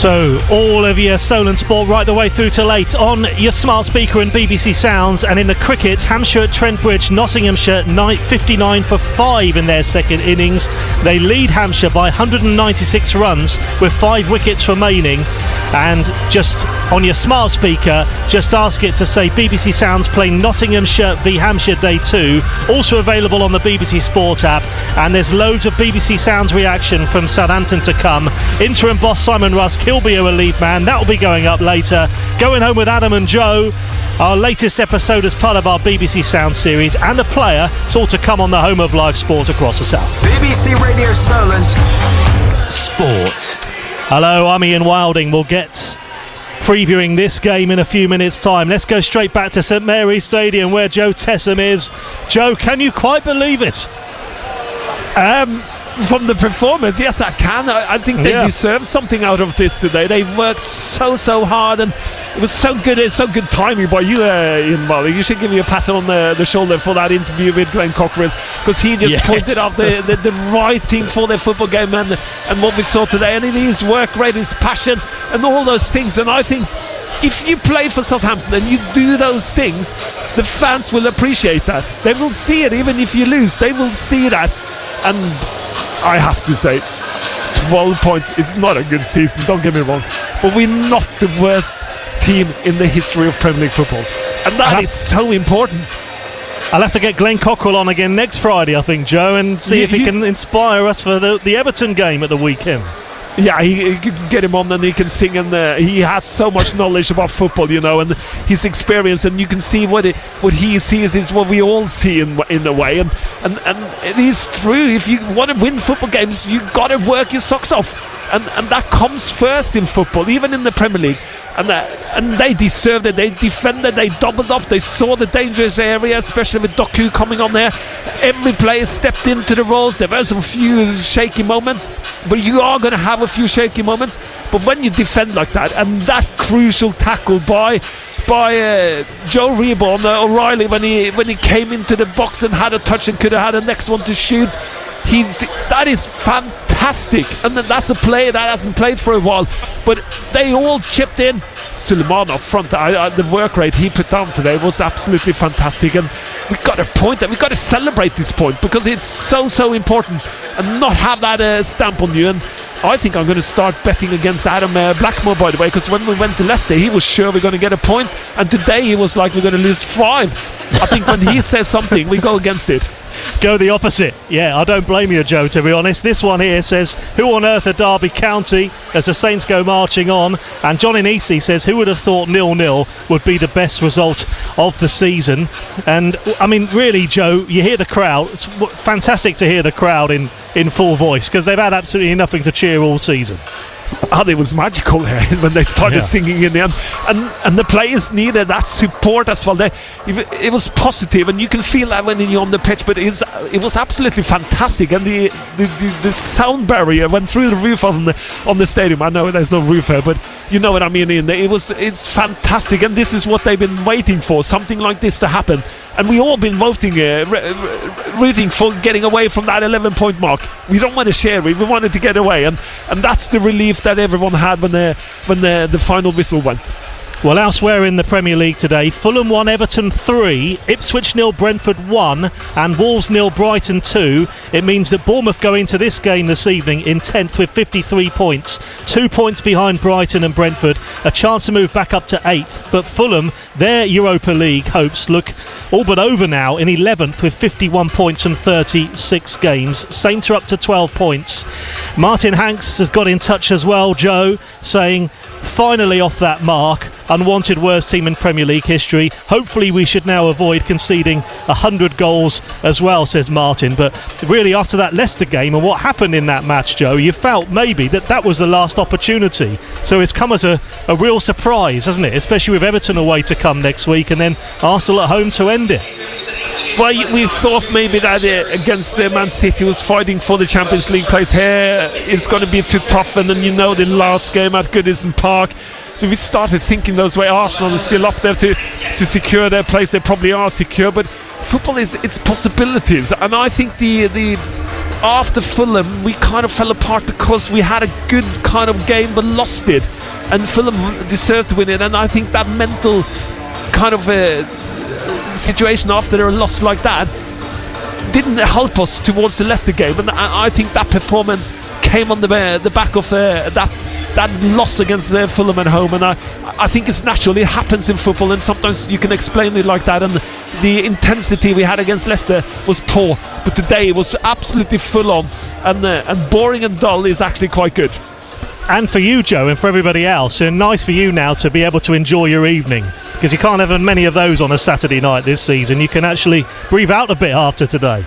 So all of your Solent sport right the way through to late on your smart speaker and BBC Sounds. And in the cricket, Hampshire at Trent Bridge, Nottinghamshire 59 for 5 in their second innings. They lead Hampshire by 196 runs with 5 wickets remaining. And just on your smart speaker, just ask it to say BBC Sounds playing Nottinghamshire v Hampshire Day 2. Also available on the BBC Sport app. And there's loads of BBC Sounds reaction from Southampton to come. Interim boss Simon Rusk, he'll be a relief man. That'll be going up later. Going home with Adam and Joe, our latest episode as part of our BBC Sound series, and a player. It's all to come on the home of live sport across the south. BBC Radio Solent Sport. Hello, I'm Ian Wilding. We'll get previewing this game in a few minutes' time. Let's go straight back to St Mary's Stadium where Joe Tessam is. Joe, can you quite believe it? From the performance, yes, I can. I think they deserved something out of this today. They worked so hard, and it was so good. It's so good timing by you, Ian Wilding. You should give me a pat on the shoulder for that interview with Glenn Cockrell, because he just pointed out the right thing for their football game and what we saw today. And it is work rate, his passion, and all those things. And I think if you play for Southampton and you do those things, the fans will appreciate that. They will see it, even if you lose. They will see that. And I have to say, 12 points, it's not a good season, don't get me wrong, but we're not the worst team in the history of Premier League football, and that is so important. I'll have to get Glenn Cockrell on again next Friday, I think, Joe, and see if he can inspire us for the Everton game at the weekend. Yeah, he can get him on and he can sing, and he has so much knowledge about football, you know, and his experience, and you can see what he sees is what we all see in a way, and it is true. If you want to win football games, you got to work your socks off, and that comes first in football, even in the Premier League. And they deserved it. They defended, they doubled up, they saw the dangerous area, especially with Doku coming on there. Every player stepped into the roles. There were some few shaky moments, but you are going to have a few shaky moments. But when you defend like that, and that crucial tackle by Joe Reborn, O'Reilly, when he came into the box and had a touch and could have had the next one to shoot, that is fantastic. And that's a player that hasn't played for a while, but they all chipped in. Suleiman up front, the work rate he put down today was absolutely fantastic, and we've got to point that, we've got to celebrate this point, because it's so important, and not have that stamp on you. And I think I'm going to start betting against Adam Blackmore, by the way, because when we went to Leicester, he was sure we're going to get a point, and today he was like, we're going to lose 5. I think when he says something, we go against it. Go the opposite. Yeah, I don't blame you, Joe, to be honest. This one here says, who on earth are Derby County, as the Saints go marching on? And John in Eastley says, who would have thought 0-0 would be the best result of the season? And I mean, really, Joe, you hear the crowd. It's fantastic to hear the crowd in full voice, because they've had absolutely nothing to cheer all season. It was magical when they started singing in the end, and the players needed that support as well. It was positive, and you can feel that when you're on the pitch. But it was absolutely fantastic, and the sound barrier went through the roof on the stadium. I know there's no roof here, but you know what I mean. It's fantastic, and this is what they've been waiting for, something like this to happen. And we all been voting, rooting for getting away from that 11-point mark. We don't want to share it. We wanted to get away, and that's the relief that everyone had when the final whistle went. Well, elsewhere in the Premier League today, Fulham 1, Everton 3, Ipswich 0, Brentford 1, and Wolves 0, Brighton 2. It means that Bournemouth go into this game this evening in 10th with 53 points, 2 points behind Brighton and Brentford, a chance to move back up to 8th. But Fulham, their Europa League hopes look all but over now in 11th with 51 points from 36 games. Saints are up to 12 points. Martin Hanks has got in touch as well, Joe, saying, finally off that mark, unwanted worst team in Premier League history. Hopefully we should now avoid conceding 100 goals as well, says Martin. But really, after that Leicester game and what happened in that match, Joe, you felt maybe that was the last opportunity. So it's come as a real surprise, hasn't it? Especially with Everton away to come next week, and then Arsenal at home to end it. Well, we thought maybe that against Man City was fighting for the Champions League place. Here it's going to be too tough, and then the last game at Goodison Park. So we started thinking those way. Arsenal is still up there to secure their place. They probably are secure, but football it's possibilities, and I think the after Fulham, we kind of fell apart because we had a good kind of game but lost it, and Fulham deserved to win it. And I think that mental kind of situation after a loss like that didn't help us towards the Leicester game, and I think that performance came on the back of that loss against Fulham at home. And I think it's natural, it happens in football, and sometimes you can explain it like that. And the intensity we had against Leicester was poor, but today it was absolutely full on, and boring and dull is actually quite good. And for you, Joe, and for everybody else, and nice for you now to be able to enjoy your evening, because you can't have many of those on a Saturday night this season. You can actually breathe out a bit after today.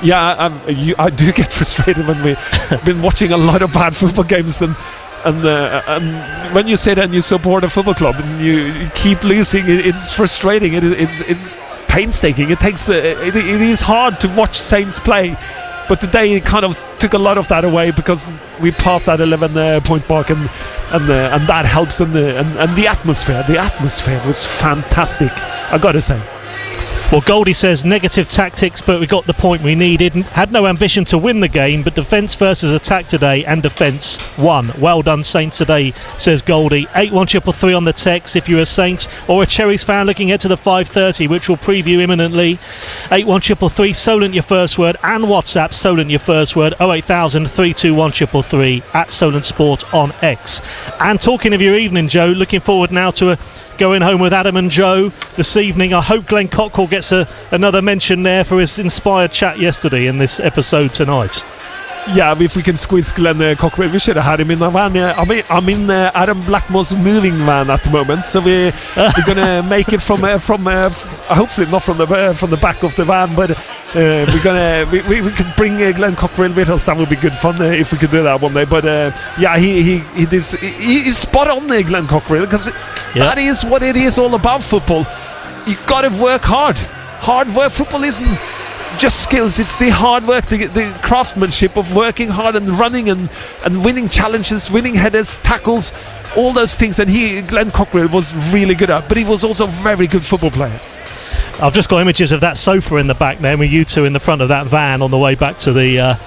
Yeah, I do get frustrated when we've been watching a lot of bad football games, and when you say that and you support a football club and you keep losing, it's frustrating. It's painstaking. It is hard to watch Saints play. But today it kind of took a lot of that away because we passed that 11-point mark, and that helps. And the atmosphere was fantastic, I gotta say. Well, Goldie says negative tactics, but we got the point we needed. Had no ambition to win the game, but defence versus attack today, and defence won. Well done, Saints today, says Goldie. 81333 on the text if you're a Saints or a Cherries fan looking ahead to the 5:30, which we'll preview imminently. 81333, Solent your first word, and WhatsApp Solent your first word, 08000 321 333 at Solent Sport on X. And talking of your evening, Joe, looking forward now to going home with Adam and Joe this evening. I hope Glenn Cockrell gets another mention there for his inspired chat yesterday in this episode tonight. Yeah, if we can squeeze Glenn Cockrell, we should have had him in the van. I'm in Adam Blackmore's moving van at the moment, so we're gonna make it from hopefully not from the back of the van, but we could bring Glenn Cockrell with us. That would be good fun if we could do that one day. But yeah, he's spot on there, Glenn Cockrell, because that is what it is all about. Football, you got to work hard work. Football isn't just skills, it's the hard work, the craftsmanship of working hard and running and winning challenges, winning headers, tackles, all those things. And Glenn Cockrell was really good at, but he was also a very good football player. I've just got images of that sofa in the back there with you two in the front of that van on the way back to the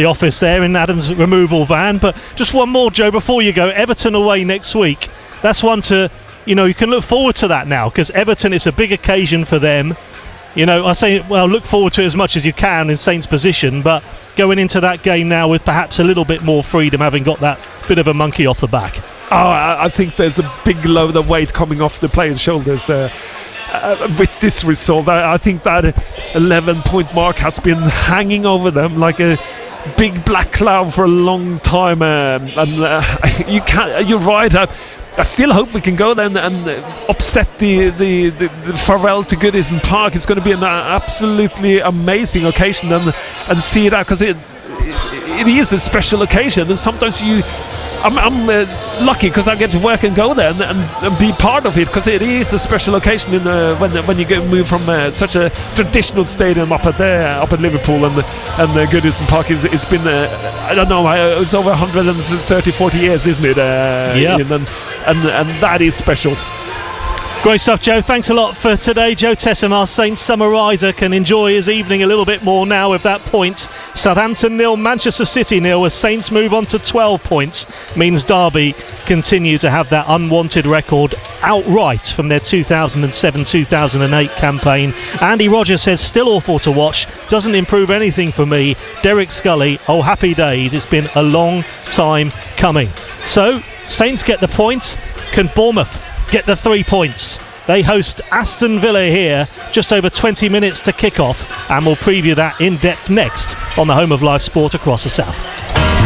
office there in Adam's removal van. But just one more, Joe, before you go. Everton away next week. That's one to, you can look forward to that now, because Everton, it's a big occasion for them. I say, well, look forward to it as much as you can in Saints' position, but going into that game now with perhaps a little bit more freedom, having got that bit of a monkey off the back. I think there's a big load of weight coming off the players' shoulders with this result. I think that 11-point mark has been hanging over them like a big black cloud for a long time, you're right. I still hope we can go then and upset the farewell to Goodison Park. It's going to be an absolutely amazing occasion, and see that, because it is a special occasion. And sometimes I'm lucky because I get to work and go there and be part of it, because it is a special occasion when you get moved from such a traditional stadium up at Liverpool, and Goodison Park it's been I don't know, it's over 130-40 years, isn't it? Yeah. And that is special. Great stuff, Joe. Thanks a lot for today. Joe Tessam, our Saints summariser, can enjoy his evening a little bit more now with that point. Southampton 0, Manchester City 0, as Saints move on to 12 points. Means Derby continue to have that unwanted record outright from their 2007-2008 campaign. Andy Rogers says, still awful to watch. Doesn't improve anything for me. Derek Scully, oh happy days. It's been a long time coming. So, Saints get the point. Can Bournemouth get the 3 points? They host Aston Villa here, just over 20 minutes to kick off, and we'll preview that in depth next on the home of live sport across the south.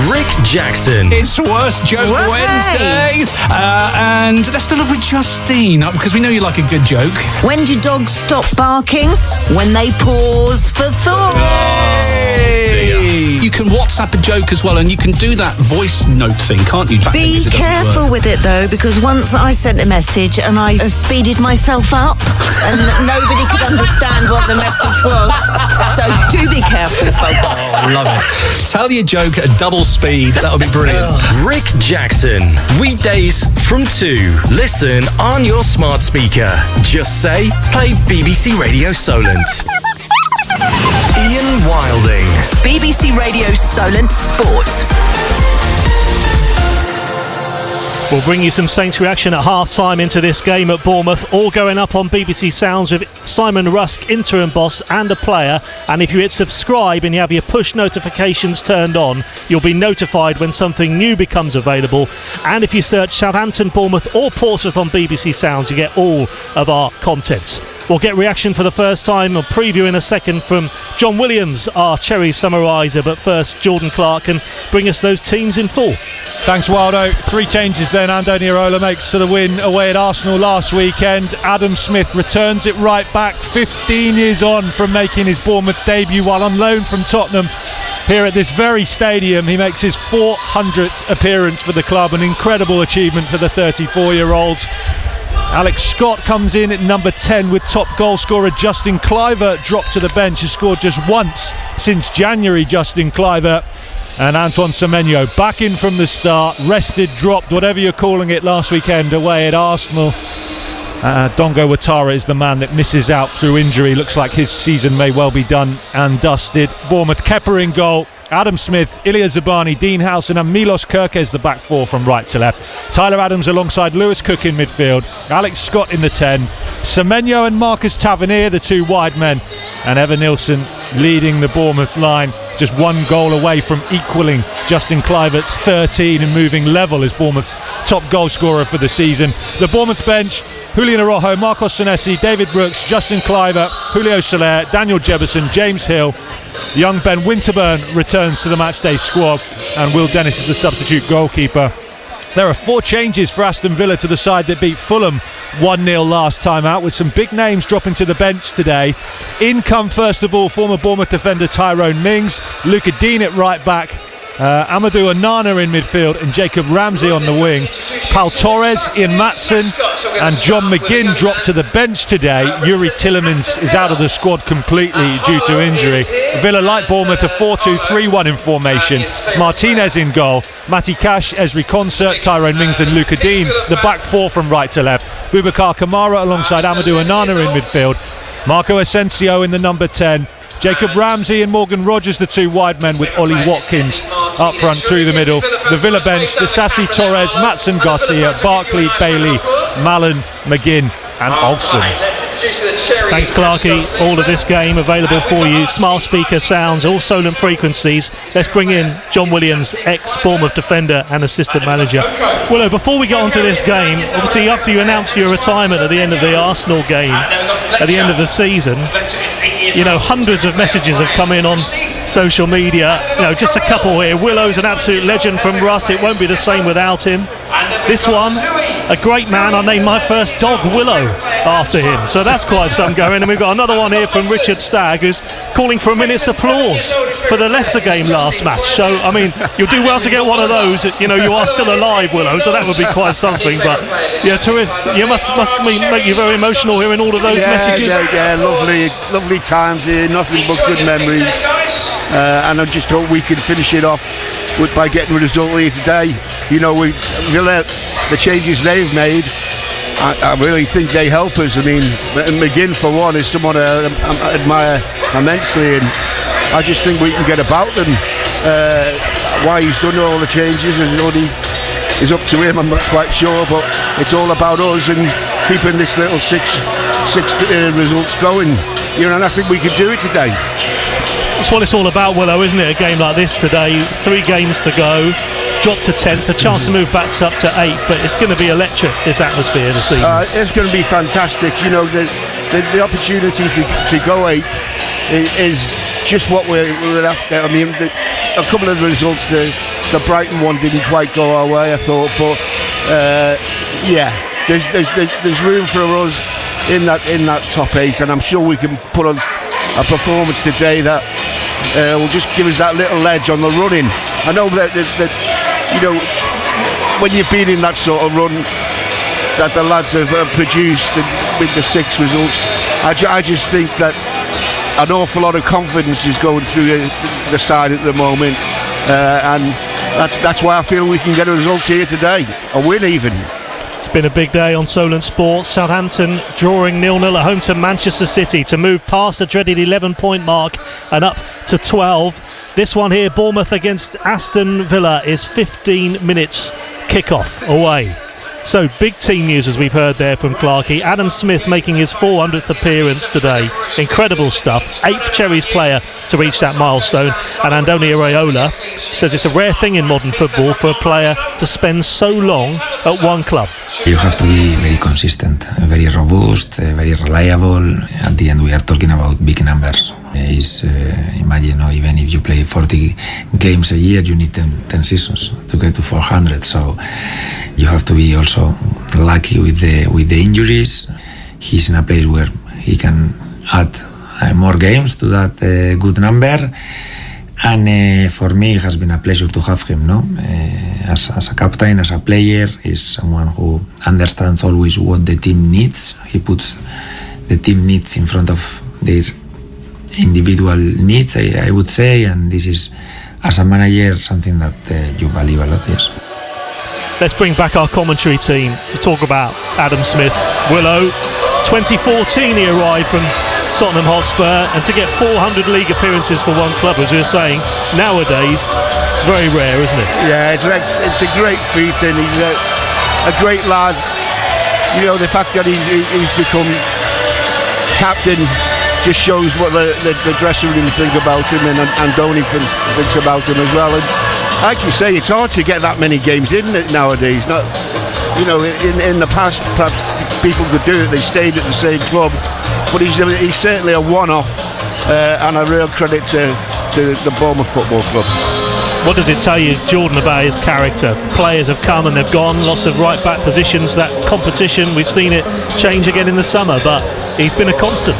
Rick Jackson. It's Worst Joke Wednesday, and let's deliver with Justine, because we know you like a good joke. When do dogs stop barking? When they pause for thought. You can WhatsApp a joke as well, and you can do that voice note thing, can't you? Be careful with it though, because once I sent a message and I speeded myself up and nobody could understand what the message was. So do be careful, folks. Oh, love it. Tell your joke at double speed. That'll be brilliant. Rick Jackson. Weekdays from 2. Listen on your smart speaker. Just say, play BBC Radio Solent. Ian Wilding. BBC Radio Solent Sport. We'll bring you some Saints reaction at half-time into this game at Bournemouth, all going up on BBC Sounds with Simon Rusk, interim boss and a player. And if you hit subscribe and you have your push notifications turned on, you'll be notified when something new becomes available. And if you search Southampton, Bournemouth or Portsmouth on BBC Sounds, you get all of our content. We'll get reaction for the first time, or preview in a second, from John Williams, our Cherry summariser. But first, Jordan Clark can bring us those teams in full. Thanks, Waldo. 3 changes then. Andoni Iraola makes to the win away at Arsenal last weekend. Adam Smith returns it right back, 15 years on from making his Bournemouth debut while on loan from Tottenham. Here at this very stadium, he makes his 400th appearance for the club, an incredible achievement for the 34-year-old. Alex Scott comes in at number 10 with top goal scorer Justin Kluivert dropped to the bench, has scored just once since January. Justin Kluivert. And Antoine Semenyo back in from the start, rested, dropped, whatever you're calling it, last weekend away at Arsenal. Dongo Ouattara is the man that misses out through injury. Looks like his season may well be done and dusted. Bournemouth, Kepa in goal, Adam Smith, Ilya Zabani, Dean Howson and Milos Kerkez the back four from right to left. Tyler Adams alongside Lewis Cook in midfield, Alex Scott in the 10, Semenyo and Marcus Tavernier the 2 wide men, and Evan Nilsson leading the Bournemouth line, just 1 goal away from equalling Justin Kluivert's 13 and moving level as Bournemouth's top goal scorer for the season. The Bournemouth bench: Julian Araujo, Marcos Senesi, David Brooks, Justin Kluivert, Julio Soler, Daniel Jefferson, James Hill. Young Ben Winterburn returns to the matchday squad, and Will Dennis is the substitute goalkeeper. There are 4 changes for Aston Villa to the side that beat Fulham 1-0 last time out, with some big names dropping to the bench today. In come first of all former Bournemouth defender Tyrone Mings, Luca Dean at right back, Amadou Onana in midfield and Jacob Ramsey on the wing. Pau Torres, Ian Matson and John McGinn dropped to the bench today. Yuri Tillemans is out of the squad completely due to injury. Villa, like Bournemouth, a 4-2-3-1 in formation. Martinez in goal, Matty Cash, Esri Concert, Tyrone Mings and Luca Dean the back four from right to left. Boubacar Kamara alongside Amadou Onana in midfield. Marco Asensio in the number 10. Jacob Ramsey and Morgan Rogers, the 2 wide men, with Ollie Watkins up front through the middle. The Villa bench: Disasi, Torres, Matson, Garcia, Barkley, Bailey, Mallon, McGinn and Olsen. Thanks, Clarky. All of this game available for you. Smart speaker sounds, all Solent frequencies. Let's bring in John Williams, ex-Bournemouth defender and assistant manager. Willow, before we get on to this game, obviously after you announced your retirement at the end of the Arsenal game, at the end of the season, you know, hundreds of messages have come in on social media. You know, just a couple here. Willow's an absolute legend from Russ. It won't be the same without him. This one, a great man. I named my first dog Willow after him. So that's quite some going. And we've got another one here from Richard Stagg, who's calling for a minute's applause for the Leicester game last match. So, I mean, you'll do well to get one of those. You know, you are still alive, Willow, so that would be quite something. But, yeah, terrific. You must make you very emotional hearing all of those messages. Yeah, lovely times here, nothing but good memories. And I just hope we can finish it off by getting a result here today. You know, Villa, the changes they've made, I really think they help us. I mean, McGinn for one is someone I admire immensely, and I just think we can get about them. Why he's done all the changes is up to him. I'm not quite sure, but it's all about us and keeping this little six results going. You know, and I think we can do it today. That's what it's all about, Willow, isn't it? A game like this today, 3 games to go, drop to 10th, a chance to move back up to 8th, but it's going to be electric, this atmosphere this evening. It's going to be fantastic. You know, the opportunity to go 8th is just what we're after. I mean, a couple of the results, the Brighton one didn't quite go our way, I thought, but yeah, there's room for us in that top 8, and I'm sure we can put on a performance today that will just give us that little edge on the running. I know that you know, when you've been in that sort of run that the lads have produced with the 6 results, I just think that an awful lot of confidence is going through the side at the moment, and that's why I feel we can get a result here today, a win even. It's been a big day on Solent Sports. Southampton drawing 0-0 at home to Manchester City to move past the dreaded 11-point mark and up to 12. This one here, Bournemouth against Aston Villa, is 15 minutes kickoff away. So big team news as we've heard there from Clarkey. Adam Smith making his 400th appearance today. Incredible stuff. 8th Cherries player to reach that milestone. And Andoni Iraola says it's a rare thing in modern football for a player to spend so long at one club. You have to be very consistent, very robust, very reliable. At the end we are talking about big numbers. Imagine, even if you play 40 games a year, you need 10 seasons to get to 400. So you have to be also lucky with the injuries. He's in a place where he can add more games to that good number. And for me, it has been a pleasure to have him. As a captain, as a player, he's someone who understands always what the team needs. He puts the team needs in front of their individual needs, I would say, and this is, as a manager, something that you value a lot. Yes. Let's bring back our commentary team to talk about Adam Smith. Willow, 2014 he arrived from Tottenham Hotspur, and to get 400 league appearances for one club, as we were saying, nowadays it's very rare, isn't it? Yeah, it's a great feat, and he's a great lad. The fact that he's become captain just shows what the dressing room think about him, and Andoni thinks about him as well. And like you say, it's hard to get that many games in nowadays. Not, in the past, perhaps people could do it. They stayed at the same club, but he's certainly a one-off, and a real credit to the Bournemouth Football Club. What does it tell you, Jordan, about his character? Players have come and they've gone, lots of right-back positions. That competition, we've seen it change again in the summer, but he's been a constant.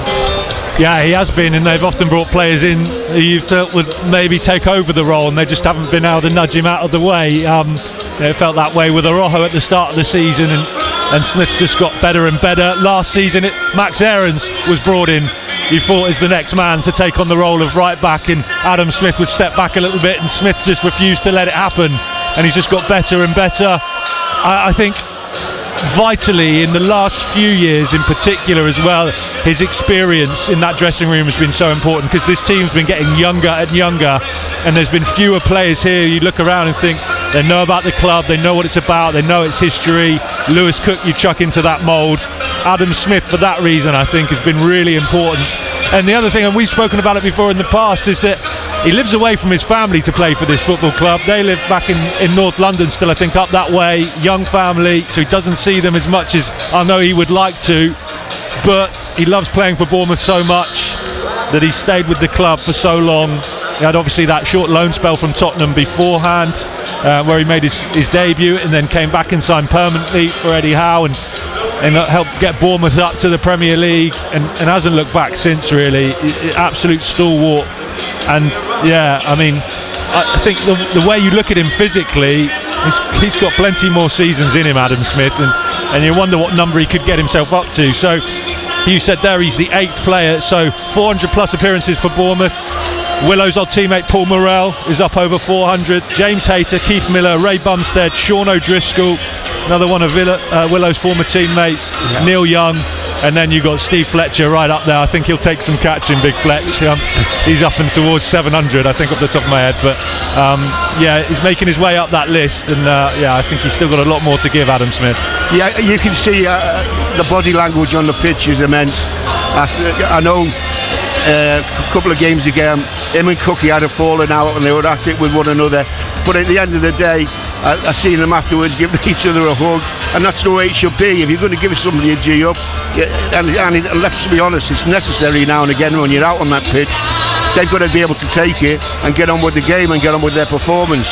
Yeah, he has been, and they've often brought players in who you felt would maybe take over the role, and they just haven't been able to nudge him out of the way. It felt that way with Araujo at the start of the season, and Smith just got better and better. Last season, Max Aarons was brought in. You thought is the next man to take on the role of right back, and Adam Smith would step back a little bit, and Smith just refused to let it happen, and he's just got better and better. I think vitally in the last few years in particular as well, his experience in that dressing room has been so important, because this team's been getting younger and younger, and there's been fewer players here. You look around and think they know about the club, they know what it's about, they know its history. Lewis Cook you chuck into that mould. Adam Smith, for that reason, I think has been really important. And the other thing, and we've spoken about it before in the past, is that he lives away from his family to play for this football club. They live back in North London still, I think, up that way. Young family, so he doesn't see them as much as I know he would like to. But he loves playing for Bournemouth so much that he stayed with the club for so long. He had obviously that short loan spell from Tottenham beforehand, where he made his debut, and then came back and signed permanently for Eddie Howe and helped get Bournemouth up to the Premier League, and hasn't looked back since, really. Absolute stalwart. And yeah, I mean, I think the way you look at him physically, he's got plenty more seasons in him, Adam Smith, and you wonder what number he could get himself up to. So you said there he's the 8th player, so 400 plus appearances for Bournemouth. Willow's old teammate Paul Morrell is up over 400. James Hayter, Keith Miller, Ray Bumstead, Sean O'Driscoll, another one of Willow's former teammates, yeah. Neil Young, and then you got Steve Fletcher right up there. I think he'll take some catching, Big Fletch. He's up and towards 700, I think, off the top of my head. But yeah, he's making his way up that list, and yeah, I think he's still got a lot more to give, Adam Smith. Yeah, you can see the body language on the pitch is immense. I know a couple of games ago, him and Cookie had a falling out and they were at it with one another, but at the end of the day, I seen them afterwards giving each other a hug, and that's the way it should be. If you're going to give somebody a G up, and let's be honest, it's necessary now and again when you're out on that pitch, they've got to be able to take it and get on with the game and get on with their performance.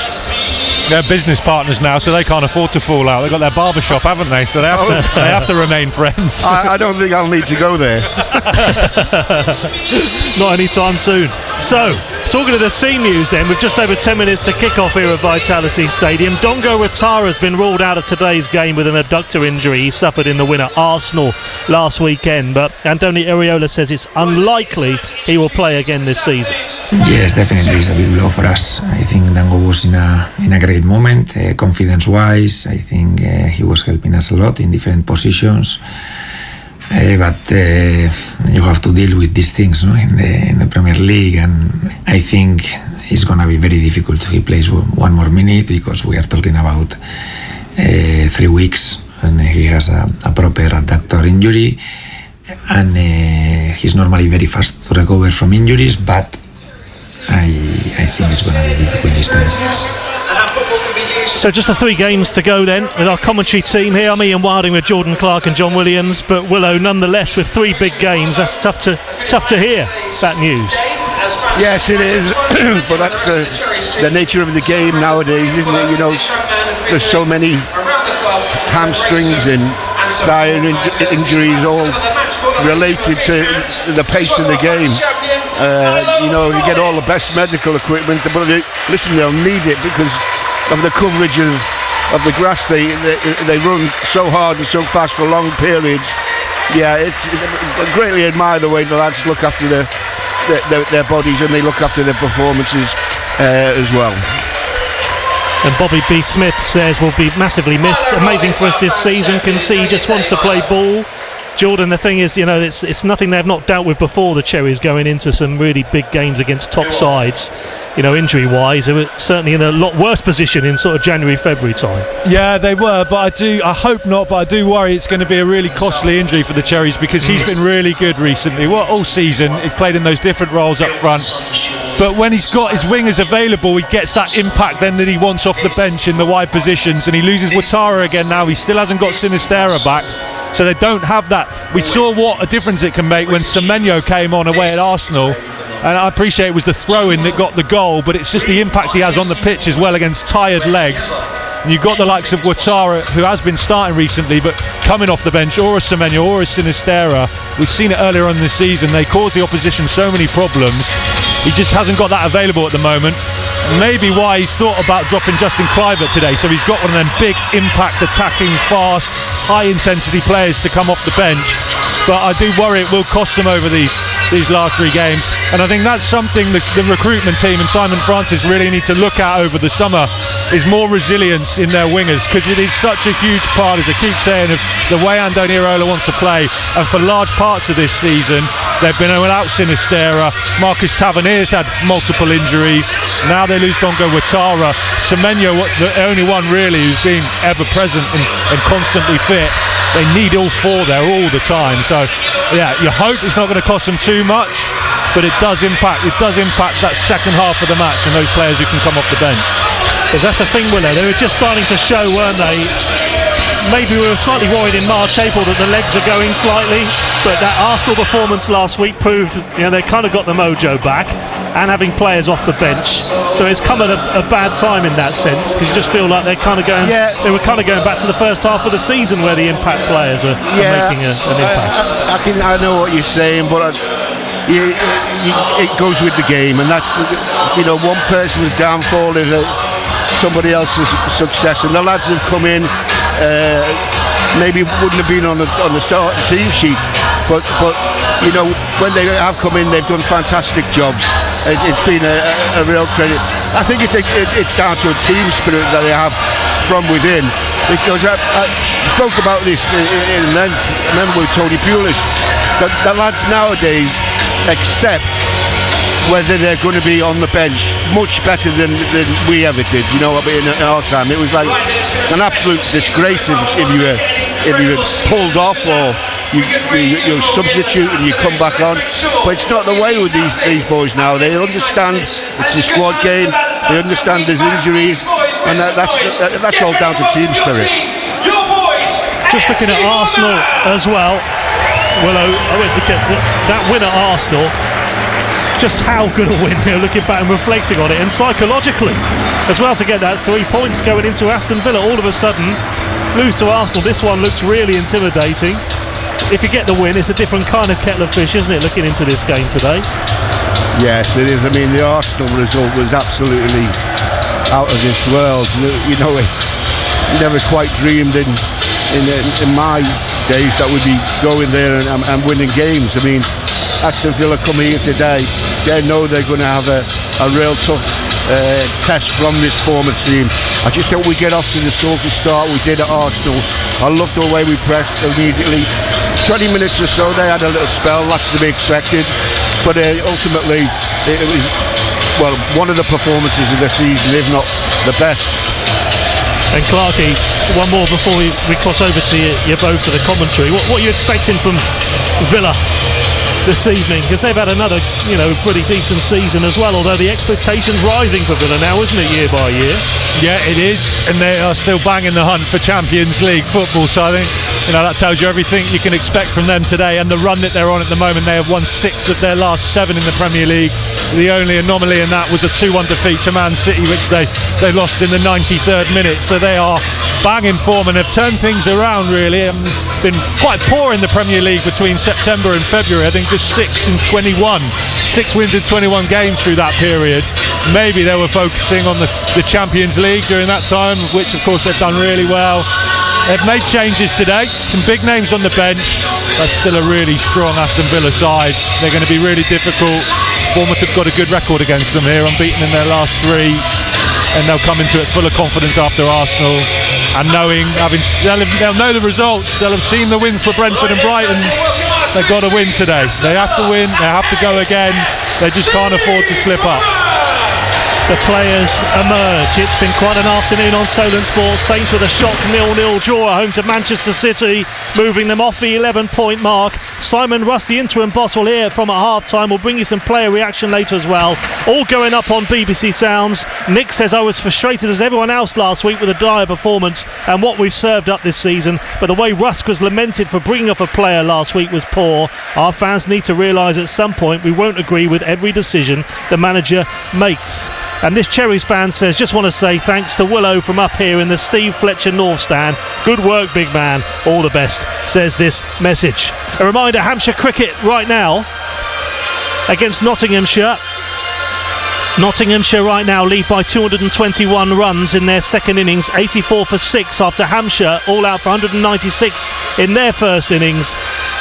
They're business partners now, so they can't afford to fall out. They've got their barbershop, haven't they? So they have to remain friends. I don't think I'll need to go there. Not anytime soon. So, talking of the team news then, with just over 10 minutes to kick off here at Vitality Stadium, Dongo Ouattara has been ruled out of today's game with an abductor injury he suffered in the win at Arsenal last weekend, but Andoni Iraola says it's unlikely he will play again this season. Yes, definitely it's a big blow for us. I think Dango was in a great moment, confidence-wise. I think he was helping us a lot in different positions. But you have to deal with these things, no? in the Premier League, and I think it's gonna be very difficult if he plays one more minute, because we are talking about 3 weeks, and he has a proper adductor injury, and he's normally very fast to recover from injuries, but I think it's gonna be difficult this time. So just the 3 games to go then with our commentary team here. I'm Ian Wilding with Jordan Clark and John Williams, but Willow, nonetheless, with 3 big games, that's tough to hear that news. Yes, it is, but that's the nature of the game nowadays, isn't it? You know, there's so many hamstrings and thigh injuries, all related to the pace of the game. You know, you get all the best medical equipment, but listen, they'll need it because of the coverage of the grass. They run so hard and so fast for long periods. Yeah, I greatly admire the way the lads look after their bodies, and they look after their performances as well. And Bobby B. Smith says will be massively missed. Amazing for us this season. Can see he just wants to play ball. Jordan, the thing is, you know, it's nothing they've not dealt with before, the Cherries, going into some really big games against top sides. You know, injury-wise, they were certainly in a lot worse position in sort of January, February time. Yeah, they were, but I hope not, but I do worry it's going to be a really costly injury for the Cherries, because he's been really good recently. Well, all season, he's played in those different roles up front. But when he's got his wingers available, he gets that impact then that he wants off the bench in the wide positions, and he loses Ouattara again now. He still hasn't got Sinisterra back. So they don't have that. We saw what a difference it can make when Semenyo came on away at Arsenal, and I appreciate it was the throw-in that got the goal, but it's just the impact he has on the pitch as well against tired legs. And you've got the likes of Ouattara, who has been starting recently, but coming off the bench, or a Semenyo, or a Sinisterra. We've seen it earlier on this season. They cause the opposition so many problems. He just hasn't got that available at the moment. Maybe why he's thought about dropping Justin Kluivert today, so he's got one of them big impact attacking fast high intensity players to come off the bench. But I do worry it will cost them over these last 3 games, and I think that's something the recruitment team and Simon Francis really need to look at over the summer, is more resilience in their wingers, because it is such a huge part, as I keep saying, of the way Andoni Iraola wants to play. And for large parts of this season they've been without Sinisterra. Marcus Tavernier's had multiple injuries. Now they lose Dongo Ouattara. Semenyo, the only one really who's been ever present and constantly fit. They need all 4 there all the time. So yeah, you hope it's not going to cost them too much, but it does impact that second half of the match and those players who can come off the bench. Because that's the thing, Willow, they were just starting to show, weren't they? Maybe we were slightly worried in March, April that the legs are going slightly, but that Arsenal performance last week proved, you know, they kind of got the mojo back, and having players off the bench. So it's come at a bad time in that sense, because you just feel like they're kind of going. Yeah. They were kind of going back to the first half of the season where the impact players are making an impact. I know what you're saying, but it goes with the game, and that's, you know, one person's downfall is somebody else's success, and the lads have come in. Maybe wouldn't have been on the starting team sheet, but you know, when they have come in, they've done fantastic jobs. It's been a real credit. I think it's down to a team spirit that they have from within, because I spoke about this and then remember with Tony Pulis, that the lads nowadays accept whether they're going to be on the bench much better than we ever did. You know, in our time it was like an absolute disgrace if you were pulled off or you substitute and you come back on. But it's not the way with these boys now. They understand it's a squad game. They understand there's injuries, and that's all down to team spirit. Just looking at Arsenal as well, Willow, look at that win at Arsenal. Just how good a win, you know, looking back and reflecting on it, and psychologically as well, to get that 3 points going into Aston Villa. All of a sudden lose to Arsenal. This one looks really intimidating. If you get the win, it's a different kind of kettle of fish, isn't it, looking into this game today? Yes, it is. I mean, the Arsenal result was absolutely out of this world. You know, you never quite dreamed in my days that we'd be going there and winning games. I mean, Aston Villa come here today, they know they're going to have a real tough test from this Bournemouth team. I just hope we get off to the sort of start we did at Arsenal. I loved the way we pressed immediately. 20 minutes or so they had a little spell, that's to be expected, but ultimately it was, well, one of the performances of the season, if not the best. And Clarkie, one more before we cross over to you both for the commentary. What are you expecting from Villa this evening? Because they've had another, pretty decent season as well, although the expectation's rising for Villa now, isn't it, year by year? Yeah, it is, and they are still banging the hunt for Champions League football, so I think that tells you everything you can expect from them today, and the run that they're on at the moment. They have won 6 of their last 7 in the Premier League. The only anomaly in that was a 2-1 defeat to Man City, which they lost in the 93rd minute, so they are banging form and have turned things around really, and been quite poor in the Premier League between September and February. I think just 6 and 21, 6 wins in 21 games through that period. Maybe they were focusing on the Champions League during that time, which of course they've done really well. They've made changes today, some big names on the bench. That's still a really strong Aston Villa side. They're going to be really difficult. Bournemouth have got a good record against them here, unbeaten in their last 3, and they'll come into it full of confidence after Arsenal, and they'll know the results. They'll have seen the wins for Brentford and Brighton. They've got to win today. They have to win, they have to go again. They just can't afford to slip up. The players emerge. It's been quite an afternoon on Solent Sports. Saints with a shock 0-0 draw at home to Manchester City, moving them off the 11-point mark. Simon Russ, the interim boss, will hear from at half-time. We'll bring you some player reaction later as well. All going up on BBC Sounds. Nick says, I was frustrated as everyone else last week with a dire performance and what we've served up this season, but the way Rusk was lamented for bringing off a player last week was poor. Our fans need to realise at some point we won't agree with every decision the manager makes. And this Cherries fan says, just want to say thanks to Willow from up here in the Steve Fletcher North Stand. Good work, big man. All the best, says this message. A reminder, Hampshire cricket right now against Nottinghamshire. Nottinghamshire right now lead by 221 runs in their second innings, 84 for 6 after Hampshire all out for 196 in their first innings.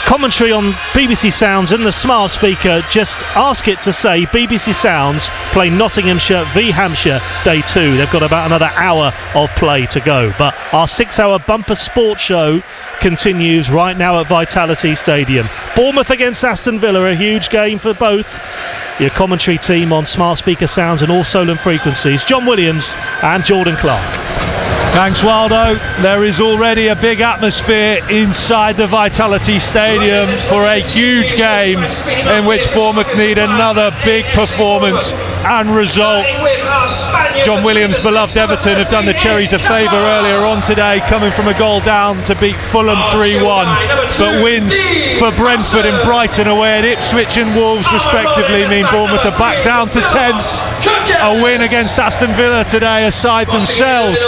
Commentary on BBC Sounds and the smart speaker, just ask it to say BBC Sounds play Nottinghamshire v Hampshire Day 2. They've got about another hour of play to go, but our 6-hour bumper sports show continues right now at Vitality Stadium. Bournemouth against Aston Villa, a huge game for both. Your commentary team on smart speaker sounds and all Solent frequencies, John Williams and Jordan Clark. Thanks, Waldo. There is already a big atmosphere inside the Vitality Stadium for a huge game in which Bournemouth need another big performance and result. John Williams' beloved Everton have done the Cherries a favour earlier on today, coming from a goal down to beat Fulham 3-1, but wins for Brentford and Brighton away at Ipswich and Wolves respectively mean Bournemouth are back down to 10th. A win against Aston Villa today, aside themselves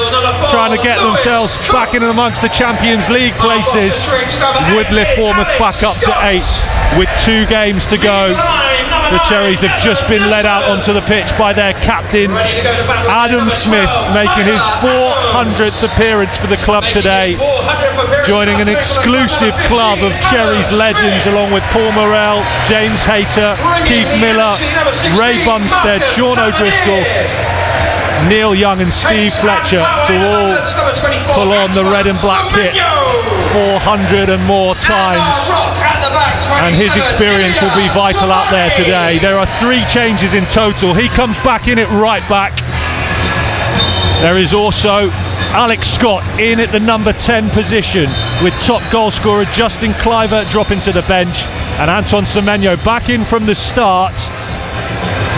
trying to get themselves back in amongst the Champions League places, would lift Bournemouth back up to 8th with 2 games to go. The Cherries have just been led out onto the pitch by their captain Adam Smith, making his 400th appearance for the club today, joining an exclusive club of Cherries legends along with Paul Morrell, James Hayter, Keith Miller, Ray Bumstead, Sean O'Driscoll, Neil Young and Steve Fletcher to all pull on the red and black kit 400 and more times, and his experience will be vital out there today. There are 3 changes in total. He comes back in at right back. There is also Alex Scott in at the number 10 position, with top goal scorer Justin Kluivert dropping to the bench, and Anton Semenyo back in from the start,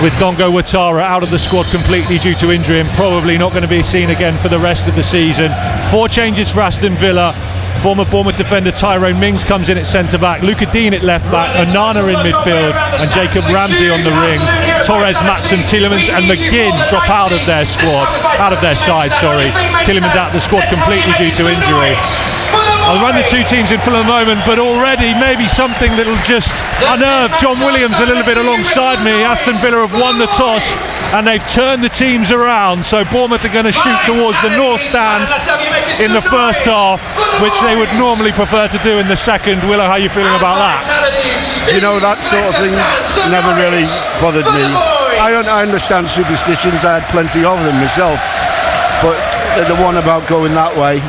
with Dongo Ouattara out of the squad completely due to injury and probably not going to be seen again for the rest of the season. 4 changes for Aston Villa. Former Bournemouth defender Tyrone Mings comes in at centre-back, Luca Dean at left-back, Onana in midfield and Jacob Ramsey on the ring. Torres, Matson, Tielemans and McGinn drop out of their side. Tielemans out of the squad completely due to injury. I'll run the two teams in full in a moment, but already maybe something that'll just unnerve John Williams a little bit alongside me. Aston Villa have won the toss and they've turned the teams around, so Bournemouth are going to shoot towards the north stand in the first half, which they would normally prefer to do in the second. Willow, how are you feeling about that? You know, that sort of thing never really bothered me. I understand superstitions, I had plenty of them myself, but the one about going that way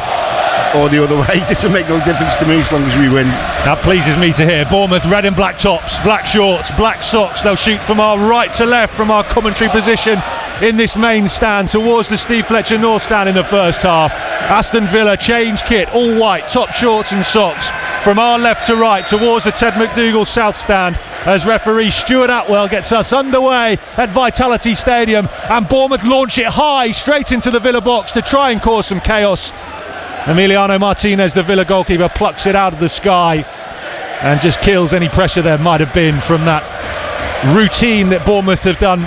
or the other way doesn't make no difference to me as long as we win. That pleases me to hear. Bournemouth, red and black tops, black shorts, black socks. They'll shoot from our right to left from our commentary position in this main stand towards the Steve Fletcher North stand in the first half. Aston Villa change kit, all white, top shorts and socks, from our left to right towards the Ted McDougall South stand, as referee Stuart Atwell gets us underway at Vitality Stadium, and Bournemouth launch it high straight into the Villa box to try and cause some chaos. Emiliano Martinez, the Villa goalkeeper, plucks it out of the sky and just kills any pressure there might have been from that routine that Bournemouth have done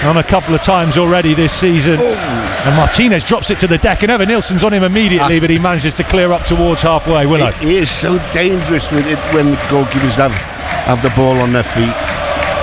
on a couple of times already this season. And Martinez drops it to the deck, and Evan Nilsson's on him immediately, but he manages to clear up towards halfway. Willow. He is so dangerous with it when the goalkeepers have the ball on their feet.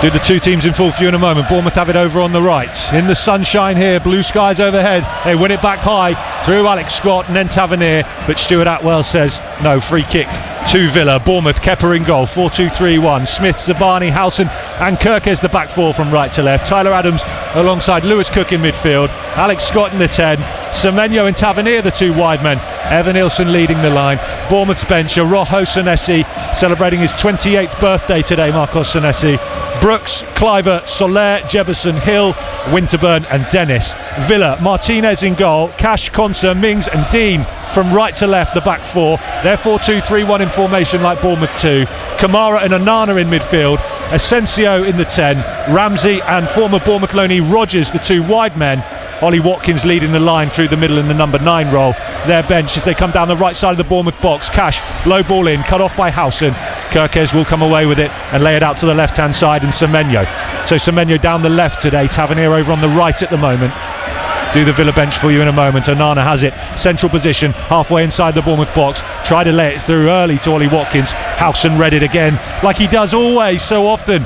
Do the two teams in full view in a moment. Bournemouth have it over on the right. In the sunshine here, blue skies overhead. They win it back high through Alex Scott and then Tavernier. But Stuart Atwell says no, free kick to Villa. Bournemouth, Kepper in goal, 4-2-3-1. Smith, Zabani, Howson and Kirkes the back four from right to left. Tyler Adams alongside Lewis Cook in midfield. Alex Scott in the 10. Semenyo and Tavernier, the two wide men. Evan Nilsson leading the line. Bournemouth's bench, Rojo Senesi, celebrating his 28th birthday today, Marcos Senesi. Brooks, Cliver, Soler, Jefferson, Hill, Winterburn and Dennis. Villa, Martinez in goal, Cash, Konsa, Mings and Dean from right to left, the back four. They're 4-2-3-1 in formation like Bournemouth 2. Kamara and Onana in midfield. Asensio in the 10. Ramsey and former Bournemouth loanee Rogers, the two wide men. Ollie Watkins leading the line through the middle in the number 9 role. Their bench as they come down the right side of the Bournemouth box. Cash, low ball in, cut off by Howson. Kirkes will come away with it and lay it out to the left hand side, and Semenyo. So Semenyo down the left today, Tavernier over on the right at the moment. Do the Villa bench for you in a moment. Onana has it, central position, halfway inside the Bournemouth box. Try to lay it through early to Ollie Watkins. Howson read it again, like he does always so often.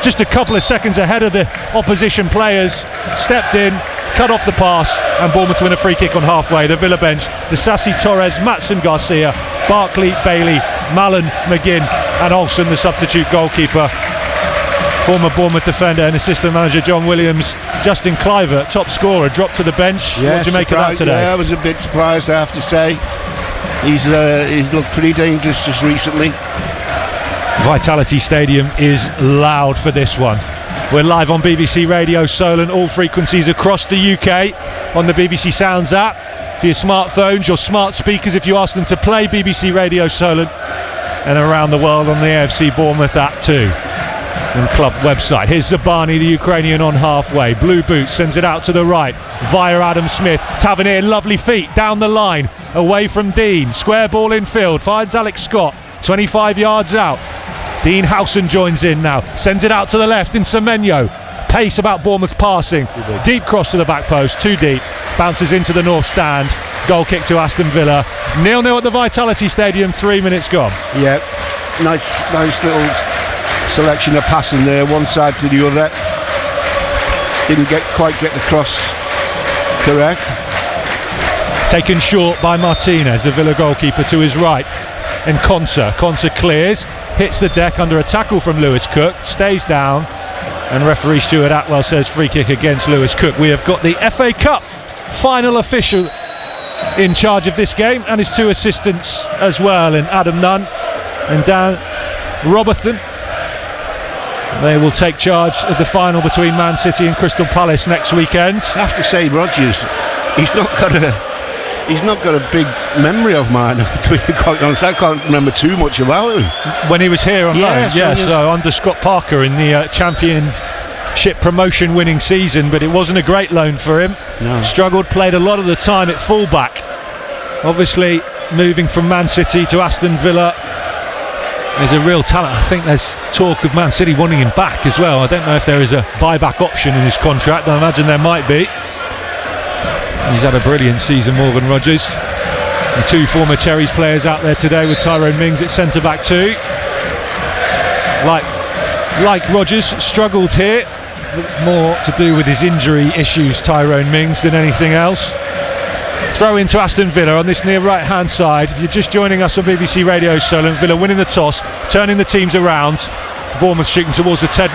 Just a couple of seconds ahead of the opposition players. Stepped in, cut off the pass, and Bournemouth win a free kick on halfway. The Villa bench, Disasi, Torres, Matson, Garcia, Barkley, Bailey, Mallon, McGinn and Olsen, the substitute goalkeeper. Former Bournemouth defender and assistant manager John Williams. Justin Cliver, top scorer, dropped to the bench. Yeah, what do you make of that today? Yeah, I was a bit surprised, I have to say. He's looked pretty dangerous just recently. Vitality Stadium is loud for this one. We're live on BBC Radio Solent, all frequencies across the UK on the BBC Sounds app. For your smartphones, your smart speakers, if you ask them to play BBC Radio Solent, and around the world on the AFC Bournemouth app too, and club website. Here's Zabani, the Ukrainian, on halfway. Blue boots, sends it out to the right via Adam Smith. Tavernier, lovely feet down the line, away from Dean. Square ball infield, finds Alex Scott, 25 yards out. Dean Howson joins in now, sends it out to the left in Semenyo. Pace about Bournemouth passing. Deep cross to the back post, too deep. Bounces into the north stand. Goal kick to Aston Villa. 0-0 at the Vitality Stadium, 3 minutes gone. Yeah, nice little selection of passing there, one side to the other. Didn't quite get the cross correct. Taken short by Martinez, the Villa goalkeeper, to his right. And Konsa clears, hits the deck under a tackle from Lewis Cook, stays down, and referee Stuart Atwell says free kick against Lewis Cook. We have got the FA Cup final official in charge of this game, and his two assistants as well, in Adam Nunn and Dan Robertson. They will take charge of the final between Man City and Crystal Palace next weekend. I have to say, Rodgers, he's not got a big memory of mine, to be quite honest. I can't remember too much about him. When he was here on loan, yes, so under Scott Parker in the Championship promotion winning season, but it wasn't a great loan for him. No. Struggled, played a lot of the time at fullback. Obviously, moving from Man City to Aston Villa, there's a real talent. I think there's talk of Man City wanting him back as well. I don't know if there is a buyback option in his contract. I imagine there might be. He's had a brilliant season, Morgan Rodgers. The 2 former Cherries players out there today with Tyrone Mings at centre-back too. Like Rodgers, struggled here. More to do with his injury issues, Tyrone Mings, than anything else. Throw into Aston Villa on this near right-hand side. If you're just joining us on BBC Radio Solent, Villa winning the toss, turning the teams around. Bournemouth shooting towards the Ted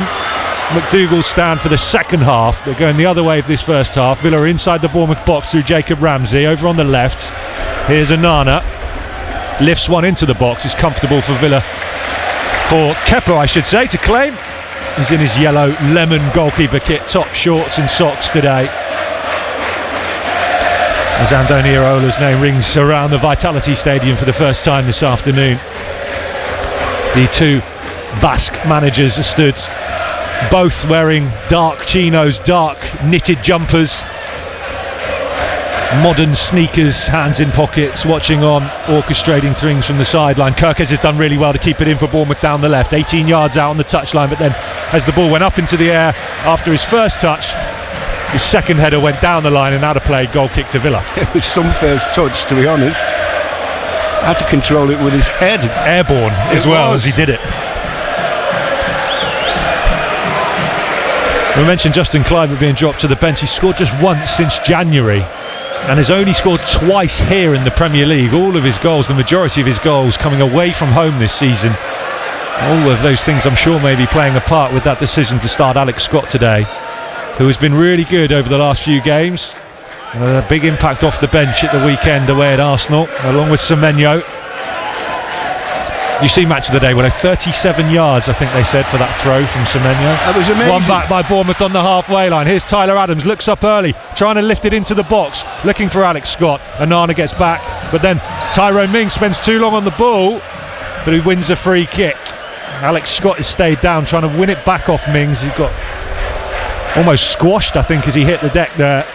McDougall stand for the second half. They're going the other way of this first half. Villa are inside the Bournemouth box through Jacob Ramsey. Over on the left, here's Onana. Lifts one into the box. It's comfortable for Villa. For Kepa, I should say, to claim. He's in his yellow lemon goalkeeper kit, top shorts and socks today. As Andoni Iraola's name rings around the Vitality Stadium for the first time this afternoon. The 2 Basque managers stood, both wearing dark chinos, dark knitted jumpers, modern sneakers, hands in pockets, watching on, orchestrating things from the sideline. Kirkes has done really well to keep it in for Bournemouth down the left, 18 yards out on the touchline, but then as the ball went up into the air after his first touch, his second header went down the line and out of play, goal kick to Villa. It was some first touch, to be honest. Had to control it with his head. Airborne as well as he did it. We mentioned Justin Kluivert being dropped to the bench. He scored just once since January and has only scored twice here in the Premier League. All of his goals, the majority of his goals, coming away from home this season. All of those things I'm sure may be playing a part with that decision to start Alex Scott today, who has been really good over the last few games. And a big impact off the bench at the weekend away at Arsenal, along with Semenyo. You see match of the day, 37 yards I think they said for that throw from Semenyo. That was amazing. One back by Bournemouth on the halfway line. Here's Tyler Adams, looks up early, trying to lift it into the box, looking for Alex Scott. Onana gets back, but then Tyrone Mings spends too long on the ball, but he wins a free kick. Alex Scott has stayed down, trying to win it back off Mings. He got almost squashed, I think, as he hit the deck there.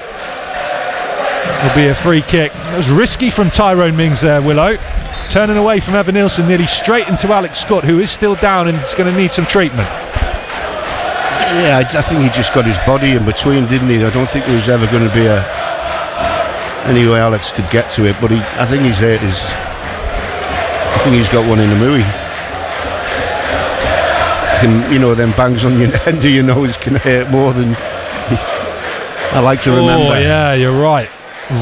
It'll be a free kick. It was risky from Tyrone Mings there, Willow. Turning away from Evan Nilsson nearly straight into Alex Scott, who is still down and is going to need some treatment. Yeah, I think he just got his body in between, didn't he? I don't think there was ever going to be any way Alex could get to it, but I think he's hurt his. I think he's got one in the mooey. And, you know, them bangs on your end of your nose can hurt more than I like to remember. Oh yeah, you're right.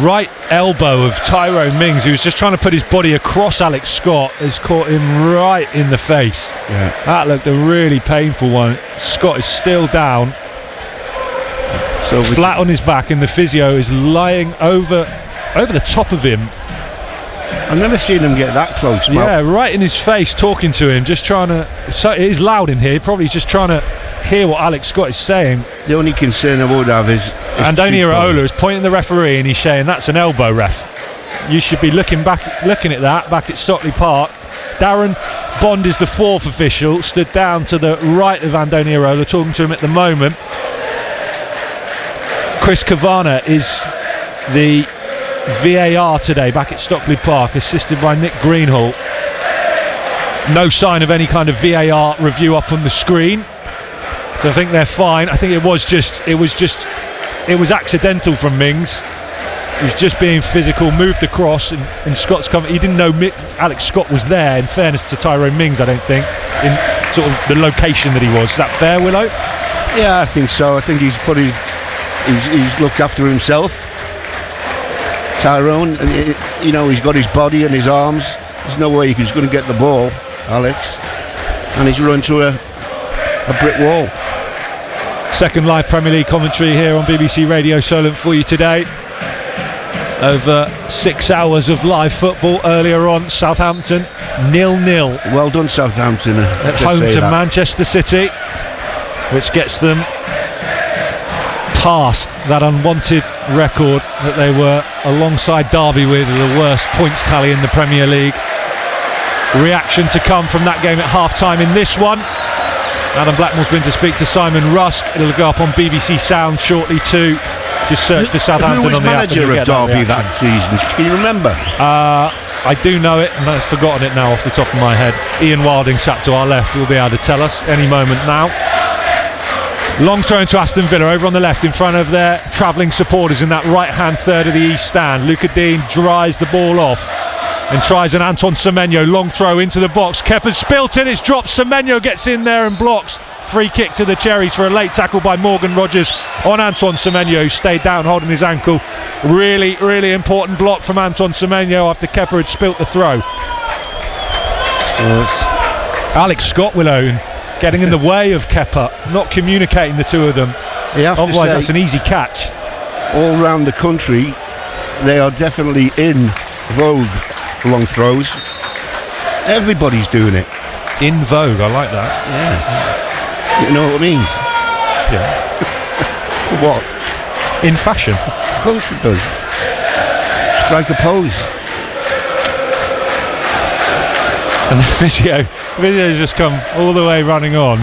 Right elbow of Tyrone Mings, who was just trying to put his body across Alex Scott, has caught him right in the face. Yeah. That looked a really painful one. Scott is still down, so flat on his back, and the physio is lying over the top of him. I've never seen him get that close. Yeah, right in his face, talking to him, just trying to. So it is loud in here. Probably just trying to hear what Alex Scott is saying. The only concern I would have is Andoni Iraola is pointing the referee and he's saying that's an elbow, ref. You should be looking at that back at Stockley Park. Darren Bond is the 4th official, stood down to the right of Andoni Iraola, talking to him at the moment. Chris Cavana is the VAR today back at Stockley Park, assisted by Nick Greenhall. No sign of any kind of VAR review up on the screen, so I think they're fine. I think it was accidental from Mings. He was just being physical, moved across, and Scott's coming. He didn't know Alex Scott was there, in fairness to Tyrone Mings, I don't think, in sort of the location that he was. Is that fair, Willow? Yeah, I think so. I think he's looked after himself, Tyrone, and you know, he's got his body and his arms. There's no way he's going to get the ball, Alex, and he's run through a brick wall. Second live Premier League commentary here on BBC Radio Solent for you today. Over 6 hours of live football earlier on. Southampton 0-0. Well done, Southampton. At home to Manchester City, which gets them past that unwanted record that they were alongside Derby with, the worst points tally in the Premier League. Reaction to come from that game at half-time in this one. Adam Blackmore's been to speak to Simon Rusk. It'll go up on BBC Sound shortly too. Just search for Southampton on the app. Who was manager of Derby that season? Can you remember? I do know it, and I've forgotten it now off the top of my head. Ian Wilding sat to our left, will be able to tell us any moment now. Long throw into Aston Villa over on the left in front of their travelling supporters in that right-hand third of the East Stand. Luca Dean dries the ball off. and tries an Antoine Semenyo long throw into the box. Kepa's spilt in, it's dropped. Semenyo gets in there and blocks. Free kick to the Cherries for a late tackle by Morgan Rogers on Antoine Semenyo, who stayed down holding his ankle. Really, really important block from Antoine Semenyo after Kepa had spilt the throw. Yes. Alex Scott, Willow, getting in the way of Kepa, not communicating the two of them. Otherwise, that's an easy catch. All around the country, they are definitely in vogue, long throws. Everybody's doing it. In vogue, I like that. Yeah. You know what it means? Yeah. What? In fashion. Of course it does. Strike a pose. And the Visio's just come all the way running on.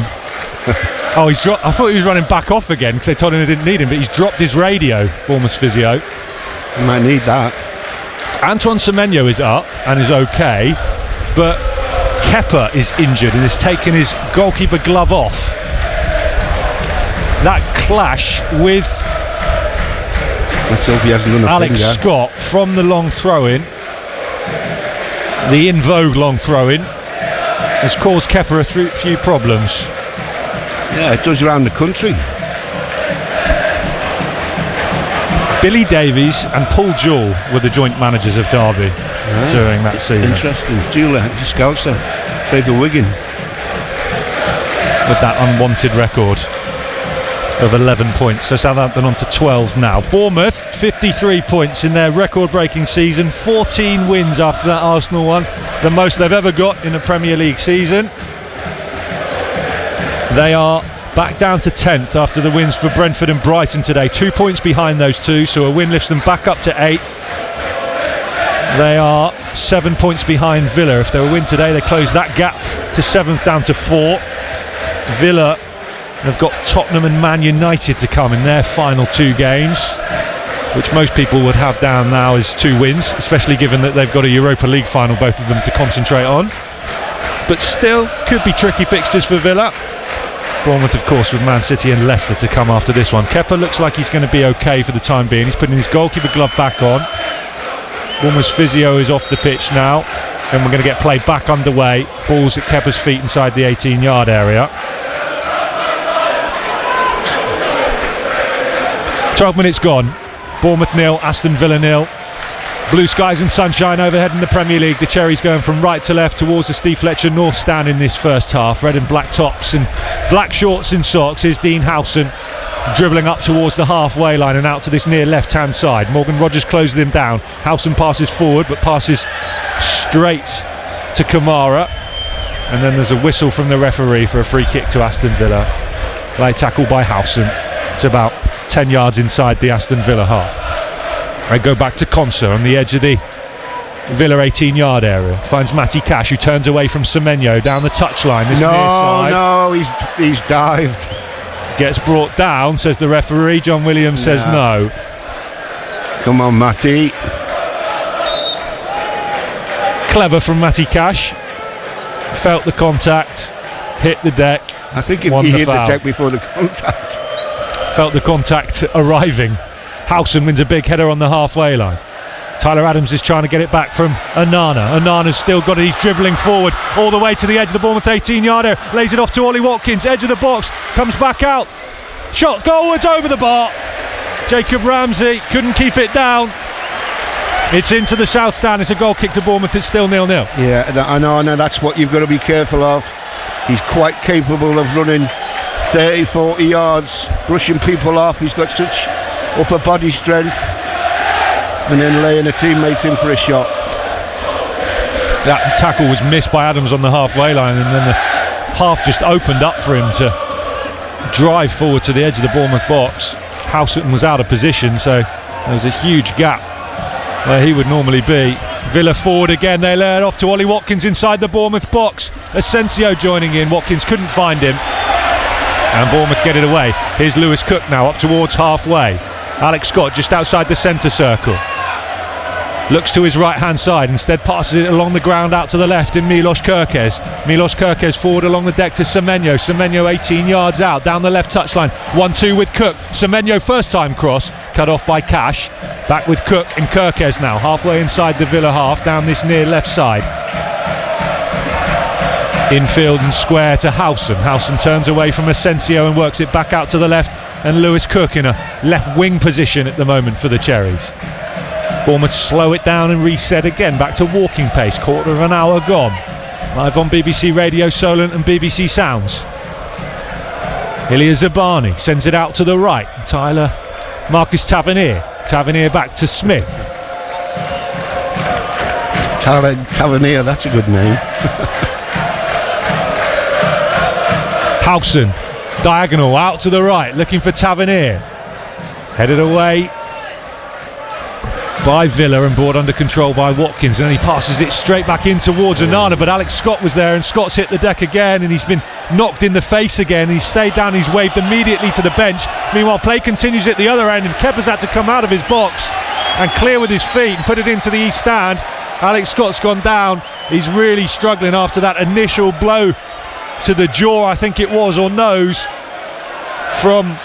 Oh, he's dropped. I thought he was running back off again because they told him they didn't need him, but he's dropped his radio, Bournemouth physio. You might need that. Antoine Semenyo is up and is okay, but Kepa is injured and has taken his goalkeeper glove off. That clash with Let's hope he hasn't done a Alex finger. Scott from the long throw-in, the in vogue long throw-in, has caused Kepa a few problems. Yeah, it does around the country. Billy Davies and Paul Jewell were the joint managers of Derby during that season. Interesting. Jewell, Scouser, played for Wigan. With that unwanted record of 11 points. So Southampton on to 12 now. Bournemouth, 53 points in their record-breaking season. 14 wins after that Arsenal one. The most they've ever got in a Premier League season. They are back down to 10th after the wins for Brentford and Brighton today. 2 points behind those two, so a win lifts them back up to 8th. They are 7 points behind Villa. If they win today, they close that gap to 7th down to 4. Villa have got Tottenham and Man United to come in their final 2 games, which most people would have down now as 2 wins, especially given that they've got a Europa League final, both of them, to concentrate on. But still, could be tricky fixtures for Villa. Bournemouth, of course, with Man City and Leicester to come after this one. Kepa looks like he's going to be okay for the time being. He's putting his goalkeeper glove back on. Bournemouth's physio is off the pitch now, and we're going to get play back underway. Balls at Kepa's feet inside the 18-yard area. 12 minutes gone. Bournemouth 0, Aston Villa 0. Blue skies and sunshine overhead in the Premier League. The Cherries going from right to left towards the Steve Fletcher North stand in this first half. Red and black tops and black shorts and socks. Here's Dean Howson dribbling up towards the halfway line and out to this near left-hand side. Morgan Rogers closes him down. Howson passes forward but passes straight to Kamara. And then there's a whistle from the referee for a free kick to Aston Villa. Late tackle by Howson. It's about 10 yards inside the Aston Villa half. They go back to Konsa on the edge of the Villa 18-yard area. Finds Matty Cash, who turns away from Semenyo down the touchline. This near side. No, he's dived. Gets brought down, says the referee. John Williams says no. Come on, Matty. Clever from Matty Cash. Felt the contact, hit the deck. I think he hit the deck before the contact. Felt the contact arriving. Howson wins a big header on the halfway line. Tyler Adams is trying to get it back from Onana. Onana's still got it. He's dribbling forward all the way to the edge of the Bournemouth 18-yarder. Lays it off to Ollie Watkins. Edge of the box. Comes back out. Shot goalwards over the bar. Jacob Ramsey couldn't keep it down. It's into the south stand. It's a goal kick to Bournemouth. It's still 0-0. Yeah, Onana, that's what you've got to be careful of. He's quite capable of running 30, 40 yards, brushing people off. He's got such upper body strength, and then laying a teammate in for a shot. That tackle was missed by Adams on the halfway line, and then the half just opened up for him to drive forward to the edge of the Bournemouth box. Howson was out of position, so there was a huge gap where he would normally be. Villa forward again. They lay it off to Ollie Watkins inside the Bournemouth box. Asensio joining in. Watkins couldn't find him, and Bournemouth get it away. Here's Lewis Cook now up towards halfway. Alex Scott just outside the centre circle. looks to his right hand side, instead passes it along the ground out to the left in Milos Kerkez. Milos Kerkez forward along the deck to Semenyo. Semenyo 18 yards out down the left touchline, 1-2 with Cook. Semenyo first time cross cut off by Cash. Back with Cook and Kerkez now, halfway inside the Villa half down this near left side. Infield and square to Howson. Howson turns away from Asensio and works it back out to the left, and Lewis Cook in a left wing position at the moment for the Cherries. Bournemouth slow it down and reset again back to walking pace, quarter of an hour gone. Live on BBC Radio Solent and BBC Sounds. Ilya Zabani sends it out to the right. Marcus Tavernier back to Smith. Tavernier, that's a good name. Howson, diagonal out to the right, looking for Tavernier. Headed away by Villa and brought under control by Watkins, and then he passes it straight back in towards Onana, but Alex Scott was there, and Scott's hit the deck again, and he's been knocked in the face again. He's stayed down, he's waved immediately to the bench. Meanwhile, play continues at the other end, and Kepa's had to come out of his box and clear with his feet and put it into the east stand. Alex Scott's gone down. He's really struggling after that initial blow to the jaw, I think it was, or nose, from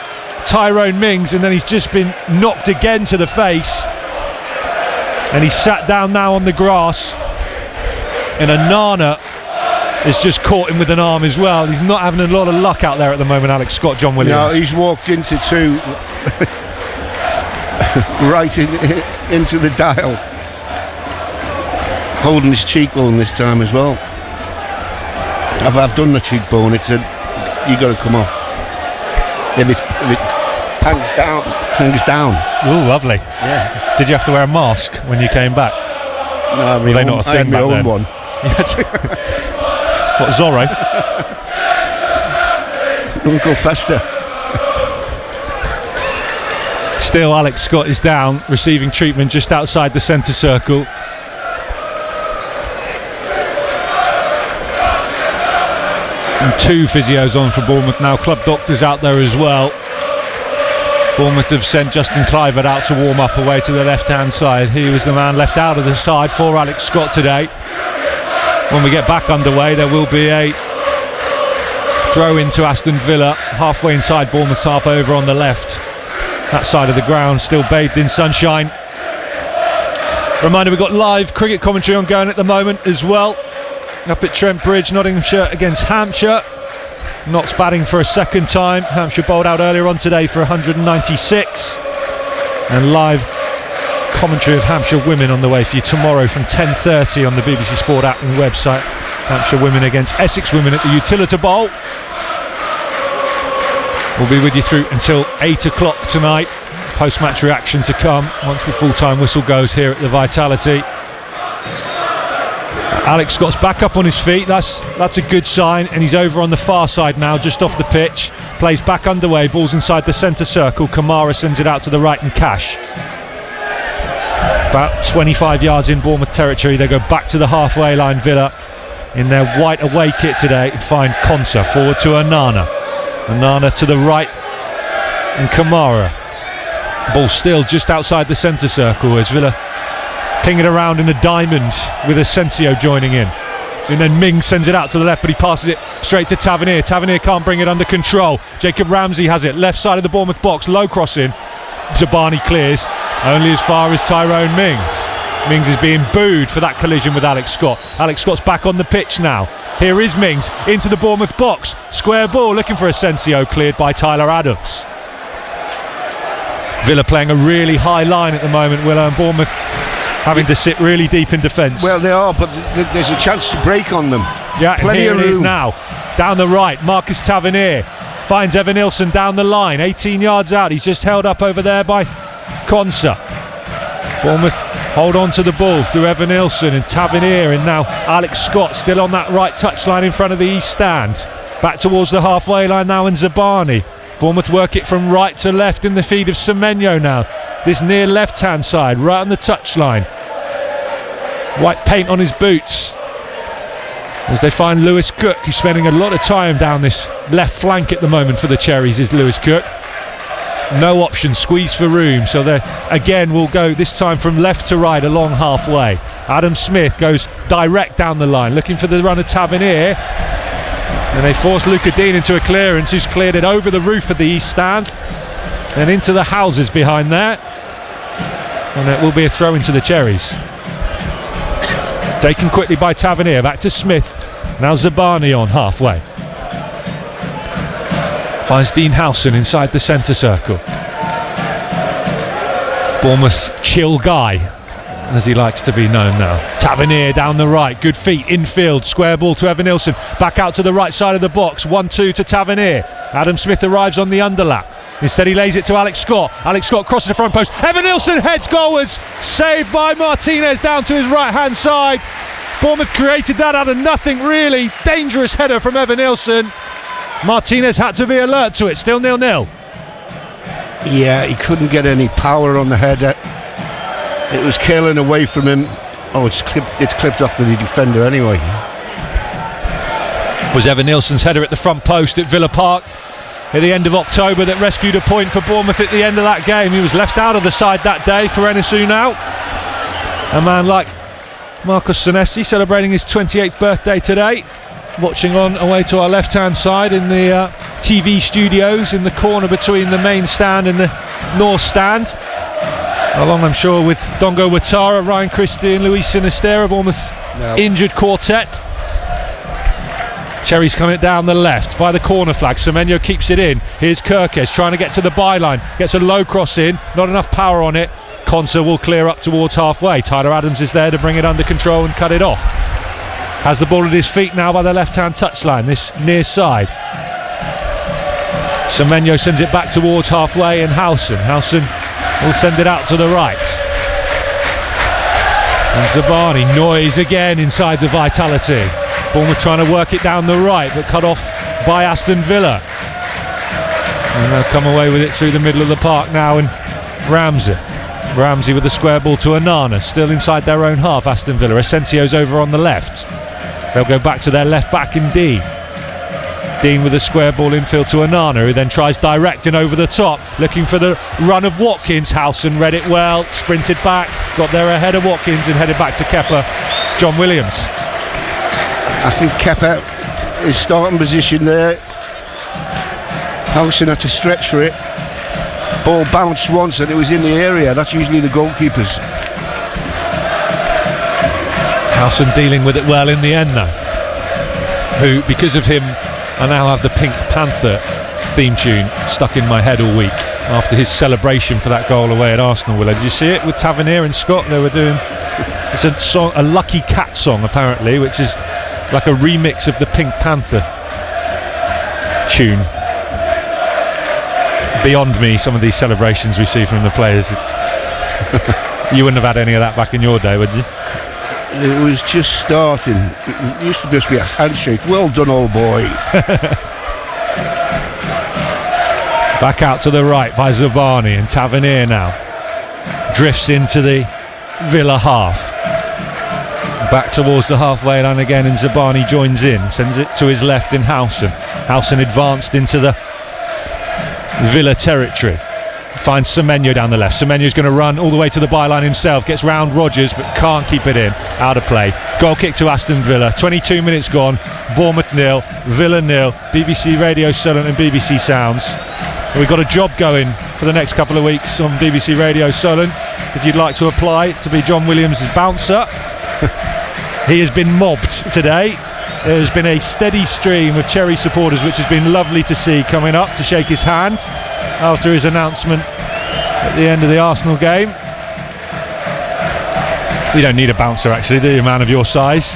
Tyrone Mings, and then he's just been knocked again to the face, and he's sat down now on the grass, and Onana has just caught him with an arm as well. He's not having a lot of luck out there at the moment, Alex Scott, John Williams. No, he's walked into two right into the dial, holding his cheekbone this time as well. I've done the cheekbone. It's you got to come off. If it hangs down. Oh, lovely. Yeah. Did you have to wear a mask when you came back? No, I mean, I had my own one. What, Zorro? Uncle Fester. Still, Alex Scott is down, receiving treatment just outside the centre circle. And 2 physios on for Bournemouth now. Club doctors out there as well. Bournemouth have sent Justin Clivert out to warm up away to the left hand side. He was the man left out of the side for Alex Scott today. When we get back underway, there will be a throw into Aston Villa, halfway inside Bournemouth's half, over on the left. That side of the ground still bathed in sunshine. Reminder, we've got live cricket commentary ongoing at the moment as well. Up at Trent Bridge, Nottinghamshire against Hampshire. Notts batting for a second time. Hampshire bowled out earlier on today for 196. And live commentary of Hampshire women on the way for you tomorrow from 10:30 on the BBC Sport app and website. Hampshire women against Essex women at the Utilita Bowl. We'll be with you through until 8 o'clock tonight. Post-match reaction to come once the full-time whistle goes here at the Vitality. Alex Scott's back up on his feet. That's a good sign, and he's over on the far side now, just off the pitch. Plays back underway, ball's inside the centre circle. Kamara sends it out to the right, and Cash. About 25 yards in Bournemouth territory. They go back to the halfway line, Villa, in their white away kit today. Find Konsa forward to Onana. Onana to the right, and Kamara. Ball still just outside the centre circle as Villa ping it around in a diamond with Asensio joining in. And then Mings sends it out to the left, but he passes it straight to Tavernier. Tavernier can't bring it under control. Jacob Ramsey has it, left side of the Bournemouth box, low crossing. Zabani clears, only as far as Tyrone Mings. Mings is being booed for that collision with Alex Scott. Alex Scott's back on the pitch now. Here is Mings into the Bournemouth box. Square ball looking for Asensio, cleared by Tyler Adams. Villa playing a really high line at the moment, Willow, and Bournemouth having to sit really deep in defence. Well, they are, but there's a chance to break on them. Yeah, plenty here of it is room. now. Down the right, Marcus Tavernier finds Evan Nilsson down the line, 18 yards out. He's just held up over there by Konsa. Bournemouth hold on to the ball through Evan Nilsson and Tavernier, and now Alex Scott still on that right touchline in front of the east stand. Back towards the halfway line now, and Zabani. Bournemouth work it from right to left in the feed of Semenyo now. This near left-hand side, right on the touchline. White paint on his boots as they find Lewis Cook, who's spending a lot of time down this left flank at the moment for the Cherries, is Lewis Cook. no option, squeeze for room. So they again will go this time from left to right along halfway. Adam Smith goes direct down the line, looking for the run of Tavernier. And they force Luca Dean into a clearance, who's cleared it over the roof of the East Stand and into the houses behind there. And it will be a throw into the Cherries. Taken quickly by Tavernier, back to Smith. Now Zabani on halfway. Finds Dean Howson inside the centre circle. Bournemouth's chill guy, as he likes to be known now. Tavernier down the right, good feet, infield, square ball to Evan Nilsson. Back out to the right side of the box, 1-2 to Tavernier. Adam Smith arrives on the underlap. Instead he lays it to Alex Scott. Alex Scott crosses the front post. Evan Nilsson heads goalwards. Saved by Martinez down to his right hand side. Bournemouth created that out of nothing really. Dangerous header from Evan Nilsson. Martinez had to be alert to it. Still 0-0. Yeah, he couldn't get any power on the header. It was curling away from him. Oh, it's clipped off the defender anyway. Was Evan Nilsson's header at the front post at Villa Park at the end of October that rescued a point for Bournemouth at the end of that game. He was left out of the side that day for Enesu now. A man like Marcos Senesi celebrating his 28th birthday today. Watching on away to our left hand side in the TV studios in the corner between the main stand and the north stand. Along, I'm sure, with Dongo Watara, Ryan Christie and Luis Sinistera, Bournemouth's injured quartet. Cherries coming down the left by the corner flag. Semenyo keeps it in. Here's Kirkes trying to get to the byline. Gets a low cross in. Not enough power on it. Konsa will clear up towards halfway. Tyler Adams is there to bring it under control and cut it off. Has the ball at his feet now by the left-hand touchline, this near side. Semenyo sends it back towards halfway and Howson will send it out to the right. And Zabani, noise again inside the Vitality. Bournemouth trying to work it down the right, but cut off by Aston Villa. And they'll come away with it through the middle of the park now, and Ramsey with the square ball to Onana, still inside their own half, Aston Villa. Asensio's over on the left. They'll go back to their left back in Dean. Dean with a square ball infield to Onana, who then tries direct and over the top, looking for the run of Watkins. Howson read it well, sprinted back, got there ahead of Watkins and headed back to Kepa. John Williams. I think Kepa, his starting position there. Howson had to stretch for it. Ball bounced once and it was in the area. That's usually the goalkeepers. Howson dealing with it well in the end though. Who, because of him, I now have the Pink Panther theme tune stuck in my head all week after his celebration for that goal away at Arsenal. Did you see it with Tavernier and Scott? They were doing, it's a song, a Lucky Cat song apparently, which is like a remix of the Pink Panther tune. Beyond me, some of these celebrations we see from the players. You wouldn't have had any of that back in your day, would you? It was just starting. It used to just be a handshake. Well done, old boy. Back out to the right by Zabani, and Tavernier now drifts into the Villa half. Back towards the halfway line again, and Zabani joins in, sends it to his left in Howson. Howson advanced into the Villa territory. Finds Semenyo down the left. Semenyo's going to run all the way to the byline himself. Gets round Rodgers but can't keep it in. Out of play. Goal kick to Aston Villa. 22 minutes gone. Bournemouth 0, Villa 0. BBC Radio Solent and BBC Sounds. We've got a job going for the next couple of weeks on BBC Radio Solent. If you'd like to apply to be John Williams' bouncer. He has been mobbed today. There's been a steady stream of Cherry supporters, which has been lovely to see, coming up to shake his hand after his announcement at the end of the Arsenal game. You don't need a bouncer actually, do you, a man of your size?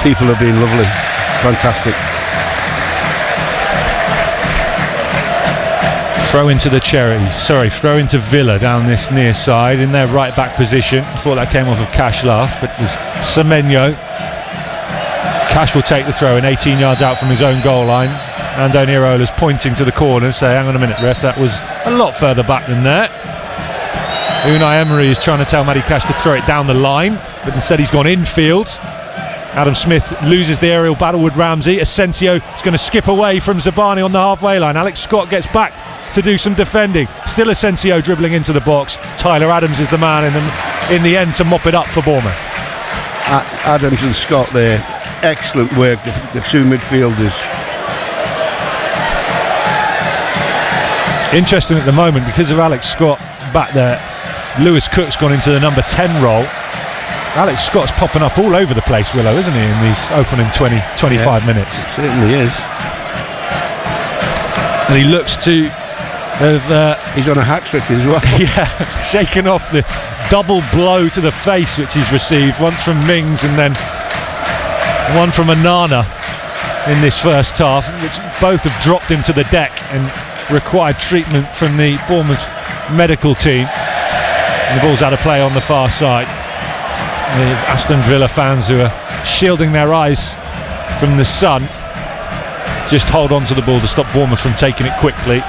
People have been lovely. Fantastic. Throw into Villa down this near side in their right back position. I thought that came off of Cash Laugh, but it was Semenyo. Cash will take the throw in 18 yards out from his own goal line. Andoni Irola's pointing to the corner and say, hang on a minute ref, that was a lot further back than there. Unai Emery is trying to tell Matty Cash to throw it down the line, but instead he's gone infield. Adam Smith loses the aerial battle with Ramsey. Asensio is going to skip away from Zabani on the halfway line. Alex Scott gets back to do some defending. Still Asensio dribbling into the box. Tyler Adams is the man in the end to mop it up for Bournemouth. Adams and Scott there, excellent work, the two midfielders. Interesting at the moment, because of Alex Scott back there, Lewis Cook's gone into the number 10 role. Alex Scott's popping up all over the place, Willow, isn't he, in these opening 20-25 minutes? It certainly is. And he looks to have... he's on a hat-trick as well. Yeah, shaken off the double blow to the face which he's received, once from Mings and then one from Onana in this first half, which both have dropped him to the deck and required treatment from the Bournemouth medical team. And the ball's out of play on the far side. The Aston Villa fans who are shielding their eyes from the sun just hold on to the ball to stop Bournemouth from taking it quickly.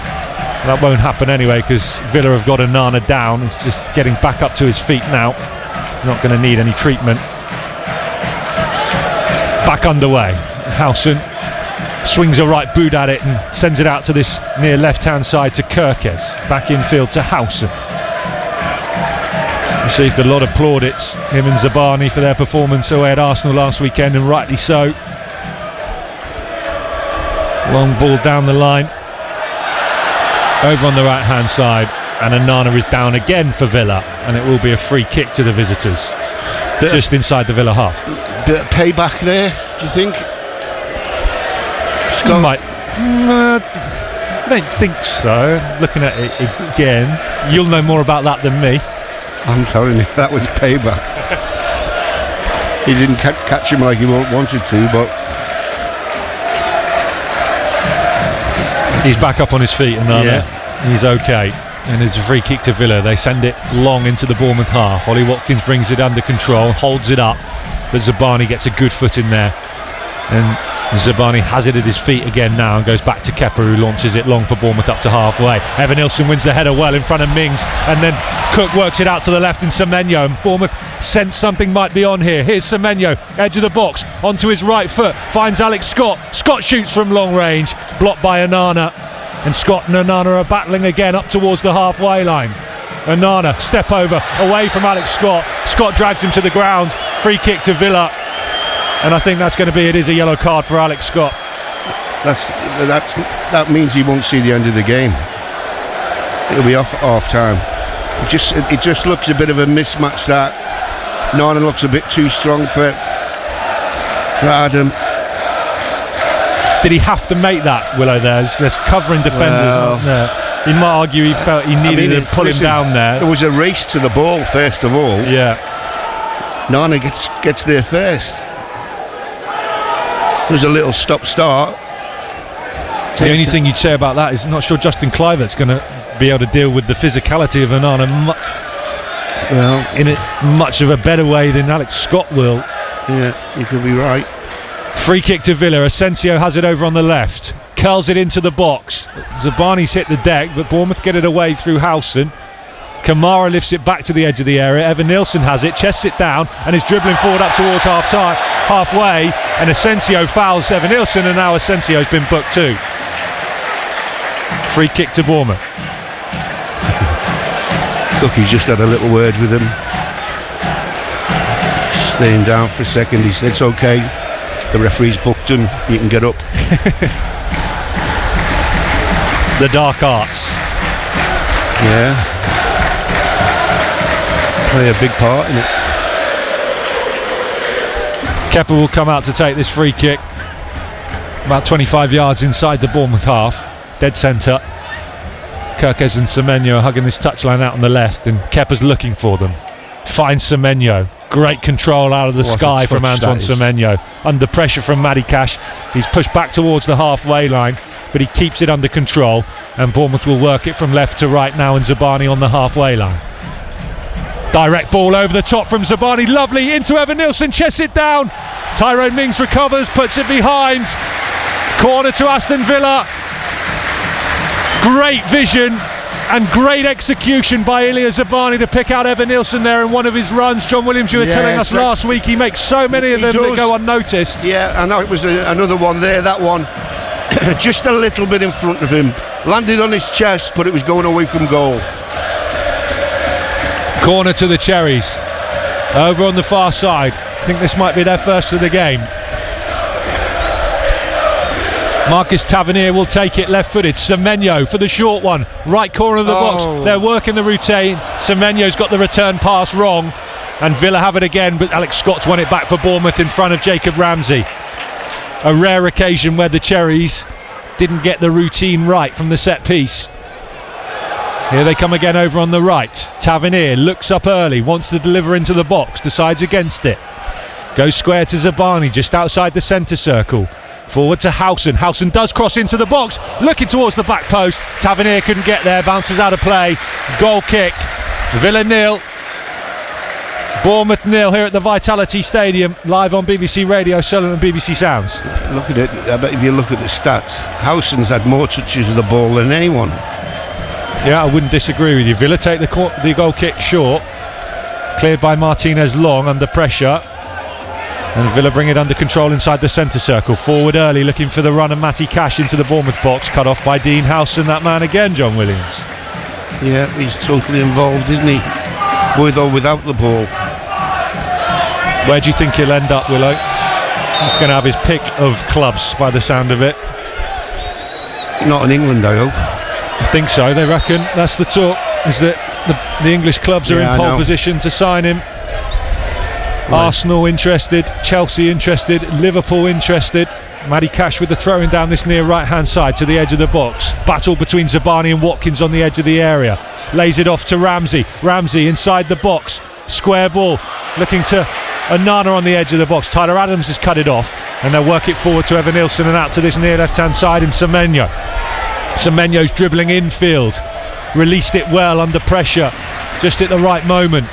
That won't happen anyway, because Villa have got Onana down. He's just getting back up to his feet now. Not going to need any treatment. Back underway. Howson swings a right boot at it and sends it out to this near left-hand side to Kirkes. Back infield to Howson. Received a lot of plaudits, him and Zabani, for their performance away at Arsenal last weekend, and rightly so. Long ball down the line, over on the right hand side, and Onana is down again for Villa, and it will be a free kick to the visitors, just inside the Villa half. Bit of payback there, do you think? Scott might. I don't think so. Looking at it again, you'll know more about that than me. I'm telling you, that was payback. He didn't catch him like he wanted to, but he's back up on his feet, and he's okay. And it's a free kick to Villa. They send it long into the Bournemouth half. Ollie Watkins brings it under control, holds it up, but Zabani gets a good foot in there, and Zabani has it at his feet again now and goes back to Kepa, who launches it long for Bournemouth up to halfway. Evan Nilsson wins the header well in front of Mings, and then Cook works it out to the left in Semenyo, and Bournemouth sense something might be on here. Here's Semenyo, edge of the box, onto his right foot, finds Alex Scott. Scott shoots from long range, blocked by Onana, and Scott and Onana are battling again up towards the halfway line. Onana, step over, away from Alex Scott. Scott drags him to the ground. Free kick to Villa. And I think that's going to be, it is a yellow card for Alex Scott. That means he won't see the end of the game. It'll be off time. It just looks a bit of a mismatch. That Nana looks a bit too strong for Adam. Did he have to make that, Willow, there? It's just covering defenders. Well, he might argue he felt he needed to pull him down there. There was a race to the ball first of all. Yeah. Nana gets there first. There's a little stop-start. The only thing you'd say about that is, not sure Justin Kluivert's going to be able to deal with the physicality of Onana in a much of a better way than Alex Scott will. Yeah, you could be right. Free kick to Villa. Asensio has it over on the left, curls it into the box. Zabani's hit the deck, but Bournemouth get it away through Howson. Kamara lifts it back to the edge of the area. Evan Nilsson has it, chests it down, and is dribbling forward up towards halfway, and Asensio fouls Evan Nilsson, and now Asensio's been booked too. Free kick to Bournemouth. Look, he's just had a little word with him. Staying down for a second, he said it's okay, the referee's booked him, you can get up. The dark arts. Yeah. Play a big part in it. Kepa will come out to take this free kick, about 25 yards inside the Bournemouth half, dead centre. Kirkes and Semenyo are hugging this touchline out on the left, and Kepa's looking for them. Finds Semenyo. Great control out of the sky from Antoine Semenyo. Under pressure from Matty Cash. He's pushed back towards the halfway line, but he keeps it under control, and Bournemouth will work it from left to right now, and Zabani on the halfway line. Direct ball over the top from Zabani, lovely, into Evan Nilsson, chests it down. Tyrone Mings recovers, puts it behind. Corner to Aston Villa. Great vision and great execution by Ilya Zabani to pick out Evan Nilsson there in one of his runs. John Williams, you were telling us last week he makes so many of them that go unnoticed. Yeah, and that was another one there, that one just a little bit in front of him, landed on his chest, but it was going away from goal. Corner to the Cherries. Over on the far side. I think this might be their first of the game. Marcus Tavernier will take it left-footed. Semenyo for the short one. Right corner of the box. They're working the routine. Semenyo's got the return pass wrong. And Villa have it again, but Alex Scott's won it back for Bournemouth in front of Jacob Ramsey. A rare occasion where the Cherries didn't get the routine right from the set piece. Here they come again over on the right. Tavernier looks up early, wants to deliver into the box, decides against it. Goes square to Zabani, just outside the centre circle. Forward to Howson. Howson does cross into the box, looking towards the back post. Tavernier couldn't get there, bounces out of play. Goal kick. Villa 0. Bournemouth 0 here at the Vitality Stadium, live on BBC Radio, Solent and BBC Sounds. Look at it. I bet if you look at the stats, Howson's had more touches of the ball than anyone. Yeah, I wouldn't disagree with you. Villa take the goal kick short. Cleared by Martinez long under pressure. And Villa bring it under control inside the centre circle. Forward early, looking for the run of Matty Cash into the Bournemouth box. Cut off by Dean Howson, that man again, John Williams. Yeah, he's totally involved, isn't he? With or without the ball. Where do you think he'll end up, Willow? He's going to have his pick of clubs by the sound of it. Not in England, I hope. I think so, they reckon. That's the talk, is that the English clubs are in pole position to sign him. Right. Arsenal interested, Chelsea interested, Liverpool interested. Matty Cash with the throwing down this near right hand side to the edge of the box. Battle between Zabani and Watkins on the edge of the area. Lays it off to Ramsey. Ramsey inside the box. Square ball. Looking to Onana on the edge of the box. Tyler Adams has cut it off. And they'll work it forward to Evan Nilsson and out to this near left hand side in Semenyo. Semenyo's dribbling infield. Released it well under pressure. Just at the right moment.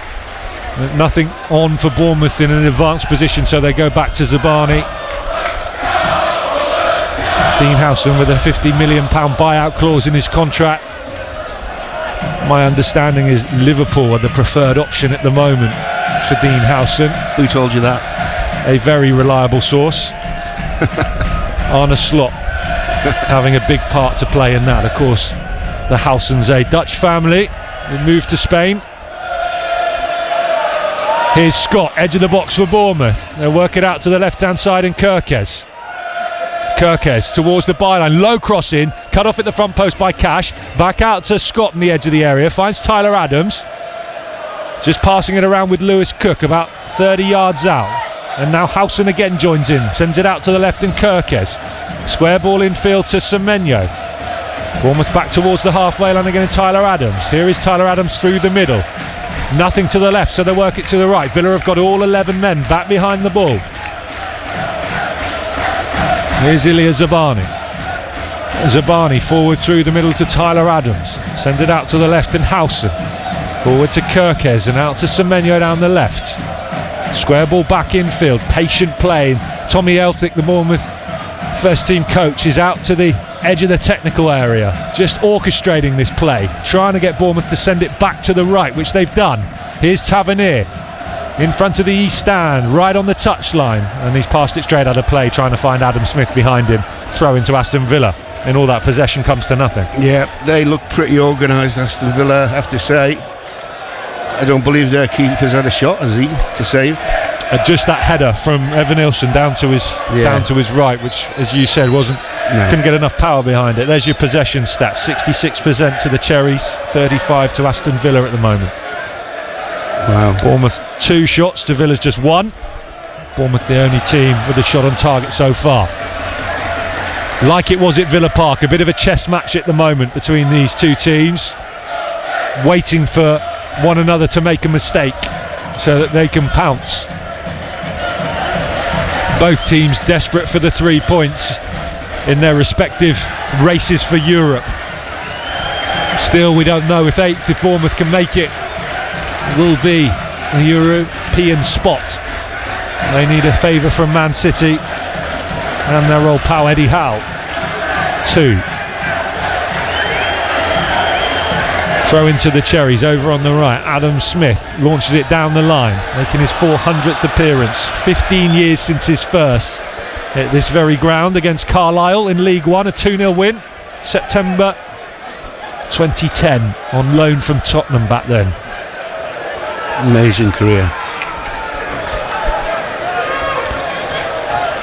Nothing on for Bournemouth in an advanced position, so they go back to Zabani. Dean Howson with a £50 million buyout clause in his contract. My understanding is Liverpool are the preferred option at the moment for Dean Howson. Who told you that? A very reliable source. Arne Slot having a big part to play in that. Of course, the Howsons, a Dutch family, who moved to Spain. Here's Scott, edge of the box for Bournemouth. They'll work it out to the left-hand side in Kirkes. Kirkes towards the byline, low crossing, cut off at the front post by Cash. Back out to Scott in the edge of the area, finds Tyler Adams. Just passing it around with Lewis Cook about 30 yards out. And now Howson again joins in, sends it out to the left in Kirkes. Square ball infield to Semenyo. Bournemouth back towards the halfway line again in Tyler Adams. Here is Tyler Adams through the middle. Nothing to the left, so they work it to the right. Villa have got all 11 men back behind the ball. Here's Ilya Zabani. Zabani forward through the middle to Tyler Adams. Send it out to the left and Howson. Forward to Kirkes and out to Semenyo down the left. Square ball back infield. Patient play. Tommy Elphick, the Bournemouth first team coach, is out to the edge of the technical area, just orchestrating this play, trying to get Bournemouth to send it back to the right, which they've done. Here's Tavernier in front of the east stand, right on the touchline, and he's passed it straight out of play, trying to find Adam Smith behind him. Throw into Aston Villa, and all that possession comes to nothing. Yeah, they look pretty organised, Aston Villa, I have to say. I don't believe their keeper's had a shot, has he, to save? Just that header from Evan Nilsson down to his right, which, as you said, couldn't get enough power behind it. There's your possession stats: 66% to the Cherries, 35 to Aston Villa at the moment. Wow. Bournemouth 2 shots to Villa's just 1. Bournemouth the only team with a shot on target so far. Like it was at Villa Park, a bit of a chess match at the moment between these two teams, waiting for one another to make a mistake so that they can pounce. Both teams desperate for the 3 points in their respective races for Europe. Still, we don't know if Bournemouth can make it, will be a European spot. They need a favour from Man City and their old pal Eddie Howe. 2. Throw into the Cherries over on the right. Adam Smith launches it down the line, making his 400th appearance. 15 years since his first at this very ground against Carlisle in League One. A 2-0 win, September 2010, on loan from Tottenham back then. Amazing career.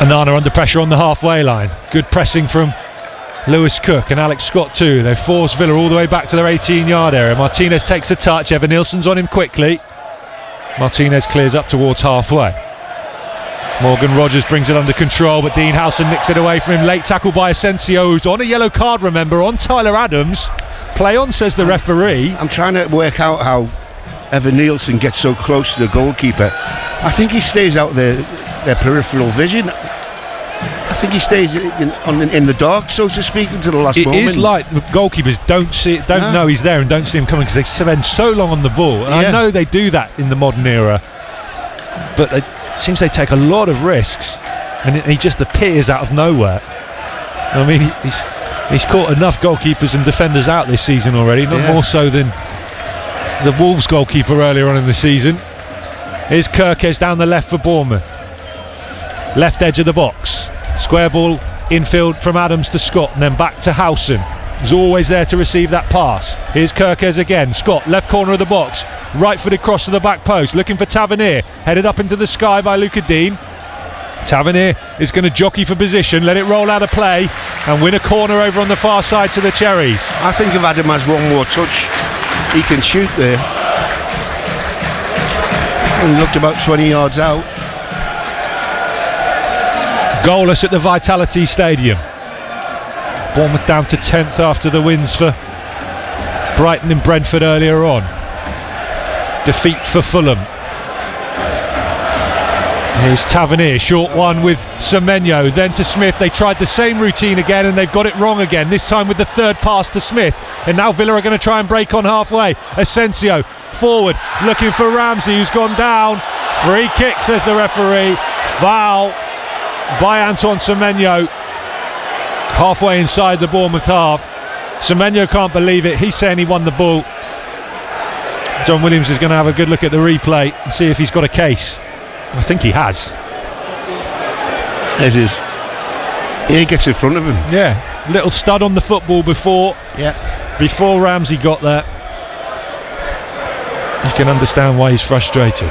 Onana under pressure on the halfway line. Good pressing from Lewis Cook and Alex Scott too. They've forced Villa all the way back to their 18-yard area. Martinez takes a touch. Evan Nilsson's on him quickly. Martinez clears up towards halfway. Morgan Rogers brings it under control, but Dean Howson nicks it away from him. Late tackle by Asensio, who's on a yellow card, remember, on Tyler Adams. Play on, says the referee. I'm trying to work out how Evan Nielsen gets so close to the goalkeeper. I think he stays out their peripheral vision. I think he stays in the dark, so to speak, until the last moment. It is like the goalkeepers don't know he's there and don't see him coming because they spend so long on the ball. And I know they do that in the modern era, but it seems they take a lot of risks, and he just appears out of nowhere. I mean, he's caught enough goalkeepers and defenders out this season already, not more so than the Wolves goalkeeper earlier on in the season. Here's Kirkes down the left for Bournemouth. Left edge of the box. Square ball infield from Adams to Scott, and then back to Howson. He's always there to receive that pass. Here's Kirkes again. Scott, left corner of the box. Right-footed cross to the back post, looking for Tavernier. Headed up into the sky by Luca Dean. Tavernier is going to jockey for position, let it roll out of play, and win a corner over on the far side to the Cherries. I think if Adam has one more touch, he can shoot there. And looked about 20 yards out. Goalless at the Vitality Stadium. Bournemouth down to 10th after the wins for Brighton and Brentford earlier on. Defeat for Fulham. Here's Tavernier, short one with Semenyo, then to Smith. They tried the same routine again and they've got it wrong again, this time with the third pass to Smith. And now Villa are going to try and break on halfway. Asensio forward, looking for Ramsey, who's gone down. Free kick, says the referee. Foul by Antoine Semenyo, halfway inside the Bournemouth half. Semenyo can't believe it. He's saying he won the ball. John Williams is going to have a good look at the replay and see if he's got a case. I think he has. It is. He gets in front of him. Yeah, little stud on the football before Ramsey got there. You can understand why he's frustrated.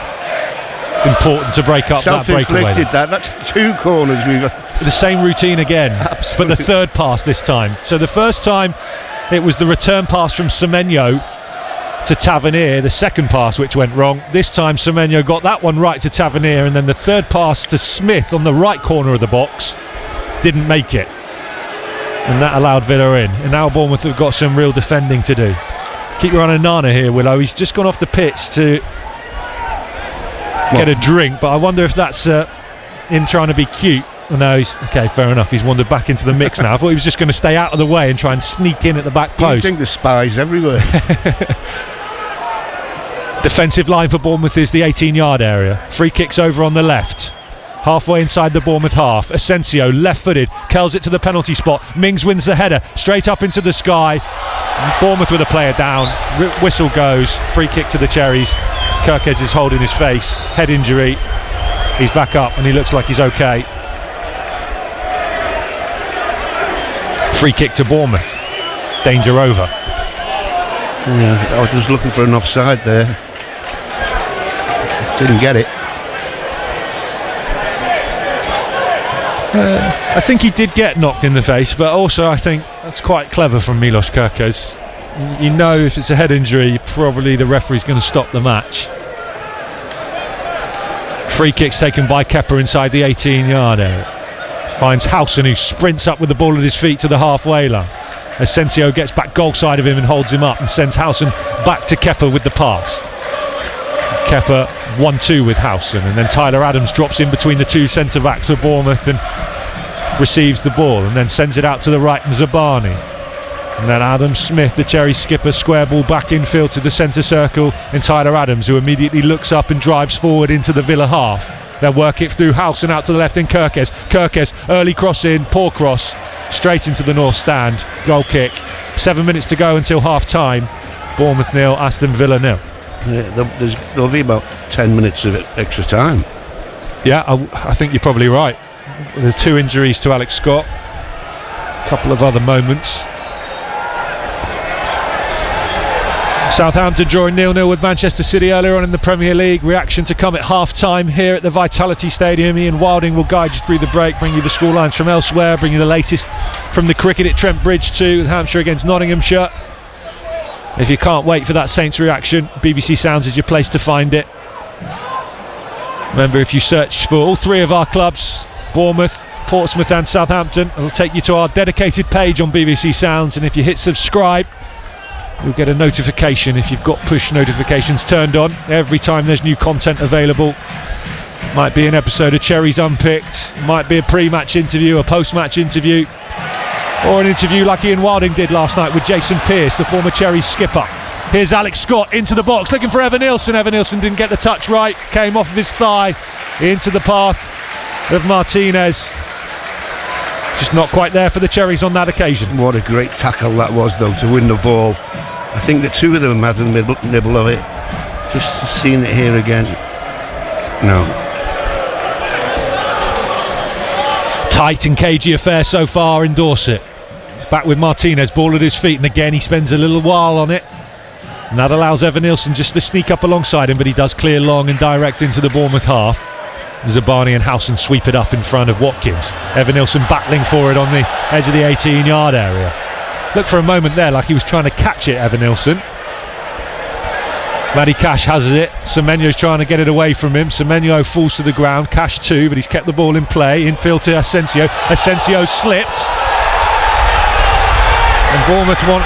Important to break up that breakaway. Self-inflicted that. That's two corners we've got. The same routine again. Absolutely. But the third pass this time. So the first time it was the return pass from Semenyo to Tavernier, the second pass which went wrong. This time Semenyo got that one right to Tavernier, and then the third pass to Smith on the right corner of the box didn't make it, and that allowed Villa in. And now Bournemouth have got some real defending to do. Keep your eye on Onana here, Willow. He's just gone off the pitch to get a drink, but I wonder if that's him trying to be cute. No, he's okay, fair enough. He's wandered back into the mix now. I thought he was just going to stay out of the way and try and sneak in at the back post. You think there's spies everywhere. Defensive line for Bournemouth is the 18-yard area. Free kicks over on the left. Halfway inside the Bournemouth half. Asensio, left-footed, curls it to the penalty spot. Mings wins the header, straight up into the sky. Bournemouth with a player down. Whistle goes. Free kick to the Cherries. Kirkes is holding his face. Head injury. He's back up and he looks like he's okay. Free kick to Bournemouth. Danger over. Yeah, I was just looking for an offside there. Didn't get it. I think he did get knocked in the face, but also I think that's quite clever from Milos Kirkes. You know, if it's a head injury, probably the referee's going to stop the match. Free kicks taken by Kepa inside the 18-yard area. Finds Howson, who sprints up with the ball at his feet to the halfway line. Asensio gets back goal side of him and holds him up and sends Howson back to Kepa with the pass. Kepa 1-2 with Howson, and then Tyler Adams drops in between the two centre-backs for Bournemouth and receives the ball and then sends it out to the right and Zabani. And then Adam Smith, the Cherry skipper, square ball back infield to the centre circle, and Tyler Adams, who immediately looks up and drives forward into the Villa half. They'll work it through Howson out to the left in Kirkes. Kirkes, early cross in, poor cross, straight into the north stand. Goal kick. 7 minutes to go until half time. Bournemouth 0, Aston Villa 0. Yeah, there'll be about 10 minutes of extra time. Yeah, I think you're probably right. The two injuries to Alex Scott, a couple of other moments. Southampton drawing 0-0 with Manchester City earlier on in the Premier League. Reaction to come at half-time here at the Vitality Stadium. Ian Wilding will guide you through the break, bring you the scorelines from elsewhere, bring you the latest from the cricket at Trent Bridge 2, Hampshire against Nottinghamshire. If you can't wait for that Saints reaction, BBC Sounds is your place to find it. Remember, if you search for all three of our clubs, Bournemouth, Portsmouth and Southampton, it'll take you to our dedicated page on BBC Sounds, and if you hit subscribe, you'll get a notification if you've got push notifications turned on every time there's new content available. Might be an episode of Cherries Unpicked, might be a pre-match interview, a post-match interview, or an interview like Ian Wilding did last night with Jason Pearce, the former Cherries skipper. Here's Alex Scott into the box, looking for Evan Nilsson. Evan Nilsson didn't get the touch right, came off of his thigh into the path of Martinez. Just not quite there for the Cherries on that occasion. What a great tackle that was, though, to win the ball. I think the two of them had a nibble of it. Just seeing it here again. No. Tight and cagey affair so far in Dorset. Back with Martinez, ball at his feet, and again he spends a little while on it. And that allows Evan Nilsson just to sneak up alongside him, but he does clear long and direct into the Bournemouth half. Zabani and Howson sweep it up in front of Watkins. Evan Nilsson battling for it on the edge of the 18-yard area. Looked for a moment there like he was trying to catch it, Evan Nilsson. Matty Cash has it. Semenyo's trying to get it away from him. Semenyo falls to the ground. Cash too, but he's kept the ball in play. Infield to Asensio. Asensio slipped. And Bournemouth want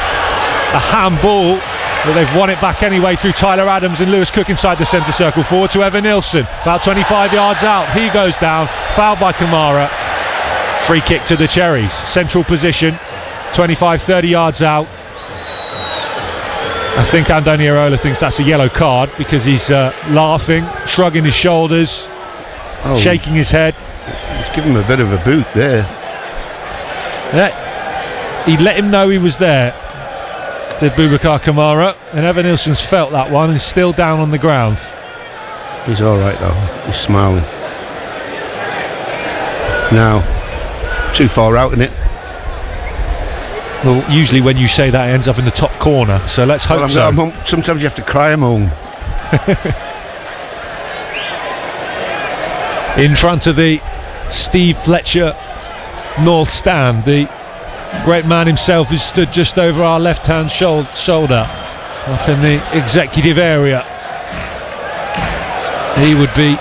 a handball, but they've won it back anyway through Tyler Adams and Lewis Cook inside the centre circle. Forward to Evan Nilsson, about 25 yards out. He goes down, fouled by Kamara. Free kick to the Cherries. Central position, 25-30 yards out. I think Andoni Iraola thinks that's a yellow card because he's laughing, shrugging his shoulders, shaking his head. He's given him a bit of a boot there. Yeah, he let him know he was there, did Boubacar Kamara, and Evan Nilsson's felt that one and still down on the ground. He's alright though, he's smiling. Now, too far out, isn't it? Well, usually when you say that, it ends up in the top corner, so let's hope so. Sometimes you have to cry him home. In front of the Steve Fletcher North Stand, the great man himself is stood just over our left-hand shoulder, up in the executive area. He would be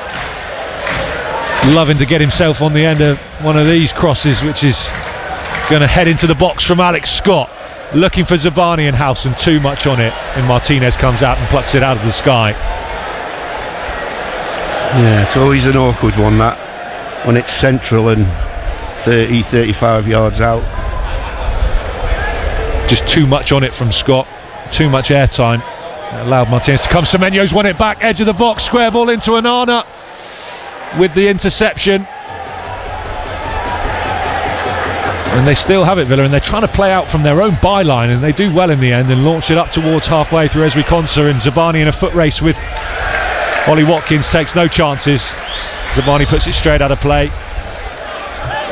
loving to get himself on the end of one of these crosses, which is going to head into the box from Alex Scott, looking for Zabani and Howson. Too much on it, and Martinez comes out and plucks it out of the sky. Yeah, it's always an awkward one, that, when it's central and 30-35 yards out. Just too much on it from Scott, too much airtime. That allowed Martinez to come. Semenyo's won it back, edge of the box, square ball into Onana with the interception. And they still have it, Villa, and they're trying to play out from their own byline, and they do well in the end and launch it up towards halfway through Ezri Konsa, and Zabani in a foot race with Ollie Watkins takes no chances. Zabani puts it straight out of play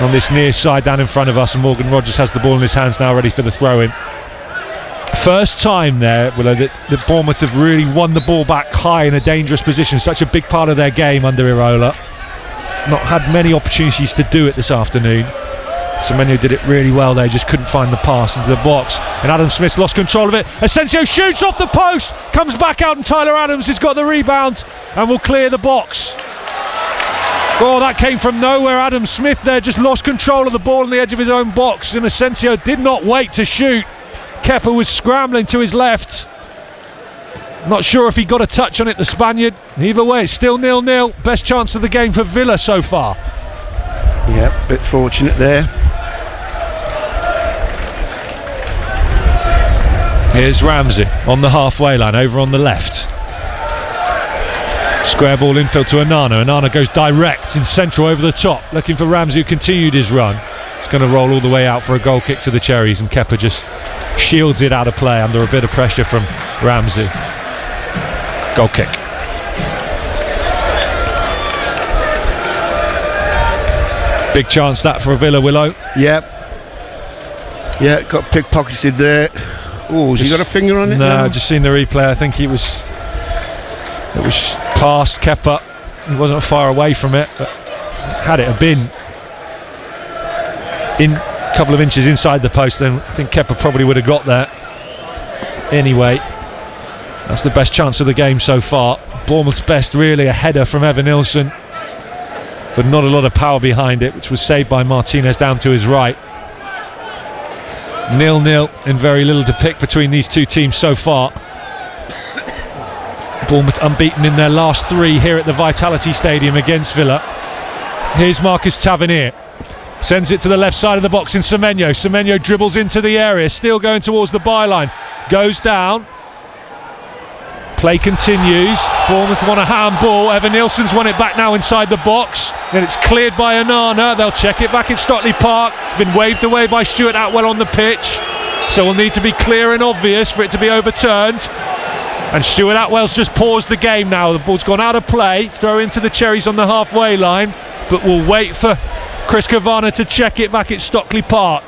on this near side down in front of us, and Morgan Rogers has the ball in his hands now, ready for the throw-in. First time there, Willow, that Bournemouth have really won the ball back high in a dangerous position. Such a big part of their game under Iraola. Not had many opportunities to do it this afternoon. Semenyo did it really well there, just couldn't find the pass into the box, and Adam Smith lost control of it. Asensio shoots off the post, comes back out, and Tyler Adams has got the rebound and will clear the box. Oh, that came from nowhere. Adam Smith there just lost control of the ball on the edge of his own box, and Asensio did not wait to shoot. Kepa was scrambling to his left. Not sure if he got a touch on it, the Spaniard. Either way, it's still 0-0. Best chance of the game for Villa so far. Yeah, bit fortunate there. Here's Ramsey on the halfway line, over on the left. Square ball infield to Onana. Onana goes direct in central over the top, looking for Ramsey, who continued his run. It's going to roll all the way out for a goal kick to the Cherries, and Kepa just shields it out of play under a bit of pressure from Ramsey. Goal kick. Big chance that for Villa, Willow. Yeah, got pickpocketed there. Oh, has he got a finger on it? No, just seen the replay. I think it was past Kepa. He wasn't far away from it, but had it been in a couple of inches inside the post, then I think Kepa probably would have got there. Anyway, that's the best chance of the game so far. Bournemouth's best, really, a header from Evanilson, but not a lot of power behind it, which was saved by Martinez down to his right. 0-0 and very little to pick between these two teams so far. Bournemouth unbeaten in their last 3 here at the Vitality Stadium against Villa. Here's Marcus Tavernier, sends it to the left side of the box in Semenyo. Semenyo dribbles into the area, still going towards the byline, goes down. Play continues. Bournemouth want a handball. Evanilson's won it back now inside the box. Then it's cleared by Onana. They'll check it back in Stockley Park. Been waved away by Stuart Atwell on the pitch. So will need to be clear and obvious for it to be overturned. And Stuart Atwell's just paused the game now. The ball's gone out of play. Throw into the Cherries on the halfway line. But we'll wait for Chris Cavana to check it back at Stockley Park.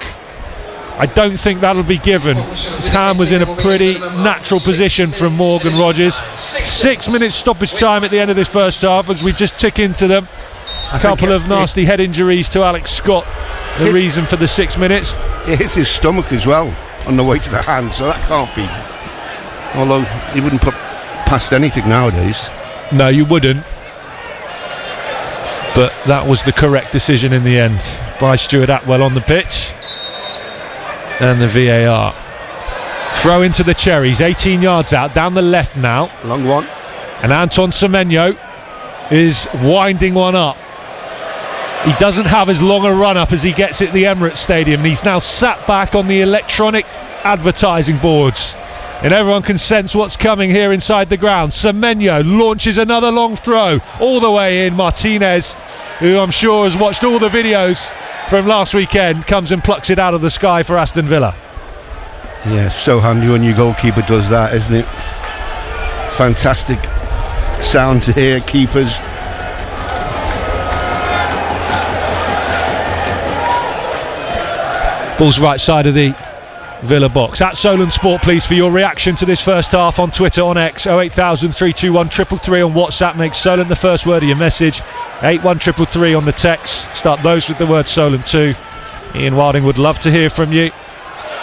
I don't think that'll be given. His hand was in a pretty natural position from Morgan Rogers. 6 minutes stoppage time at the end of this first half as we just tick into them. A couple of nasty head injuries to Alex Scott, the reason for the 6 minutes. It hits his stomach as well on the way to the hand, so that can't be. Although he wouldn't put past anything nowadays. No, you wouldn't. But that was the correct decision in the end by Stuart Atwell on the pitch. And the VAR. Throw into the Cherries, 18 yards out, down the left now. Long one. And Anton Semenyo is winding one up. He doesn't have as long a run up as he gets at the Emirates Stadium. He's now sat back on the electronic advertising boards. And everyone can sense what's coming here inside the ground. Semenyo launches another long throw all the way in. Martinez, who I'm sure has watched all the videos from last weekend, comes and plucks it out of the sky for Aston Villa. Yeah, so handy when your goalkeeper does that, isn't it? Fantastic sound to hear, keepers. Ball's right side of the Villa box. At Solent Sport, please, for your reaction to this first half on Twitter, on X. 08000 321 333 on WhatsApp. Make Solent the first word of your message. 81333 on the text. Start those with the word Solent too. Ian Wilding would love to hear from you.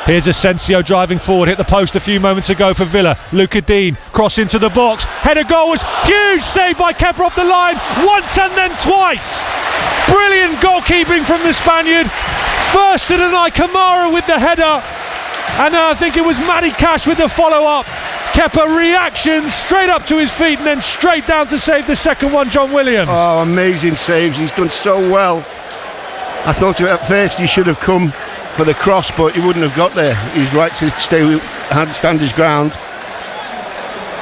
Here's Asensio driving forward, hit the post a few moments ago for Villa. Luca Dean, cross into the box. Header goal was huge, saved by Kepa off the line, once and then twice. Brilliant goalkeeping from the Spaniard. First to deny Kamara with the header, and I think it was Matty Cash with the follow-up. Kepa reactions straight up to his feet and then straight down to save the second one, John Williams. Oh, amazing saves. He's done so well. I thought at first he should have come for the cross, but he wouldn't have got there. He's right to stand his ground.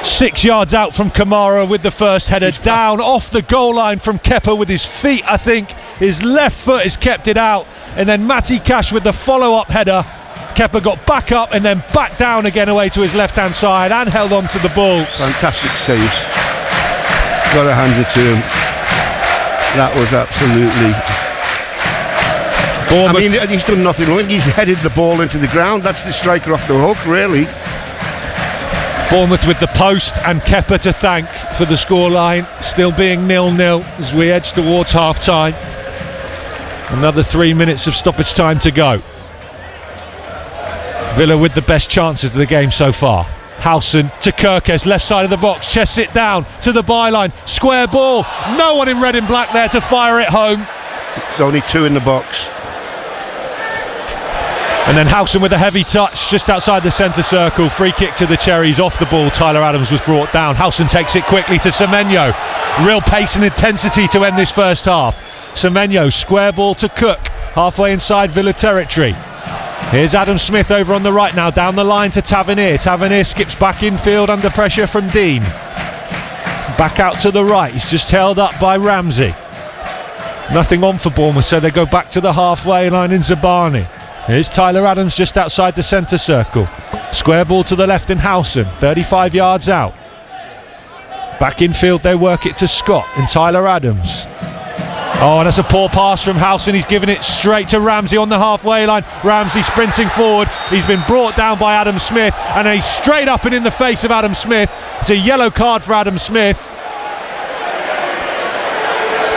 6 yards out from Kamara with the first header, down off the goal line from Kepa with his feet, I think. His left foot has kept it out, and then Matty Cash with the follow-up header. Kepa got back up and then back down again away to his left-hand side and held on to the ball. Fantastic saves. Got to hand it to him. That was absolutely... Bournemouth. I mean, he's done nothing wrong. He's headed the ball into the ground. That's the striker off the hook, really. Bournemouth with the post and Kepa to thank for the scoreline, still being 0-0 as we edge towards half-time. Another 3 minutes of stoppage time to go. Villa with the best chances of the game so far. Howson to Kirkes, left side of the box, chests it down to the byline, square ball, no one in red and black there to fire it home. There's only 2 in the box. And then Howson with a heavy touch just outside the centre circle. Free kick to the Cherries off the ball. Tyler Adams was brought down. Howson takes it quickly to Semenyo. Real pace and intensity to end this first half. Semenyo, square ball to Cook, halfway inside Villa territory. Here's Adam Smith over on the right now, down the line to Tavernier. Tavernier skips back infield under pressure from Dean. Back out to the right, he's just held up by Ramsey. Nothing on for Bournemouth, so they go back to the halfway line in Zabani. Here's Tyler Adams just outside the centre circle. Square ball to the left in Howson, 35 yards out. Back infield they work it to Scott and Tyler Adams. Oh, and that's a poor pass from Howson. He's given it straight to Ramsey on the halfway line. Ramsey sprinting forward. He's been brought down by Adam Smith, and he's straight up and in the face of Adam Smith. It's a yellow card for Adam Smith.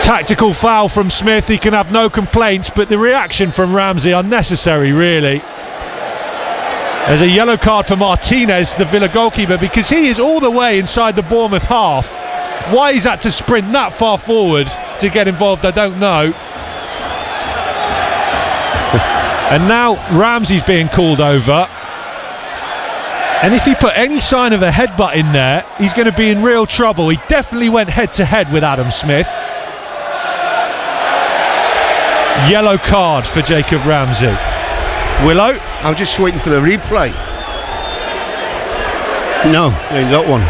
Tactical foul from Smith. He can have no complaints, but the reaction from Ramsey unnecessary, really. There's a yellow card for Martinez, the Villa goalkeeper, because he is all the way inside the Bournemouth half. Why he's had to sprint that far forward to get involved, I don't know. And now Ramsey's being called over. And if he put any sign of a headbutt in there, he's going to be in real trouble. He definitely went head to head with Adam Smith. Yellow card for Jacob Ramsey. Willow? I'm just waiting for the replay. No, they ain't got one.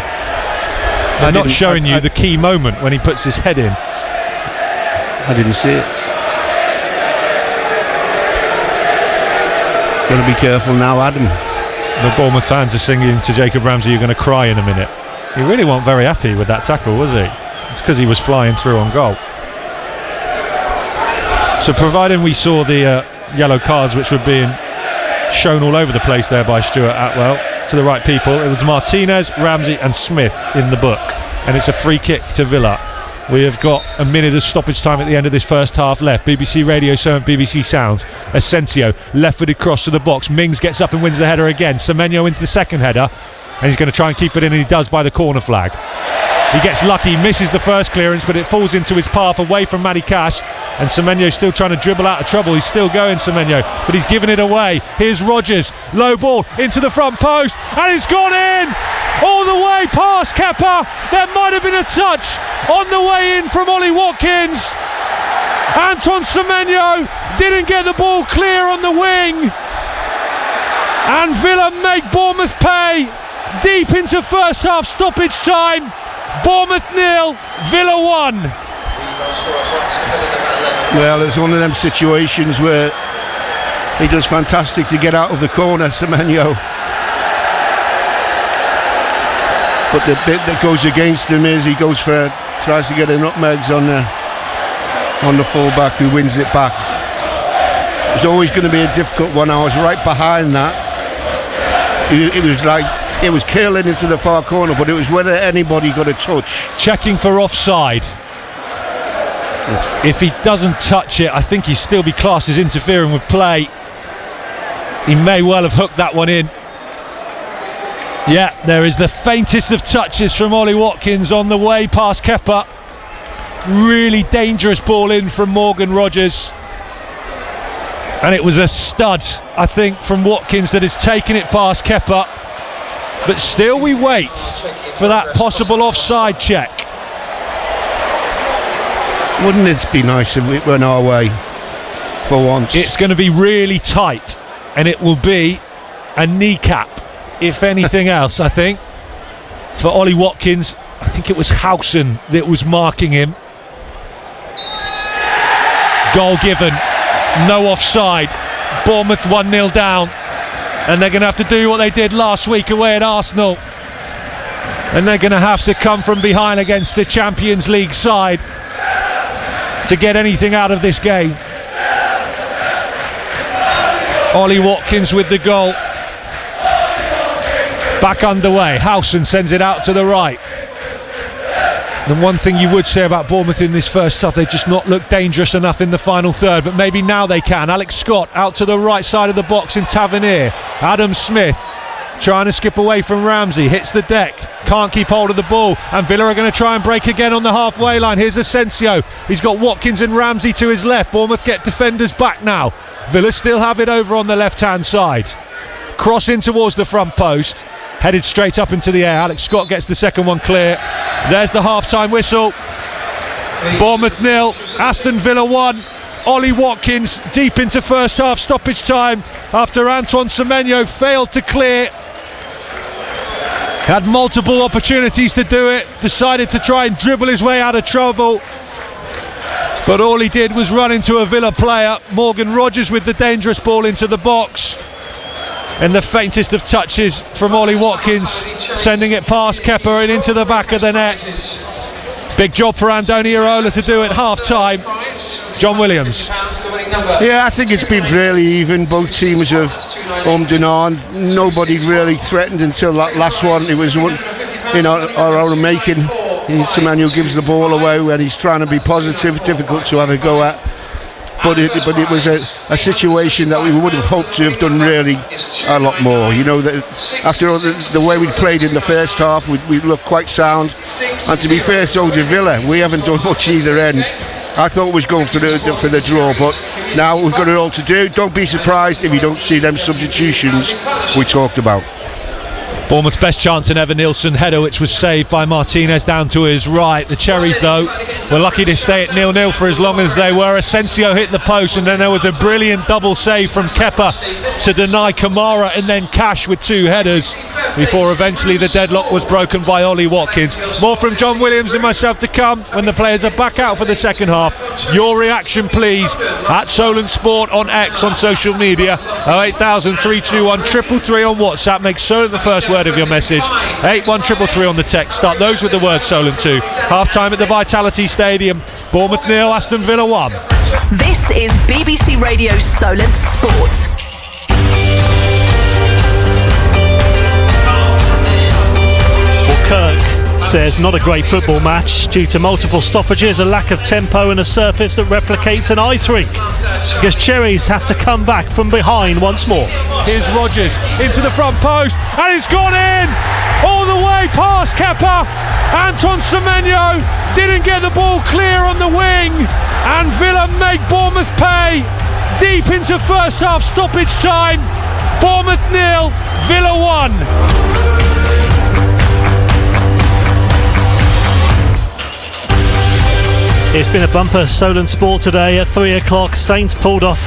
They're not showing you the key moment when he puts his head in. I didn't see it. Got to be careful now, Adam. The Bournemouth fans are singing to Jacob Ramsey, "You're going to cry in a minute." He really wasn't very happy with that tackle, was he? It's because he was flying through on goal. So providing we saw the yellow cards which were being shown all over the place there by Stuart Atwell to the right people, it was Martinez, Ramsey and Smith in the book, and it's a free kick to Villa. We have got a minute of stoppage time at the end of this first half left. BBC Radio Solent, BBC Sounds. Asensio, left-footed cross to the box. Mings gets up and wins the header again. Semenyo into the second header, and he's going to try and keep it in, and he does by the corner flag. He gets lucky, misses the first clearance, but it falls into his path away from Matty Cash, and Semenyo's still trying to dribble out of trouble. He's still going, Semenyo, but he's given it away. Here's Rodgers, low ball into the front post, and it's gone in all the way past Kepa. There might have been a touch on the way in from Ollie Watkins. Anton Semenyo didn't get the ball clear on the wing, and Villa make Bournemouth pay deep into first half stoppage time. Bournemouth 0, Villa 1. Well, it's one of them situations where he does fantastic to get out of the corner, Semenyo. But the bit that goes against him is he tries to get a nutmegs on the fullback who wins it back. It's always going to be a difficult one. I was right behind that. It was curling into the far corner, but it was whether anybody got a touch. Checking for offside. If he doesn't touch it, I think he'd still be classed as interfering with play. He may well have hooked that one in. Yeah, there is the faintest of touches from Ollie Watkins on the way past Kepa. Really dangerous ball in from Morgan Rodgers. And it was a stud, I think, from Watkins that has taken it past Kepa. But still we wait for that possible offside check. Wouldn't it be nice if it went our way for once? It's going to be really tight, and it will be a kneecap, if anything else, I think. For Ollie Watkins, I think it was Howson that was marking him. Goal given, no offside. Bournemouth 1-0 down. And they're going to have to do what they did last week away at Arsenal. And they're going to have to come from behind against the Champions League side to get anything out of this game. Ollie Watkins with the goal. Back underway. Howson sends it out to the right. The one thing you would say about Bournemouth in this first half, they've just not looked dangerous enough in the final third, but maybe now they can. Alex Scott out to the right side of the box in Tavernier. Adam Smith trying to skip away from Ramsey, hits the deck, can't keep hold of the ball, and Villa are going to try and break again on the halfway line. Here's Asensio, he's got Watkins and Ramsey to his left. Bournemouth get defenders back now. Villa still have it over on the left hand side. Cross in towards the front post, headed straight up into the air. Alex Scott gets the second one clear. There's the half-time whistle. Bournemouth 0, Aston Villa 1. Ollie Watkins deep into first half stoppage time after Antoine Semenyo failed to clear. Had multiple opportunities to do it, decided to try and dribble his way out of trouble, but all he did was run into a Villa player. Morgan Rodgers with the dangerous ball into the box. And the faintest of touches from Ollie Watkins, sending it past Kepa and into the back of the net. Big job for Andoni Iraola to do at half-time. John Williams. Yeah, I think it's been really even. Both teams have hummed and on. Nobody really threatened until that last one. It was Iraola making. Semenyo gives the ball away when he's trying to be positive, difficult to have a go at. But it was a situation that we would have hoped to have done really a lot more. That after all the way we played in the first half, we looked quite sound. And to be fair, so did Villa. We haven't done much either end. I thought it was going for the draw, but now we've got it all to do. Don't be surprised if you don't see them substitutions we talked about. Bournemouth's best chance in Evan Nilsson header, which was saved by Martinez down to his right. The Cherries, though, were lucky to stay at 0-0 for as long as they were. Asensio hit the post, and then there was a brilliant double save from Kepa to deny Kamara, and then Cash with 2 headers before eventually the deadlock was broken by Ollie Watkins. More from John Williams and myself to come when the players are back out for the second half. Your reaction, please, at Solent Sport on X on social media. 08000 321 333 on WhatsApp. Make Solent the first word of your message. 81333 on the text. Start those with the word Solent 2. Half time at the Vitality Stadium. Bournemouth 0, Aston Villa 1. This is BBC Radio Solent Sport. Kirk says not a great football match due to multiple stoppages, a lack of tempo and a surface that replicates an ice rink. Because Cherries have to come back from behind once more. Here's Rodgers into the front post, and it's gone in all the way past Kepa. Anton Semenyo didn't get the ball clear on the wing, and Villa make Bournemouth pay deep into first half stoppage time. Bournemouth 0, Villa 1. It's been a bumper Solent Sport today at 3 o'clock. Saints pulled off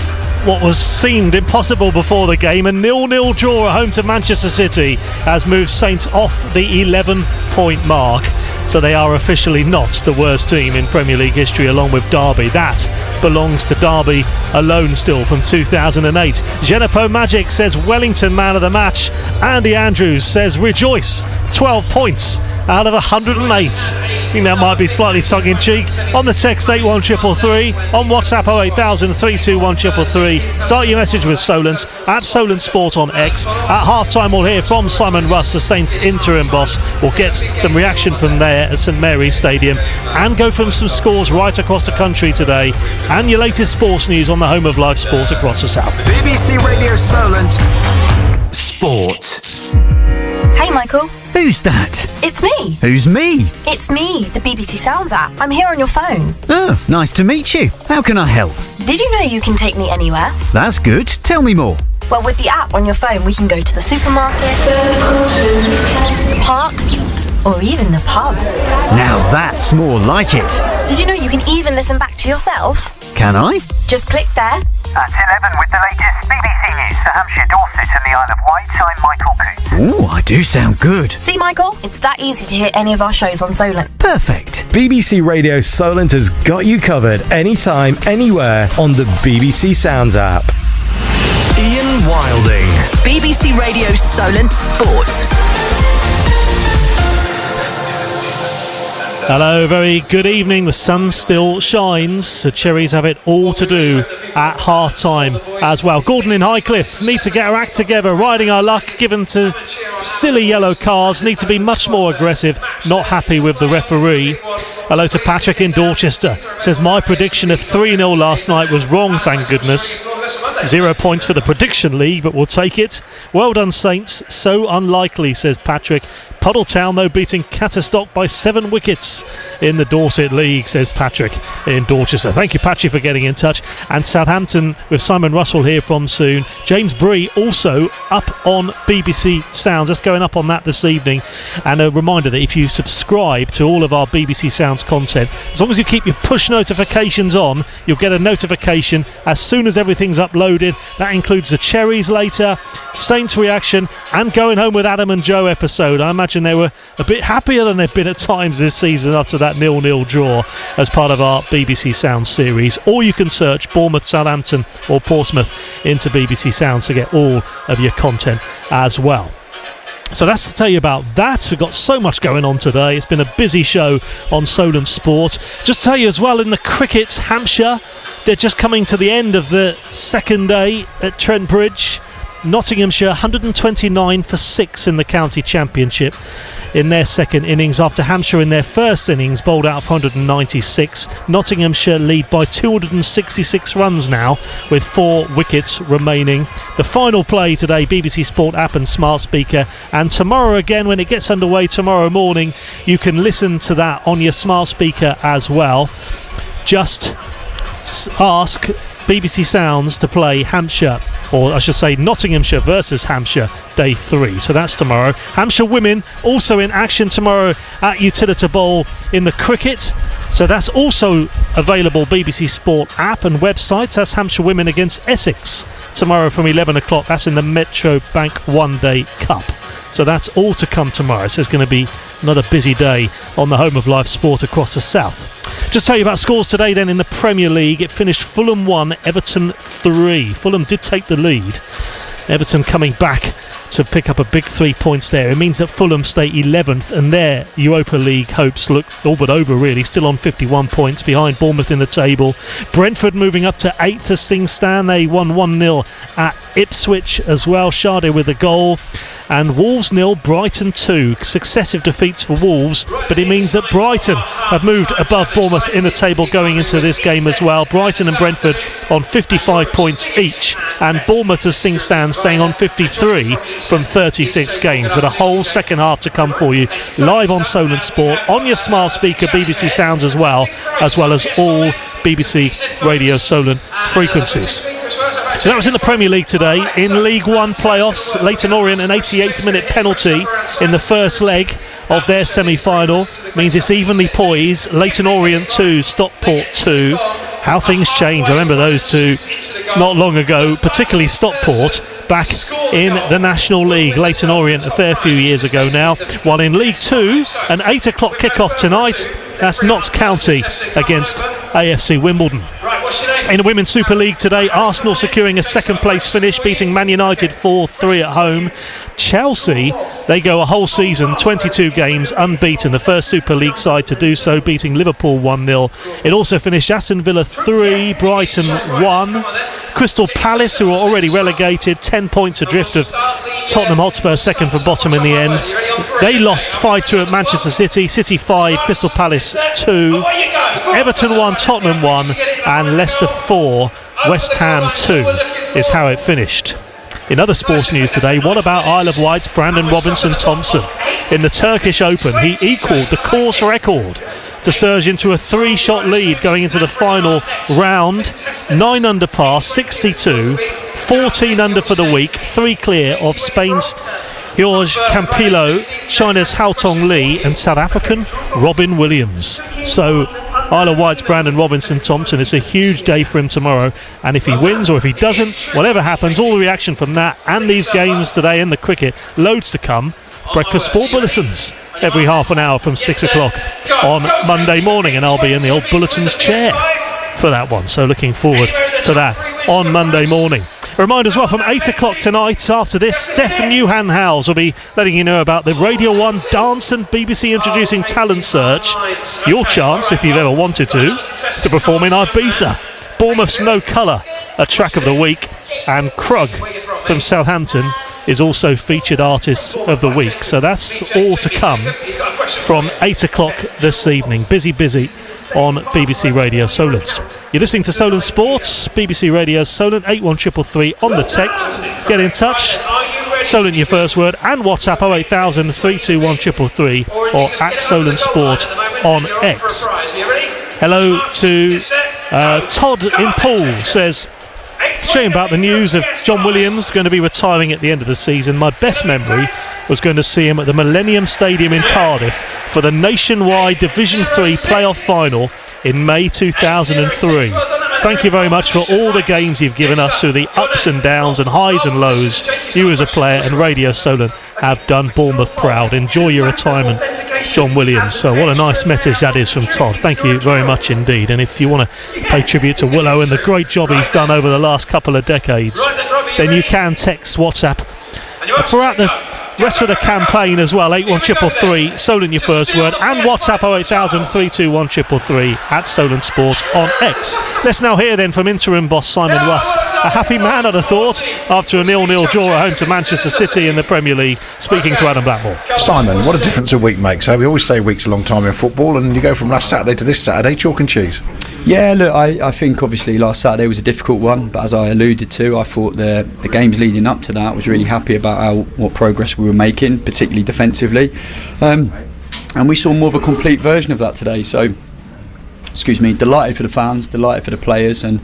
what seemed impossible before the game. A 0-0 draw at home to Manchester City has moved Saints off the 11-point mark. So they are officially not the worst team in Premier League history, along with Derby. That belongs to Derby alone still from 2008. Genepo Magic says Wellington man of the match. Andy Andrews says rejoice. 12 points out of 108. I think that might be slightly tongue-in-cheek. On the text 81333, on WhatsApp 08000 321 333. Start your message with Solent at Solent Sport on X. At half-time we'll hear from Simon Russ, the Saints interim boss. We'll get some reaction from there at St Mary's Stadium and go from some scores right across the country today and your latest sports news on the home of live sport across the south. BBC Radio Solent Sport. Hey Michael. Who's that? It's me. Who's me? It's me, the BBC Sounds app. I'm here on your phone. Oh, nice to meet you. How can I help? Did you know you can take me anywhere? That's good. Tell me more. Well, with the app on your phone, we can go to the supermarket, the park, or even the pub. Now that's more like it. Did you know you can even listen back to yourself? Can I? Just click there. At 11 with the latest BBC News for Hampshire, Dorset and the Isle of Wight, I'm Michael Coote. Ooh, I do sound good. See, Michael? It's that easy to hear any of our shows on Solent. Perfect. BBC Radio Solent has got you covered anytime, anywhere on the BBC Sounds app. Ian Wilding. BBC Radio Solent Sport. Hello, very good evening. The sun still shines, so Cherries have it all to do at half-time as well. Gordon in Highcliffe need to get our act together, riding our luck given to silly yellow cards, need to be much more aggressive, not happy with the referee. Hello to Patrick in Dorchester, says my prediction of 3-0 last night was wrong, thank goodness. 0 points for the prediction league, but we'll take it. Well done Saints, so unlikely, says Patrick. Puddletown though beating Catterstock by 7 wickets in the Dorset League, says Patrick in Dorchester. Thank you Patrick for getting in touch. And Southampton with Simon Russell here from soon. James Bree also up on BBC Sounds, that's going up on that this evening. And a reminder that if you subscribe to all of our BBC Sounds content, as long as you keep your push notifications on, you'll get a notification as soon as everything's uploaded. That includes the Cherries later, Saints reaction, and Going Home with Adam and Joe episode. I imagine they were a bit happier than they've been at times this season after that 0-0 draw as part of our BBC Sounds series. Or you can search Bournemouth, Southampton or Portsmouth into BBC Sounds to get all of your content as well. So that's to tell you about that. We've got so much going on today. It's been a busy show on Solent Sport. Just to tell you as well, in the cricket, Hampshire, they're just coming to the end of the second day at Trent Bridge. Nottinghamshire 129 for 6 in the county championship in their second innings, after Hampshire in their first innings bowled out for 196. Nottinghamshire lead by 266 runs now with 4 wickets remaining. The final play today, BBC Sport app and smart speaker, and tomorrow again when it gets underway tomorrow morning, you can listen to that on your smart speaker as well. Just ask BBC Sounds to play Hampshire, or I should say Nottinghamshire versus Hampshire, day 3. So that's tomorrow. Hampshire women also in action tomorrow at Utilita Bowl in the cricket. So that's also available BBC Sport app and websites. That's Hampshire women against Essex tomorrow from 11 o'clock. That's in the Metro Bank One Day Cup. So that's all to come tomorrow. So it's going to be another busy day on the home of live sport across the south. Just tell you about scores today then in the Premier League. It finished Fulham 1, Everton 3. Fulham did take the lead. Everton coming back to pick up a big 3 points there. It means that Fulham stay 11th and their Europa League hopes look all but over really, still on 51 points behind Bournemouth in the table. Brentford moving up to 8th as things stand. They won 1-0 at Ipswich as well. Sade with a goal. And Wolves 0, Brighton 2. Successive defeats for Wolves, but it means that Brighton have moved above Bournemouth in the table going into this game as well. Brighton and Brentford on 55 points each, and Bournemouth as things stand staying on 53 from 36 games, but a whole second half to come for you live on Solent Sport, on your smart speaker, BBC Sounds as well as all BBC Radio Solent frequencies. So that was in the Premier League today. In League One playoffs, Leyton Orient an 88th minute penalty in the first leg of their semi-final means it's evenly poised. Leyton Orient 2, Stockport 2. How things change. I remember those two not long ago, particularly Stockport back in the National League. Leyton Orient a fair few years ago now. While in League 2, an 8 o'clock kickoff tonight. That's Notts County against AFC Wimbledon. In the Women's Super League today, Arsenal securing a second place finish, beating Man United 4-3 at home. Chelsea, they go a whole season, 22 games unbeaten, the first Super League side to do so, beating Liverpool 1-0. It also finished Aston Villa 3, Brighton 1. Crystal Palace, who are already relegated, 10 points adrift of Tottenham Hotspur, second from bottom in the end. They lost 5-2 at Manchester City, City 5, Crystal Palace 2. Everton 1, Tottenham 1, and Leicester 4, West Ham 2 is how it finished. In other sports news today, what about Isle of Wight's Brandon Robinson-Thompson? In the Turkish Open, he equalled the course record to surge into a 3-shot lead going into the final round. 9 under par, 62, 14 under for the week, 3 clear of Spain's Jorge Campillo, China's Hao Tong Lee, and South African Robin Williams. So Isle of Wight's Brandon Robinson-Thompson, it's a huge day for him tomorrow, and if he wins or if he doesn't, whatever happens, all the reaction from that and these games today and the cricket, loads to come. Breakfast Sport Bulletins every half an hour from 6 o'clock on Monday morning, and I'll be in the old Bulletins chair for that one, so looking forward to that on Monday morning. A reminder as well, from 8 o'clock tonight, after this, Stefan Newhan-Howes will be letting you know about the Radio 1 Dance and BBC Introducing Talent Search. Your chance, if you've ever wanted to perform in Ibiza. Bournemouth's No Colour, a track of the week, and Krug from Southampton is also featured artist of the week. So that's all to come from 8 o'clock this evening. Busy on BBC Radio Solent. You're listening to Solent Sports, BBC Radio Solent, 81333 on the text. Get in touch, Solent your first word, and WhatsApp 08000 321 333 or at Solent Sport on X. Hello to Todd in Poole, says, shame about the news of John Williams going to be retiring at the end of the season. My best memory was going to see him at the Millennium Stadium in Cardiff for the nationwide Division 3 playoff final in May 2003. Thank you very much for all the games you've given us through the ups and downs and highs and lows. You as a player and Radio Solent have done Bournemouth proud. Enjoy your retirement, John Williams. So what a nice message that is from Todd. Thank you very much indeed. And if you want to pay tribute to Willow and the great job he's done over the last couple of decades, then you can text WhatsApp throughout the rest of the campaign as well. 81333, Solent your first word, and WhatsApp 08000 321 333 at Solent Sport on X. Let's now hear then from interim boss Simon Rusk. A happy man, I'd have thought, after a 0-0 draw at home to Manchester City in the Premier League, speaking to Adam Blackmore. Simon, what a difference a week makes. We always say a week's a long time in football, and you go from last Saturday to this Saturday, chalk and cheese. Yeah, look, I think obviously last Saturday was a difficult one, but as I alluded to, I thought the games leading up to that, I was really happy about what progress we were making, particularly defensively, and we saw more of a complete version of that today. So, delighted for the fans, delighted for the players, and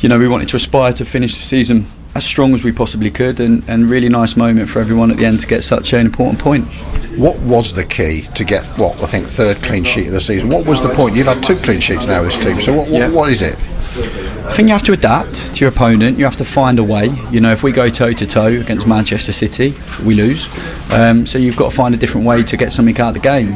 we wanted to aspire to finish the season as strong as we possibly could, and really nice moment for everyone at the end to get such an important point. What was the key to get, I think, third clean sheet of the season? What was the point? You've had 2 clean sheets now with this team, so what is it? I think you have to adapt to your opponent. You have to find a way. If we go toe-to-toe against Manchester City, we lose. So you've got to find a different way to get something out of the game.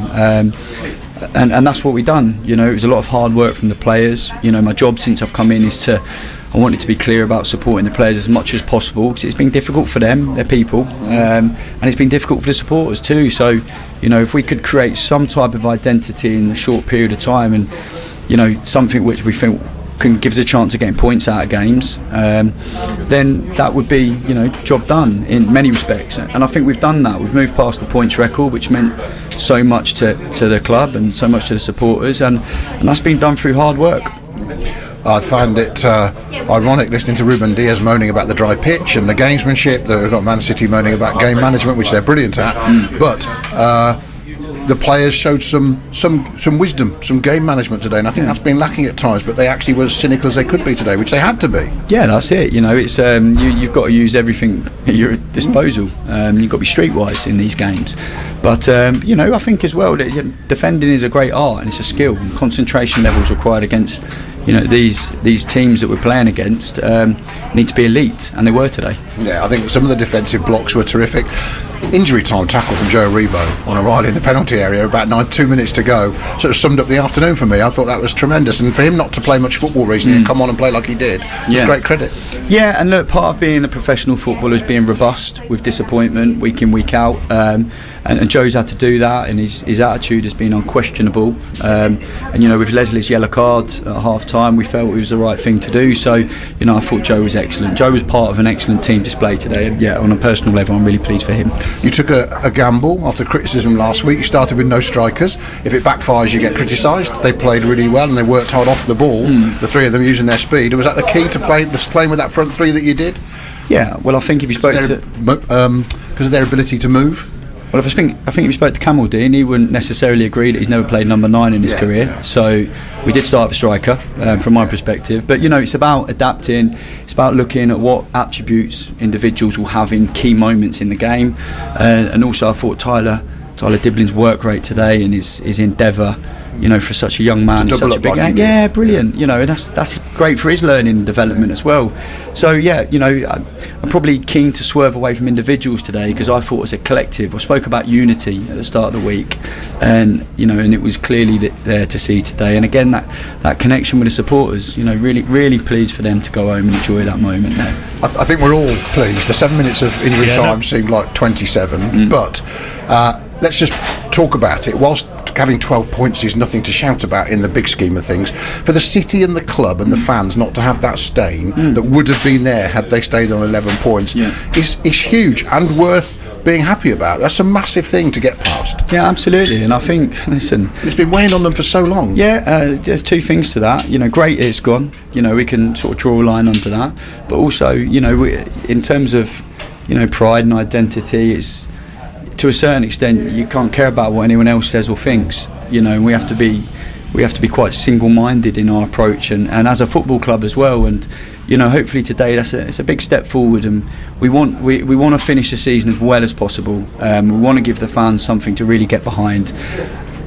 And that's what we've done. It was a lot of hard work from the players. My job since I've come in is I wanted to be clear about supporting the players as much as possible, because it's been difficult for them, they're people, and it's been difficult for the supporters too. So, if we could create some type of identity in a short period of time, and something which we think can give us a chance of getting points out of games, then that would be job done in many respects. And I think we've done that. We've moved past the points record, which meant so much to the club and so much to the supporters, and that's been done through hard work. I find it ironic listening to Ruben Diaz moaning about the dry pitch and the gamesmanship. We've got Man City moaning about game management, which they're brilliant at, but the players showed some wisdom, some game management today, and I think that's been lacking at times, but they actually were as cynical as they could be today, which they had to be. Yeah, that's it. It's you've got to use everything at your disposal. You've got to be streetwise in these games, but I think as well that defending is a great art and it's a skill. And concentration levels required against these teams that we're playing against need to be elite, and they were today. Yeah, I think some of the defensive blocks were terrific. Injury time tackle from Joe Rebo on O'Reilly in the penalty area, about 2 minutes to go, sort of summed up the afternoon for me. I thought that was tremendous, and for him not to play much football recently and come on and play like he did was great credit. Yeah, and look, part of being a professional footballer is being robust with disappointment week in, week out, and Joe's had to do that, and his attitude has been unquestionable, and with Leslie's yellow card at half time, we felt it was the right thing to do. So I thought Joe was excellent. Joe was part of an excellent team display today, and on a personal level I'm really pleased for him. You took a gamble after criticism last week. You started with no strikers. If it backfires, you get criticised. They played really well and they worked hard off the ball, the 3 of them using their speed. Was that the key to playing with that front 3 that you did? Yeah, well, I think if you spoke because of their ability to move. Well, I think if you spoke to Camaldine, he wouldn't necessarily agree that he's never played number 9 in his career. Yeah. So we did start with a striker, from my perspective. But it's about adapting. It's about looking at what attributes individuals will have in key moments in the game. And also, I thought Tyler Diblin's work rate today and his endeavour, for such a young man in such a big game. Yeah, brilliant. And that's great for his learning and development as well. So I'm probably keen to swerve away from individuals today, because I thought as a collective, I spoke about unity at the start of the week, and and it was clearly there to see today. And again, that connection with the supporters, really pleased for them to go home and enjoy that moment there. I think we're all pleased. The 7 minutes of injury time seemed like 27, but let's just talk about it. Whilst having 12 points is nothing to shout about in the big scheme of things, for the city and the club and the fans not to have that stain that would have been there had they stayed on 11 points is huge and worth being happy about. That's a massive thing to get past. Yeah, absolutely. And I think, listen, it's been weighing on them for so long. Yeah, there's 2 things to that. Great it's gone. We can sort of draw a line under that. But also, in terms of pride and identity, it's, to a certain extent, you can't care about what anyone else says or thinks. And we have to be quite single-minded in our approach, and as a football club as well. And hopefully today it's a big step forward, and we want to finish the season as well as possible. We want to give the fans something to really get behind.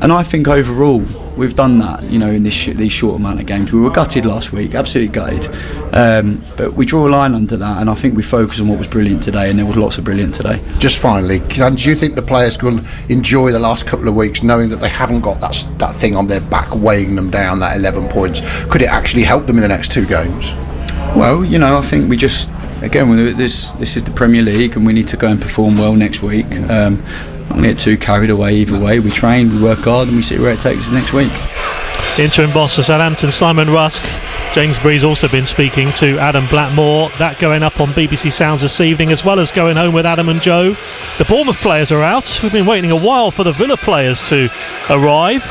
And I think overall we've done that, in these short amount of games. We were gutted last week, absolutely gutted, but we draw a line under that, and I think we focus on what was brilliant today, and there was lots of brilliant today. Just finally, do you think the players will enjoy the last couple of weeks knowing that they haven't got that thing on their back weighing them down, that 11 points? Could it actually help them in the next 2 games? Well, I think we just again, this is the Premier League, and we need to go and perform well next week. Not going to get too carried away either way. We train, we work hard, and we see where it takes us next week. Interim boss of Southampton, Simon Rusk. James Bree's also been speaking to Adam Blackmore. That going up on BBC Sounds this evening, as well as Going Home with Adam and Joe. The Bournemouth players are out. We've been waiting a while for the Villa players to arrive.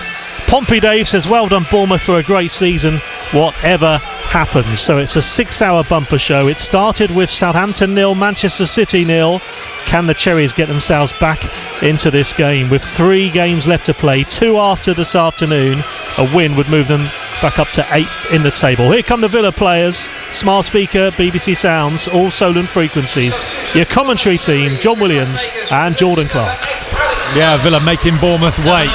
Pompey Dave says, well done Bournemouth for a great season, whatever happens. So it's a 6-hour bumper show. It started with Southampton 0, Manchester City 0. Can the Cherries get themselves back into this game? With 3 games left to play, 2 after this afternoon, a win would move them back up to 8th in the table. Here come the Villa players. Smart speaker, BBC Sounds, all Solent frequencies. Your commentary team, John Williams and Jordan Clark. Yeah, Villa making Bournemouth wait.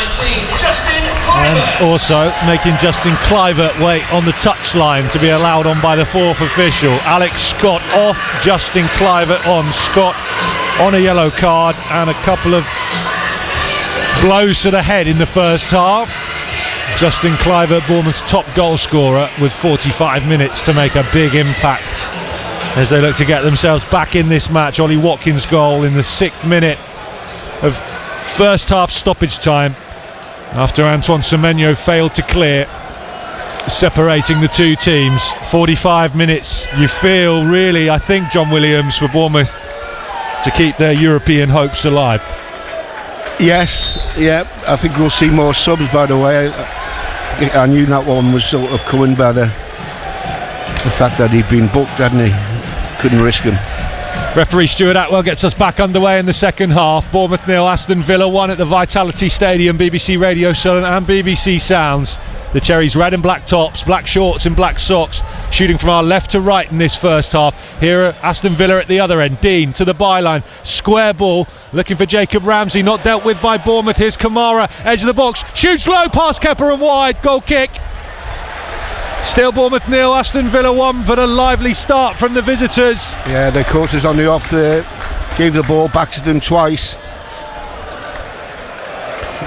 And also making Justin Kluivert wait on the touchline to be allowed on by the 4th official. Alex Scott off, Justin Kluivert on. Scott on a yellow card and a couple of blows to the head in the first half. Justin Kluivert, Bournemouth's top goal scorer, with 45 minutes to make a big impact as they look to get themselves back in this match. Ollie Watkins' goal in the 6th minute of first half stoppage time, after Antoine Semenyo failed to clear, separating the two teams. 45 minutes, you feel really, I think, John Williams, for Bournemouth to keep their European hopes alive. Yes, yeah, I think we'll see more subs, by the way. I knew that one was sort of coming by the fact that he'd been booked, hadn't he? Couldn't risk him. Referee Stuart Atwell gets us back underway in the second half. Bournemouth 0, Aston Villa 1 at the Vitality Stadium. BBC Radio Solent and BBC Sounds. The Cherries red and black tops, black shorts and black socks, shooting from our left to right in this first half. Here are Aston Villa at the other end. Dean to the byline, square ball, looking for Jacob Ramsey, not dealt with by Bournemouth. Here's Kamara, edge of the box, shoots low, past Kepa and wide, goal kick. Still Bournemouth 0, Aston Villa 1, but a lively start from the visitors. Yeah, they caught us on the off there, gave the ball back to them twice.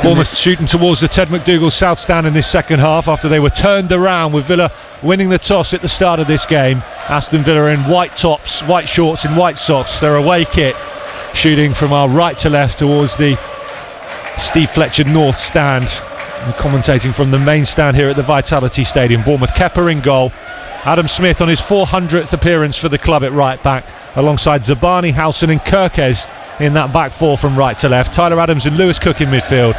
Bournemouth shooting towards the Ted McDougall South Stand in this second half after they were turned around, with Villa winning the toss at the start of this game. Aston Villa in white tops, white shorts and white socks, their away kit, shooting from our right to left towards the Steve Fletcher North Stand. And commentating from the main stand here at the Vitality Stadium. Bournemouth, Kepa in goal. Adam Smith on his 400th appearance for the club at right back, alongside Zabani, Howson and Kirkes in that back four from right to left. Tyler Adams and Lewis Cook in midfield.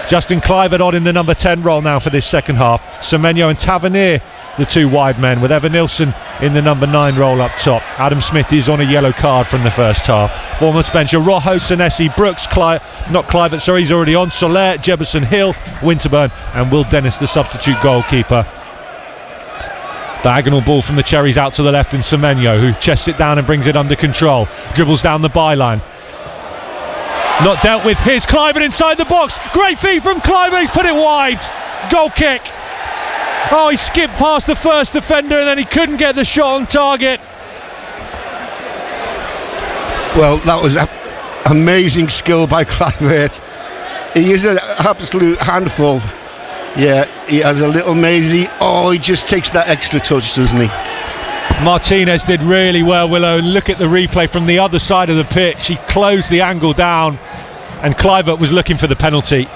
Justin Kluivert on in the number 10 role now for this second half. Semenyo and Tavernier, the two wide men, with Evan Nilsson in the number 9 role up top. Adam Smith is on a yellow card from the first half. Bournemouth's bench are Rojo, Senesi, Brooks, he's already on, Soler, Jefferson Hill, Winterburn and Will Dennis, the substitute goalkeeper. Diagonal ball from the Cherries out to the left, and Semenyo, who chests it down and brings it under control, dribbles down the byline. Not dealt with. Here's Kluivert inside the box. Great feed from Kluivert. He's put it wide. Goal kick. Oh, he skipped past the first defender and then he couldn't get the shot on target. Well, that was amazing skill by Kluivert. He is an absolute handful. Yeah, he has a little Maisie. Oh, he just takes that extra touch, doesn't he? Martinez did really well, Willow. Look at the replay from the other side of the pitch. He closed the angle down, and Kluivert was looking for the penalty.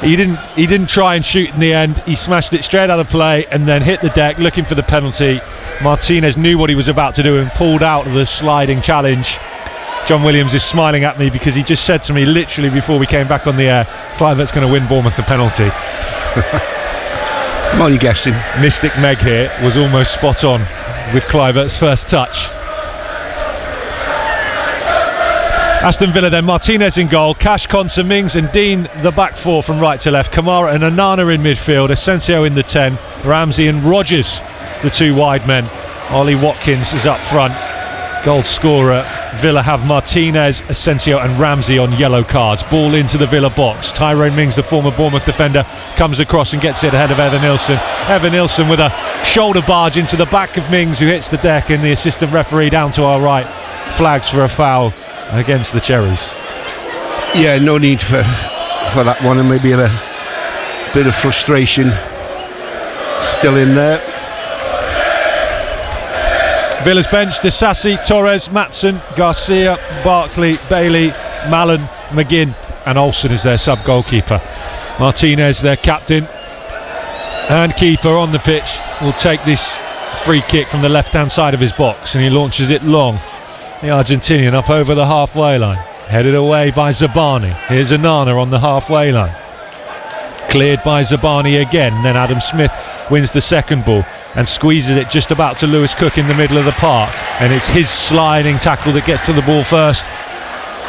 He didn't try and shoot in the end. He smashed it straight out of play and then hit the deck looking for the penalty. Martinez knew what he was about to do and pulled out of the sliding challenge. John Williams is smiling at me because he just said to me literally before we came back on the air, Kluivert's going to win Bournemouth the penalty. What are you guessing? Mystic Meg here was almost spot on with Kluivert's first touch. Aston Villa then, Martinez in goal, Cash, Konsa, Mings and Dean the back four from right to left, Kamara and Onana in midfield, Asensio in the 10, Ramsey and Rogers the two wide men. Ollie Watkins is up front. Goal scorer, Villa have Martinez, Asensio and Ramsey on yellow cards. Ball into the Villa box. Tyrone Mings, the former Bournemouth defender, comes across and gets it ahead of Evan Nilsson. Evan Nilsson with a shoulder barge into the back of Mings, who hits the deck, and the assistant referee down to our right flags for a foul against the Cherries. Yeah, no need for that one, and maybe a bit of frustration still in there. Villa's bench: Disasi, Torres, Matson, Garcia, Barkley, Bailey, Mallon, McGinn and Olsen is their sub-goalkeeper. Martinez, their captain and keeper on the pitch, will take this free kick from the left-hand side of his box, and he launches it long. The Argentinian up over the halfway line, headed away by Zabani. Here's Onana on the halfway line, cleared by Zabani again. Then Adam Smith wins the second ball and squeezes it just about to Lewis Cook in the middle of the park, and it's his sliding tackle that gets to the ball first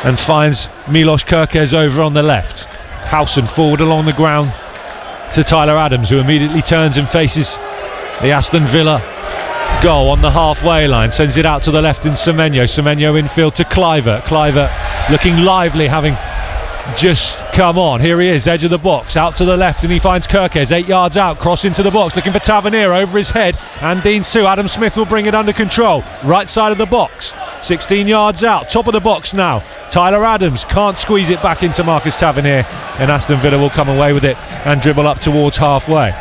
and finds Milos Kerkez over on the left. Howson forward along the ground to Tyler Adams, who immediately turns and faces the Aston Villa goal on the halfway line, sends it out to the left in Semenyo infield to Kluivert looking lively, having just come on. Here he is, edge of the box, out to the left, and he finds Kerkez 8 yards out, cross into the box, looking for Tavernier over his head, and Deans too. Adam Smith will bring it under control, right side of the box, 16 yards out, top of the box now. Tyler Adams can't squeeze it back into Marcus Tavernier, and Aston Villa will come away with it and dribble up towards halfway.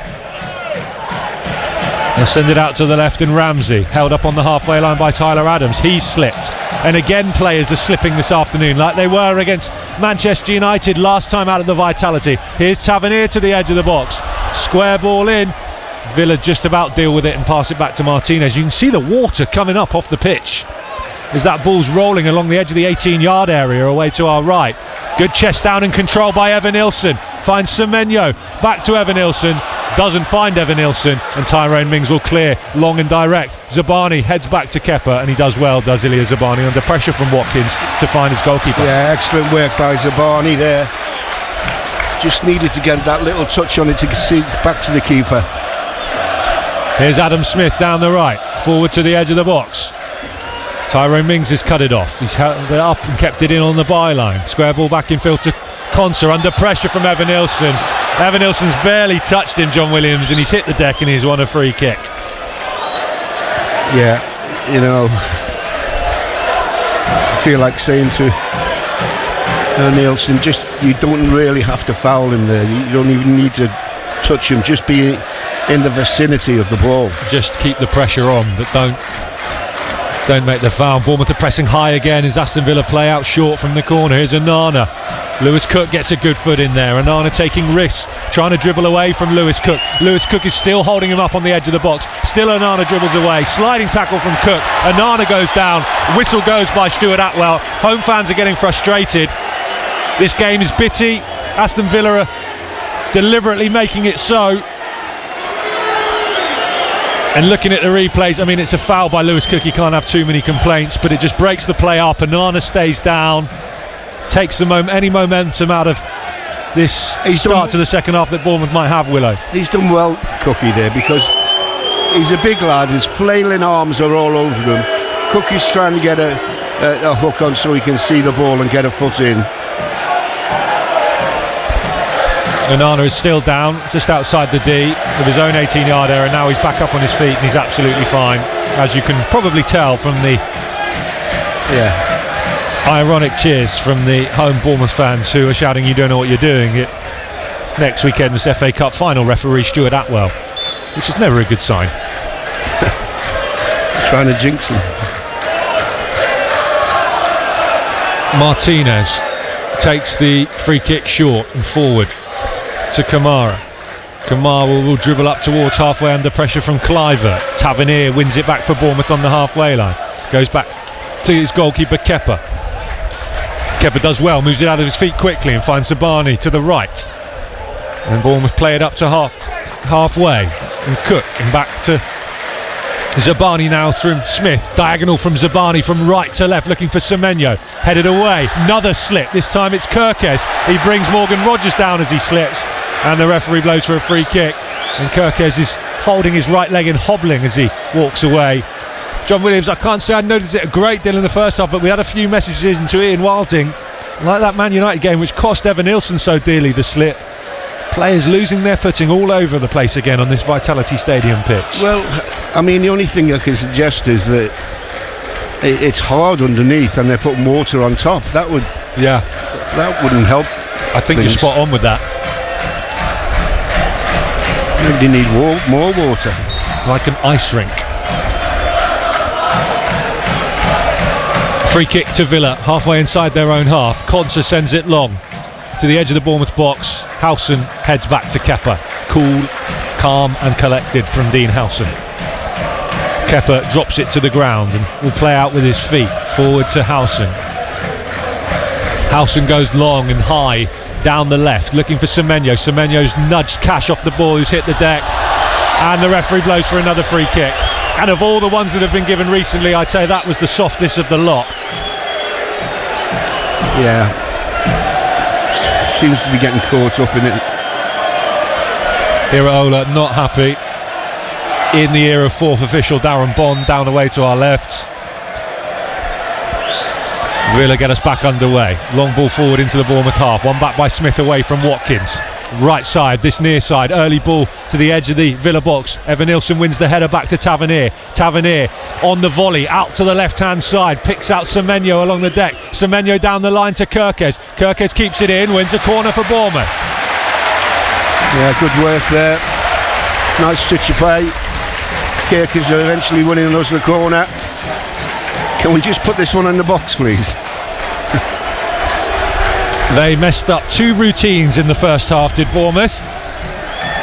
They'll send it out to the left, and Ramsey held up on the halfway line by Tyler Adams. He's slipped, and again players are slipping this afternoon like they were against Manchester United last time out of the Vitality. Here's Tavernier to the edge of the box, square ball in. Villa just about deal with it and pass it back to Martinez. You can see the water coming up off the pitch as that ball's rolling along the edge of the 18-yard area away to our right. Good chest down and control by Evan Nilsson. Finds Semenyo, back to Evan Nilsson, doesn't find Evan Nilsson, and Tyrone Mings will clear long and direct. Zabani heads back to Kepa, and he does well, does Ilya Zabani, under pressure from Watkins to find his goalkeeper. Yeah, excellent work by Zabani there. Just needed to get that little touch on it to see back to the keeper. Here's Adam Smith down the right, forward to the edge of the box. Tyrone Mings has cut it off. He's held it up and kept it in on the byline. Square ball back in field to Konsa, under pressure from Evan Nilsson. Evan Nilsson's barely touched him, John Williams, and he's hit the deck and he's won a free kick. Yeah, you know, I feel like saying to Nilsson, just, you don't really have to foul him there. You don't even need to touch him. Just be in the vicinity of the ball. Just keep the pressure on, but don't make the foul. Bournemouth are pressing high again as Aston Villa play out short from the corner. Here's Onana. Lewis Cook gets a good foot in there. Onana taking risks, trying to dribble away from Lewis Cook. Lewis Cook is still holding him up on the edge of the box. Still Onana dribbles away. Sliding tackle from Cook. Onana goes down. Whistle goes by Stuart Atwell. Home fans are getting frustrated. This game is bitty. Aston Villa are deliberately making it so. And looking at the replays, I mean, it's a foul by Lewis Cook. He can't have too many complaints, but it just breaks the play up. Onana stays down, takes any momentum out of this start to the second half that Bournemouth might have, Willow. He's done well, Cookie, there, because he's a big lad. His flailing arms are all over him. Cookie's trying to get a hook on so he can see the ball and get a foot in. Onana is still down just outside the D of his own 18-yard area. Now he's back up on his feet and he's absolutely fine, as you can probably tell from the ironic cheers from the home Bournemouth fans who are shouting, "You don't know what you're doing." Next weekend's FA Cup final referee Stuart Atwell, which is never a good sign. Trying to jinx him. Martinez takes the free kick short and forward to Kamara. Kamara will dribble up towards halfway under pressure from Kluivert. Tavernier wins it back for Bournemouth on the halfway line. Goes back to his goalkeeper Kepa. Kepa does well, moves it out of his feet quickly and finds Zabani to the right. And Bournemouth play it up to halfway. And Cook and back to Zabani now through Smith. Diagonal from Zabani from right to left, looking for Semenyo. Headed away. Another slip. This time it's Kerkez. He brings Morgan Rogers down as he slips. And the referee blows for a free kick. And Kerkez is holding his right leg and hobbling as he walks away. John Williams, I can't say I noticed it a great deal in the first half, but we had a few messages into Ian Wilding, like that Man United game, which cost Evan Nilsson so dearly, the slip. Players losing their footing all over the place again on this Vitality Stadium pitch. Well, I mean, the only thing I can suggest is that it's hard underneath and they're putting water on top. That wouldn't help. I think things. You're spot on with that. Maybe they need more water. Like an ice rink. Free kick to Villa, halfway inside their own half. Konsa sends it long to the edge of the Bournemouth box. Howson heads back to Kepa. Cool, calm and collected from Dean Howson. Kepa drops it to the ground and will play out with his feet. Forward to Howson. Howson goes long and high down the left, looking for Semenyo. Semenyo's nudged Cash off the ball, who's hit the deck. And the referee blows for another free kick. And of all the ones that have been given recently, I'd say that was the softest of the lot. Yeah. Seems to be getting caught up in it. Iraola not happy. In the ear of fourth official Darren Bond, down away to our left. Villa get us back underway. Long ball forward into the Bournemouth half. One back by Smith away from Watkins. Right side, this near side, early ball to the edge of the Villa box. Evan Nilsson wins the header back to Tavernier. Tavernier on the volley, out to the left-hand side, picks out Semenyo along the deck. Semenyo down the line to Kirkes. Kirkes keeps it in, wins a corner for Bournemouth. Yeah, good work there. Nice switch of play. Kirkes are eventually winning us the corner. Can we just put this one in the box, please? They messed up two routines in the first half, did Bournemouth.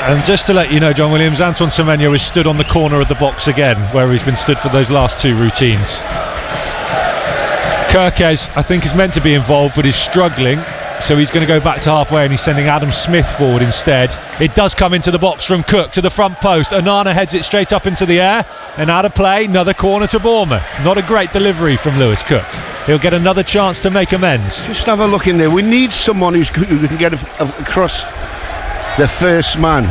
And just to let you know, John Williams, Antoine Semenyo is stood on the corner of the box again, where he's been stood for those last two routines. Kirkes, I think, is meant to be involved, but is struggling. So he's going to go back to halfway and he's sending Adam Smith forward instead. It does come into the box from Cook to the front post. Onana heads it straight up into the air and out of play. Another corner to Bournemouth. Not a great delivery from Lewis Cook. He'll get another chance to make amends. Just have a look in there. We need someone who can get across the first man.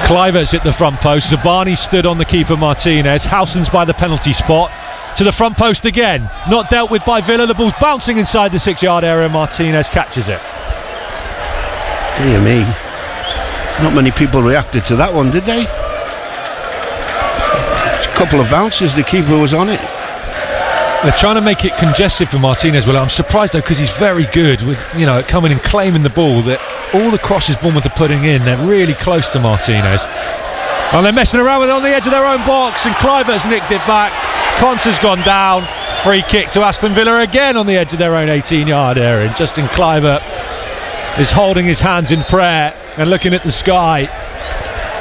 Kluivert's at the front post. Zabani stood on the keeper Martinez. Howson's by the penalty spot. To the front post again, not dealt with by Villa. The ball's bouncing inside the 6-yard area. Martinez catches it. Dear me, not many people reacted to that one, did they? Just a couple of bounces, the keeper was on it. They're trying to make it congested for Martinez. Well, I'm surprised though, because he's very good with, you know, coming and claiming the ball. That all the crosses Bournemouth are putting in, they're really close to Martinez. And they're messing around with it on the edge of their own box, and Kluivert's nicked it back. Konsa's gone down. Free kick to Aston Villa again on the edge of their own 18-yard area. And Justin Kluivert is holding his hands in prayer and looking at the sky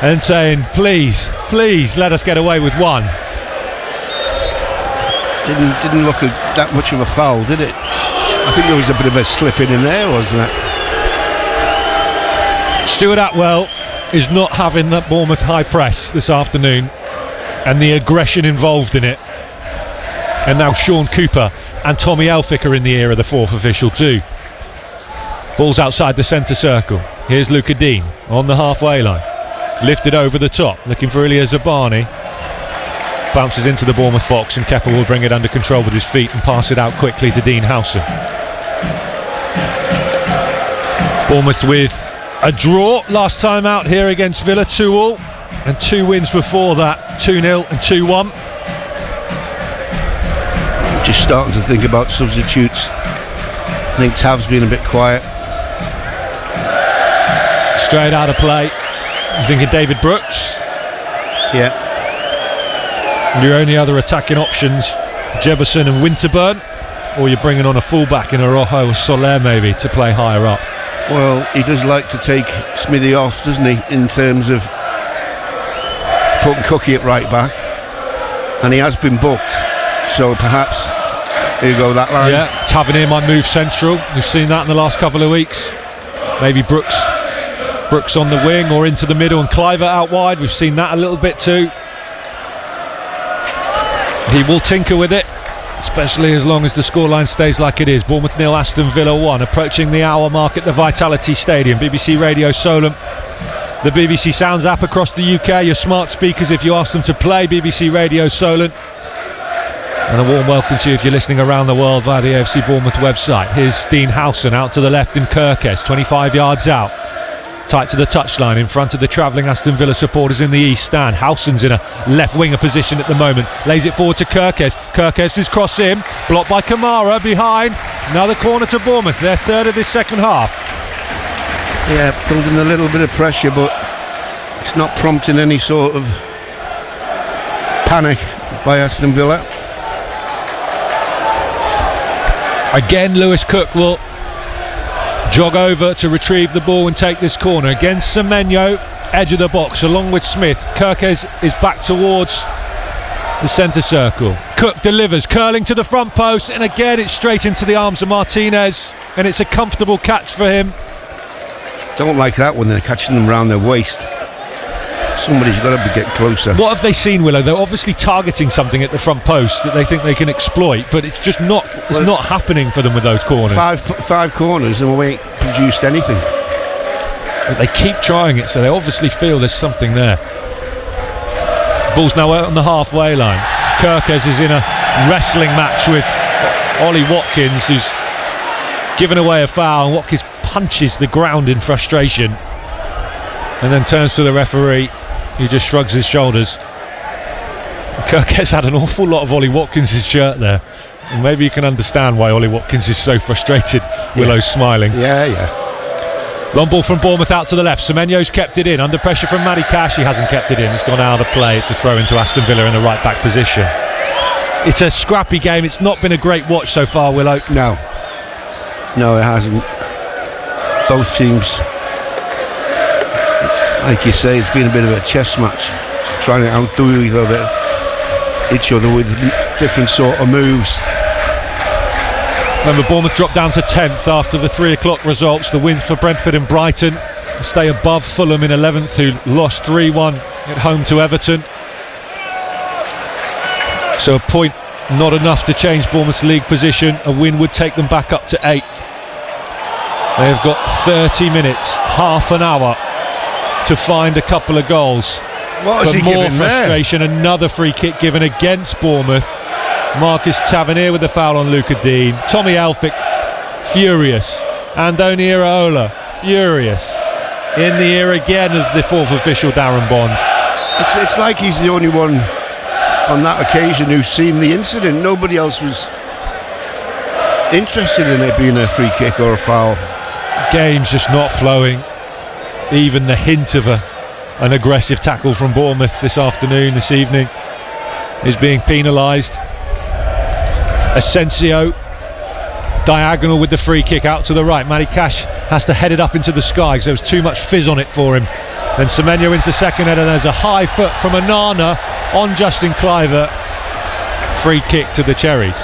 and saying, please, please let us get away with one. Didn't look that much of a foul, did it? I think there was a bit of a slipping in there, wasn't it? Stuart Atwell is not having that Bournemouth high press this afternoon and the aggression involved in it. And now Sean Cooper and Tommy Elphick are in the ear of the fourth official too. Ball's outside the centre circle. Here's Luca Dean on the halfway line. Lifted over the top, looking for Ilya Zabani. Bounces into the Bournemouth box and Kepa will bring it under control with his feet and pass it out quickly to Dean Howson. Bournemouth with a draw last time out here against Villa, 2-2, and 2 wins before that, 2-0 and 2-1. Just starting to think about substitutes. I think Tav's been a bit quiet. Straight out of play. I'm thinking David Brooks. Yeah. Your only other attacking options, Jefferson and Winterburn, or you're bringing on a fullback in Araujo or Soler maybe to play higher up. Well, he does like to take Smithy off, doesn't he, in terms of putting Cookie at right back, and he has been booked, so perhaps here you go, that line. Yeah, Tavernier might move central. We've seen that in the last couple of weeks. Maybe Brooks on the wing or into the middle and Kluivert out wide. We've seen that a little bit too. He will tinker with it, especially as long as the scoreline stays like it is. Bournemouth 0, Aston Villa 1, approaching the hour mark at the Vitality Stadium. BBC Radio Solent, the BBC Sounds app across the UK, your smart speakers if you ask them to play BBC Radio Solent. And a warm welcome to you if you're listening around the world via the AFC Bournemouth website. Here's Dean Howson out to the left in Kirkes, 25 yards out. Tight to the touchline in front of the travelling Aston Villa supporters in the East Stand. Howson's in a left winger position at the moment. Lays it forward to Kirkes. Kirkes is cross in. Blocked by Kamara behind. Another corner to Bournemouth. Their third of this second half. Yeah, building a little bit of pressure, but it's not prompting any sort of panic by Aston Villa. Again, Lewis Cook will jog over to retrieve the ball and take this corner. Again, Semenyo, edge of the box, along with Smith. Kirkes is back towards the centre circle. Cook delivers, curling to the front post, and again it's straight into the arms of Martinez, and it's a comfortable catch for him. Don't like that when they're catching them around their waist. Somebody's got to get closer. What have they seen, Willow? They're obviously targeting something at the front post that they think they can exploit, but it's just not. It's not happening for them with those corners. Five corners, and we ain't produced anything. But they keep trying it, so they obviously feel there's something there. Ball's now out on the halfway line. Kirkes is in a wrestling match with Ollie Watkins, who's given away a foul, and Watkins punches the ground in frustration and then turns to the referee. He just shrugs his shoulders. Kirkes had an awful lot of Ollie Watkins' shirt there, and maybe you can understand why Ollie Watkins is so frustrated. Willow's smiling. Yeah. Long ball from Bournemouth out to the left. Semenyo's kept it in. Under pressure from Matty Cash. He hasn't kept it in. It's gone out of play. It's a throw into Aston Villa in the right back position. It's a scrappy game. It's not been a great watch so far, Willow. No, it hasn't. Both teams, like you say, it's been a bit of a chess match, trying to outdo each other with different sort of moves. Remember, Bournemouth dropped down to 10th after the 3 o'clock results. The win for Brentford and Brighton. Stay above Fulham in 11th, who lost 3-1 at home to Everton. So a point not enough to change Bournemouth's league position. A win would take them back up to 8th. They've got 30 minutes, half an hour, to find a couple of goals. What was he more giving frustration, there? Another free kick given against Bournemouth. Marcus Tavernier with the foul on Luca Dean. Tommy Elphick furious. Andoni Iraola furious. In the ear again as the fourth official, Darren Bond. It's like he's the only one on that occasion who's seen the incident. Nobody else was interested in it being a free kick or a foul. Game's just not flowing. Even the hint of an aggressive tackle from Bournemouth this evening is being penalised. Asensio diagonal with the free kick out to the right. Matty Cash has to head it up into the sky because there was too much fizz on it for him. Then Semenyo into the second header. There's a high foot from Onana on Justin Kluivert. Free kick to the Cherries.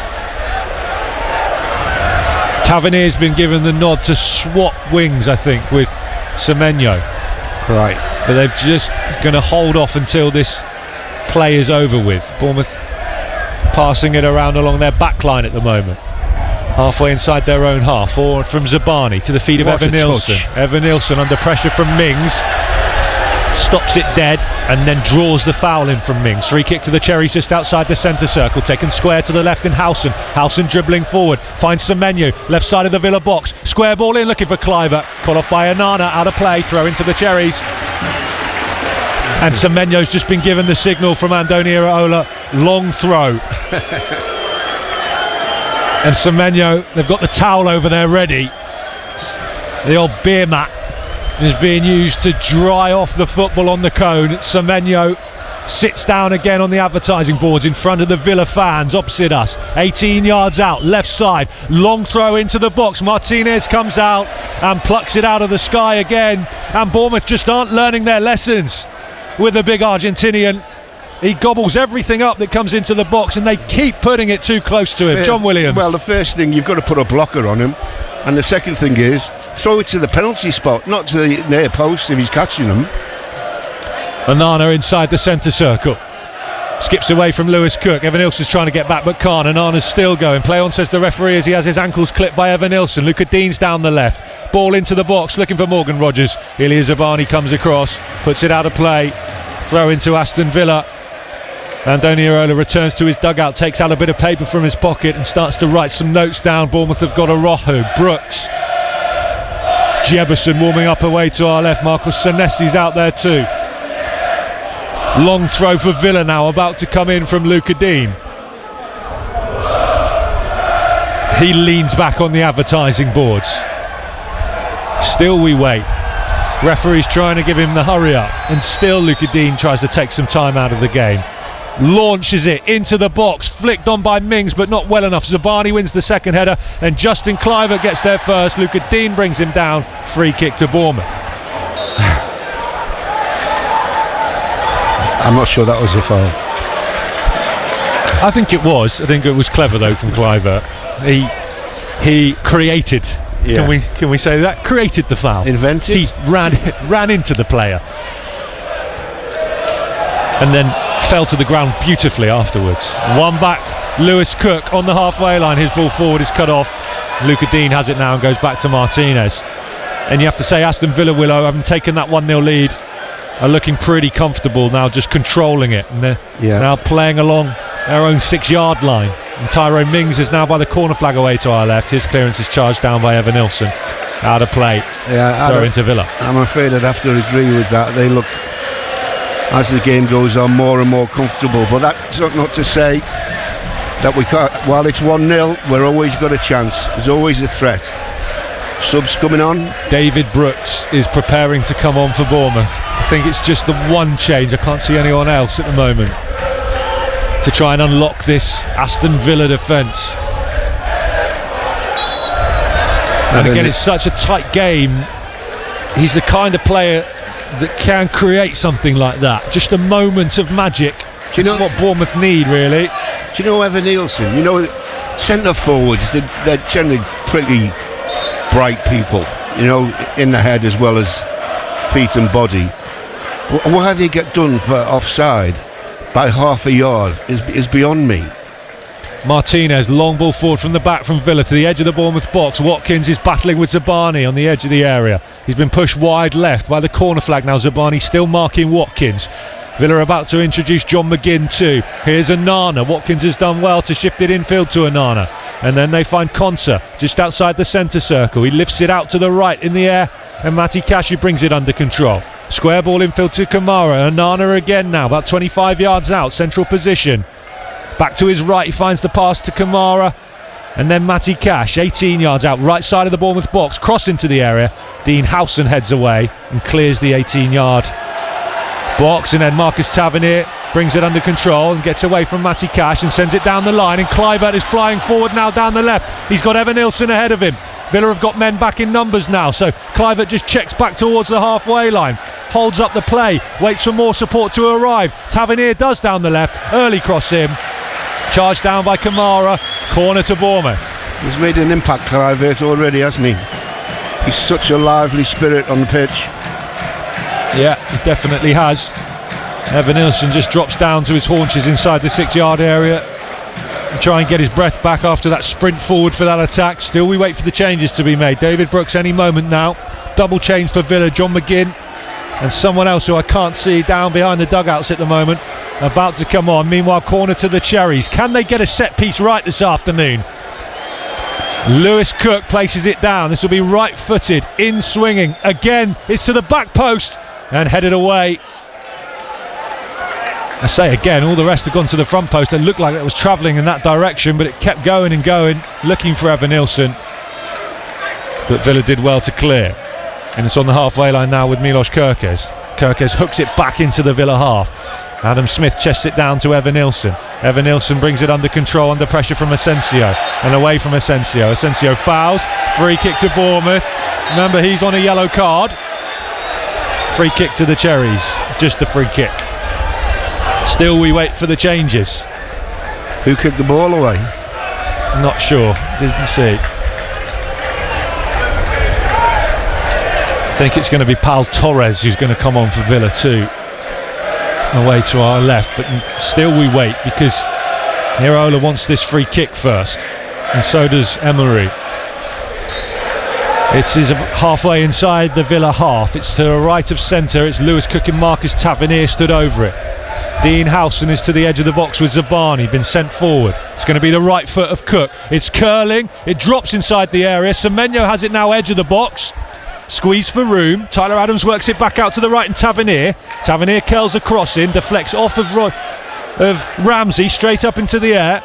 Tavernier's been given the nod to swap wings, I think, with Semenyo. Right. But they're just going to hold off until this play is over with. Bournemouth passing it around along their back line at the moment. Halfway inside their own half. Forward from Zabani to the feet of Evan Nilsson. Evan Nilsson under pressure from Mings. Stops it dead and then draws the foul in from Mings. Free kick to the Cherries just outside the centre circle. Taken square to the left in Howson. Howson dribbling forward. Finds Semenyo. Left side of the Villa box. Square ball in looking for Kluivert. Caught off by Onana. Out of play. Throw into the Cherries. And Semenyo's just been given the signal from Andoni Iraola. Long throw. And Semenyo, they've got the towel over there ready. The old beer mat is being used to dry off the football on the cone. Semenyo sits down again on the advertising boards in front of the Villa fans opposite us. 18 yards out, left side. Long throw into the box. Martinez comes out and plucks it out of the sky again. And Bournemouth just aren't learning their lessons with the big Argentinian. He gobbles everything up that comes into the box and they keep putting it too close to him. John Williams. Well, the first thing, you've got to put a blocker on him, and the second thing is throw it to the penalty spot, not to the near post if he's catching them. Onana inside the centre circle. Skips away from Lewis Cook. Evan Nilsson's trying to get back but can't. Onana's still going. Play on, says the referee, as he has his ankles clipped by Evan Nilsson. Luca Dean's down the left. Ball into the box looking for Morgan Rogers. Ilya Zabani comes across, puts it out of play. Throw into Aston Villa. Andoni Iraola returns to his dugout, takes out a bit of paper from his pocket and starts to write some notes down. Bournemouth have got Araujo, Brooks, Jefferson warming up away to our left. Marcos Senesi's out there too. Long throw for Villa now, about to come in from Luca Dean. He leans back on the advertising boards. Still we wait. Referee's trying to give him the hurry up, and still Luca Dean tries to take some time out of the game. launches it into the box, flicked on by Mings but not well enough. Zabani wins the second header and Justin Kluivert gets there first. Luca Dean brings him down, free kick to Bournemouth. I'm not sure that was a foul. I think it was clever though from Kluivert. He created, can we say that? Created the foul. Invented? He ran into the player and then fell to the ground beautifully afterwards. One back, Lewis Cook on the halfway line. His ball forward is cut off. Luca Dean has it now and goes back to Martinez. And you have to say Aston Villa, Willow, having taken that 1-0 lead, are looking pretty comfortable now, just controlling it. And they're now playing along their own 6-yard line. And Tyrone Mings is now by the corner flag away to our left. His clearance is charged down by Evan Nilsson. Out of play. Throw into Villa. I'm afraid I'd have to agree with that. They look, as the game goes on, more and more comfortable. But that's not to say that we can't. While it's 1-0, we're always got a chance. There's always a threat. Subs coming on. David Brooks is preparing to come on for Bournemouth. I think it's just the one change. I can't see anyone else at the moment to try and unlock this Aston Villa defence. And again, it's such a tight game. He's the kind of player that can create something like that. Just a moment of magic. That's what Bournemouth need, really. Do you know Evan Nielsen? You know, centre forwards, they're generally pretty bright people, you know, in the head as well as feet and body. Why they get done for offside by half a yard is beyond me. Martinez, long ball forward from the back from Villa to the edge of the Bournemouth box. Watkins is battling with Zabani on the edge of the area. He's been pushed wide left by the corner flag now. Zabani still marking Watkins. Villa are about to introduce John McGinn too. Here's Onana. Watkins has done well to shift it infield to Onana. And then they find Konsa just outside the centre circle. He lifts it out to the right in the air, and Mati Kashi brings it under control. Square ball infield to Kamara. Onana again now, about 25 yards out, central position. Back to his right, he finds the pass to Kamara. And then Mati Cash, 18 yards out, right side of the Bournemouth box, cross into the area. Dean Howson heads away and clears the 18-yard box. And then Marcus Tavernier brings it under control and gets away from Mati Cash and sends it down the line. And Kluivert is flying forward now down the left. He's got Evan Nilsson ahead of him. Villa have got men back in numbers now, so Kluivert just checks back towards the halfway line, holds up the play, waits for more support to arrive. Tavernier does down the left, early cross in, charged down by Kamara, corner to Bournemouth. He's made an impact, Kluivert, already, hasn't he? He's such a lively spirit on the pitch. Yeah, he definitely has. Evan Nilsson just drops down to his haunches inside the 6-yard area and try and get his breath back after that sprint forward for that attack. Still we wait for the changes to be made. David Brooks any moment now. Double change for Villa, John McGinn and someone else who I can't see down behind the dugouts at the moment, about to come on. Meanwhile, corner to the Cherries. Can they get a set piece right this afternoon? Lewis Cook places it down. This will be right-footed, in swinging. Again, it's to the back post and headed away. I say again, all the rest have gone to the front post. It looked like it was travelling in that direction, but it kept going and going, looking for Evan Nilsson. But Villa did well to clear. And it's on the halfway line now with Milos Kerkez. Kerkez hooks it back into the Villa half. Adam Smith chests it down to Evan Nilsson. Evan Nilsson brings it under control, under pressure from Asensio. And away from Asensio. Asensio fouls. Free kick to Bournemouth. Remember, he's on a yellow card. Free kick to the Cherries. Just a free kick. Still we wait for the changes. Who kicked the ball away? Not sure. Didn't see. I think it's going to be Pal Torres who's going to come on for Villa too. Away to our left, but still we wait because Iraola wants this free kick first, and so does Emery. It is halfway inside the Villa half. It's to the right of centre. It's Lewis Cook and Marcus Tavernier stood over it. Dean Howson is to the edge of the box with Zabani, been sent forward. It's going to be the right foot of Cook. It's curling, it drops inside the area. Semenyo has it now edge of the box. Squeeze for room. Tyler Adams works it back out to the right, and Tavernier curls a cross in, deflects off of Ramsey straight up into the air.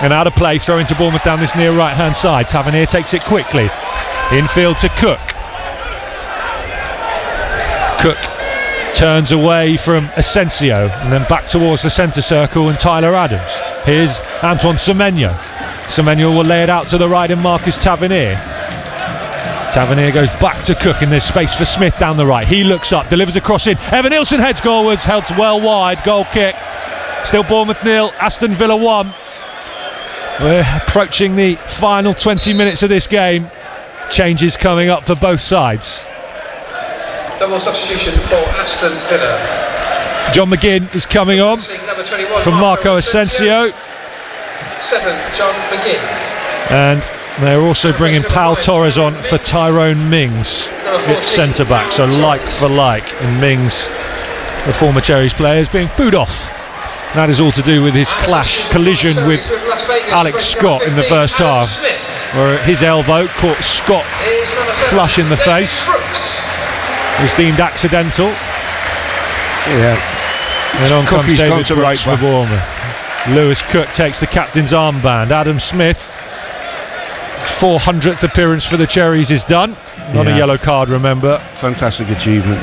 And out of play, throwing to Bournemouth down this near right hand side. Tavernier takes it quickly. Infield to Cook. Cook Turns away from Asensio and then back towards the centre circle and Tyler Adams. Here's Antoine Semenyo. Semenyo will lay it out to the right and Marcus Tavernier. Tavernier goes back to Cook and there's space for Smith down the right. He looks up, delivers a cross in. Evan Nielsen heads goalwards, held well wide. Goal kick. Still Bournemouth 0, Aston Villa 1. We're approaching the final 20 minutes of this game. Changes coming up for both sides. Double substitution for Aston Villa. John McGinn is coming on from Marco Asensio. 7, John McGinn. And they're also bringing Pau Torres on for Tyrone Mings at centre back, so like for like. And Mings, the former Cherries player, is being booed off. That is all to do with his collision with Alex Scott in the first half, where his elbow caught Scott flush in the face. It was deemed accidental. Yeah. And on comes David to Brooks for Bournemouth. Lewis Cook takes the captain's armband. Adam Smith, 400th appearance for the Cherries is done. Not a yellow card, remember. Fantastic achievement.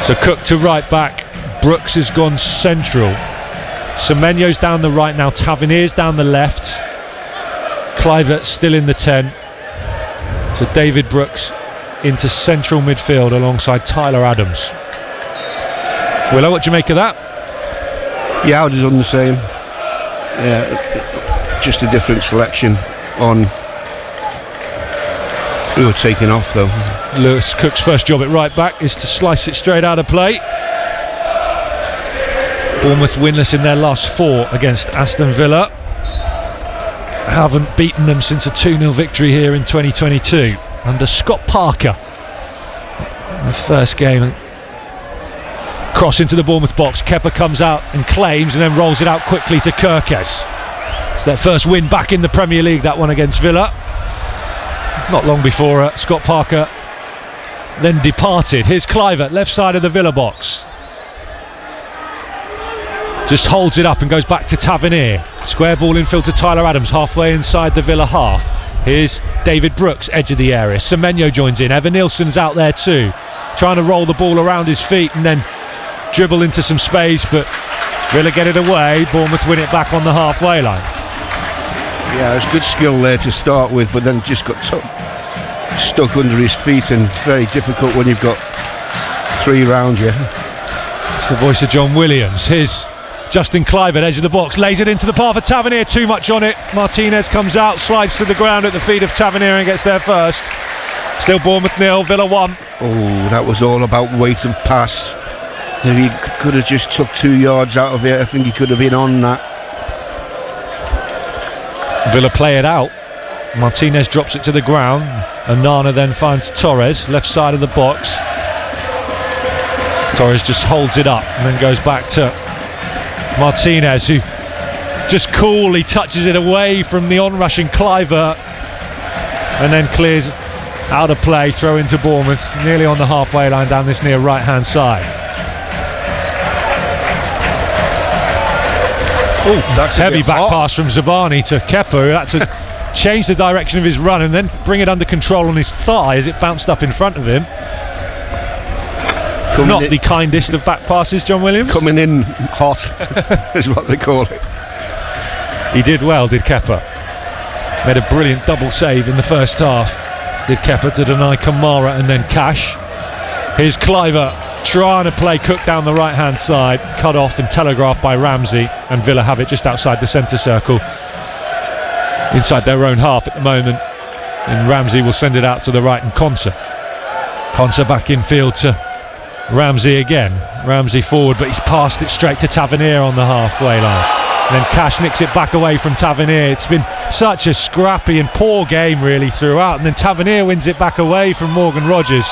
So Cook to right back. Brooks has gone central. Semenyo's down the right now. Tavernier's down the left. Kluivert still in the 10. So David Brooks into central midfield alongside Tyler Adams. Willow, what do you make of that? Yeah, I would have done the same. Yeah, just a different selection on who were taken off though. Lewis Cook's first job at right back is to slice it straight out of play. Bournemouth winless in their last 4 against Aston Villa. Haven't beaten them since a 2-0 victory here in 2022 under Scott Parker. The first game. Cross into the Bournemouth box. Kepa comes out and claims and then rolls it out quickly to Kirkes. It's their first win back in the Premier League, that one against Villa. Not long before Scott Parker then departed. Here's Kluivert, left side of the Villa box. Just holds it up and goes back to Tavernier. Square ball infield to Tyler Adams, halfway inside the Villa half. Here's David Brooks, edge of the area. Semenyo joins in. Evan Nielsen's out there too, trying to roll the ball around his feet and then dribble into some space, but Villa get it away. Bournemouth win it back on the halfway line. Yeah, there's good skill there to start with, but then just got stuck under his feet, and very difficult when you've got 3 round you. It's the voice of John Williams. Here's Justin Kluivert, edge of the box, lays it into the path of Tavernier, too much on it. Martinez comes out, slides to the ground at the feet of Tavernier and gets there first. Still Bournemouth 0, Villa 1. Oh, that was all about weight and pass. If he could have just took 2 yards out of it, I think he could have been on that. Villa play it out. Martinez drops it to the ground. Onana then finds Torres, left side of the box. Torres just holds it up and then goes back to Martinez, who just coolly touches it away from the on-rushing Kluivert and then clears out of play. Throw into Bournemouth, nearly on the halfway line down this near right-hand side. Oh, that's heavy back pass from Zabani to Kepa, who had to change the direction of his run and then bring it under control on his thigh as it bounced up in front of him. Not the kindest of back passes, John Williams. Coming in hot is what they call it. He did well, did Kepa. Made a brilliant double save in the first half. Did Kepa to deny Kamara and then Cash. Here's Kluivert trying to play Cook down the right hand side, cut off and telegraphed by Ramsey, and Villa have it just outside the centre circle, inside their own half at the moment, and Ramsey will send it out to the right and Konsa back in field to Ramsey again. Ramsey forward, but he's passed it straight to Tavernier on the halfway line. And then Cash nicks it back away from Tavernier. It's been such a scrappy and poor game really throughout, and then Tavernier wins it back away from Morgan Rogers.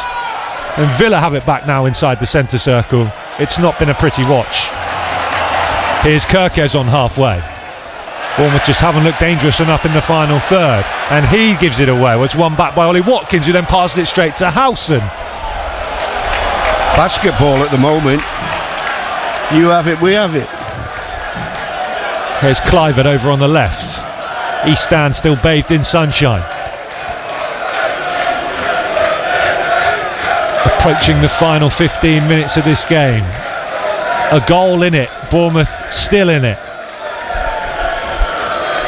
And Villa have it back now inside the centre circle. It's not been a pretty watch. Here's Kirkes on halfway. Bournemouth just haven't looked dangerous enough in the final third, and he gives it away. Well, it's won back by Ollie Watkins, who then passed it straight to Howson. Basketball at the moment. You have it, we have it. Here's Kluivert over on the left. East Stand still bathed in sunshine. approaching the final 15 minutes of this game. A goal in it, Bournemouth still in it.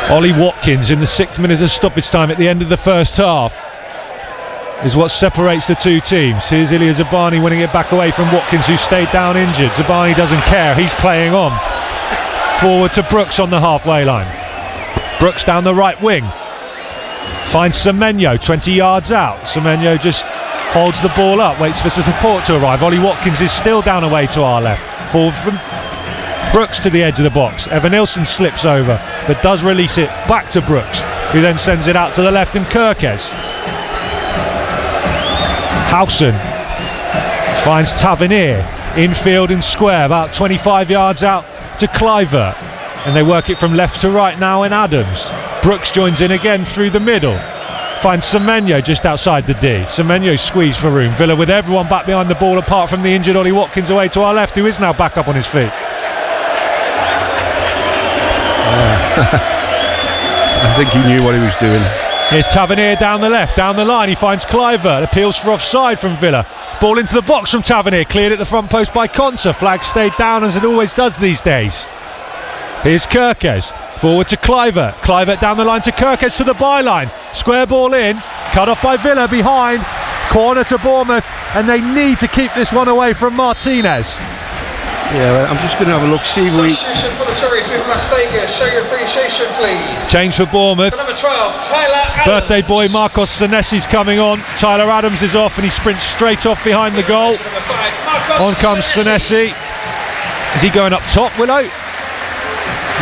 Ollie Watkins in the 6th minute of stoppage time at the end of the first half is what separates the two teams. Here's Ilya Zabani winning it back away from Watkins, who stayed down injured. Zabani doesn't care, he's playing on. Forward to Brooks on the halfway line. Brooks down the right wing. Finds Semenyo 20 yards out. Semenyo just holds the ball up, waits for support to arrive. Ollie Watkins is still down away to our left. Forward from Brooks to the edge of the box. Evanilson slips over, but does release it back to Brooks, who then sends it out to the left, and Kirkes. Howson finds Tavernier infield and square, about 25 yards out to Kluivert, and they work it from left to right now in Adams. Brooks joins in again through the middle, finds Semenyo just outside the D. Semenyo squeezed for room. Villa with everyone back behind the ball apart from the injured Ollie Watkins away to our left, who is now back up on his feet. I think he knew what he was doing. Here's Tavernier down the left, down the line, he finds Kluivert, appeals for offside from Villa. Ball into the box from Tavernier, cleared at the front post by Konsa. Flag stayed down as it always does these days. Here's Kirkes, forward to Kluivert. Kluivert down the line to Kirkes to the byline. Square ball in, cut off by Villa behind. Corner to Bournemouth, and they need to keep this one away from Martinez. Yeah, I'm just going to have a look, see if we... Substitution for the Tories with Las Vegas. Show your appreciation, please. Change for Bournemouth. For number 12, Tyler Adams. Birthday boy Marcos Senesi's coming on. Tyler Adams is off, and he sprints straight off behind the goal. On comes Senesi. Is he going up top, Willow?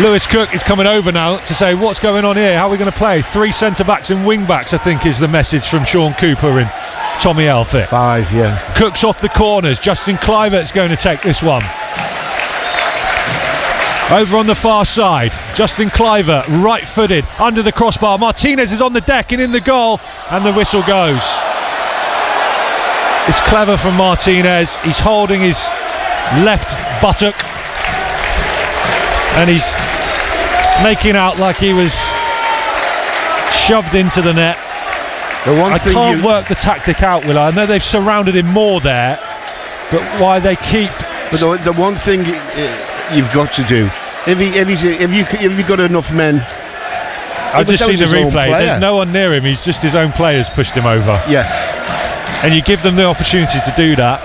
Lewis Cook is coming over now to say, what's going on here? How are we going to play? 3 centre-backs and wing-backs, I think, is the message from Sean Cooper and Tommy Elphick. 5, yeah. Cook's off the corners. Justin Kluivert's going to take this one. Over on the far side, Justin Kluivert, right-footed, under the crossbar. Martinez is on the deck and in the goal, and the whistle goes. It's clever from Martinez. He's holding his left buttock, and he's making out like he was shoved into the net. I can't work the tactic out, Will. I know they've surrounded him more there, but why they keep... But the one thing you've got to do, if you've got enough men... I've just seen the replay. There's no one near him. He's just his own players pushed him over. Yeah. And you give them the opportunity to do that.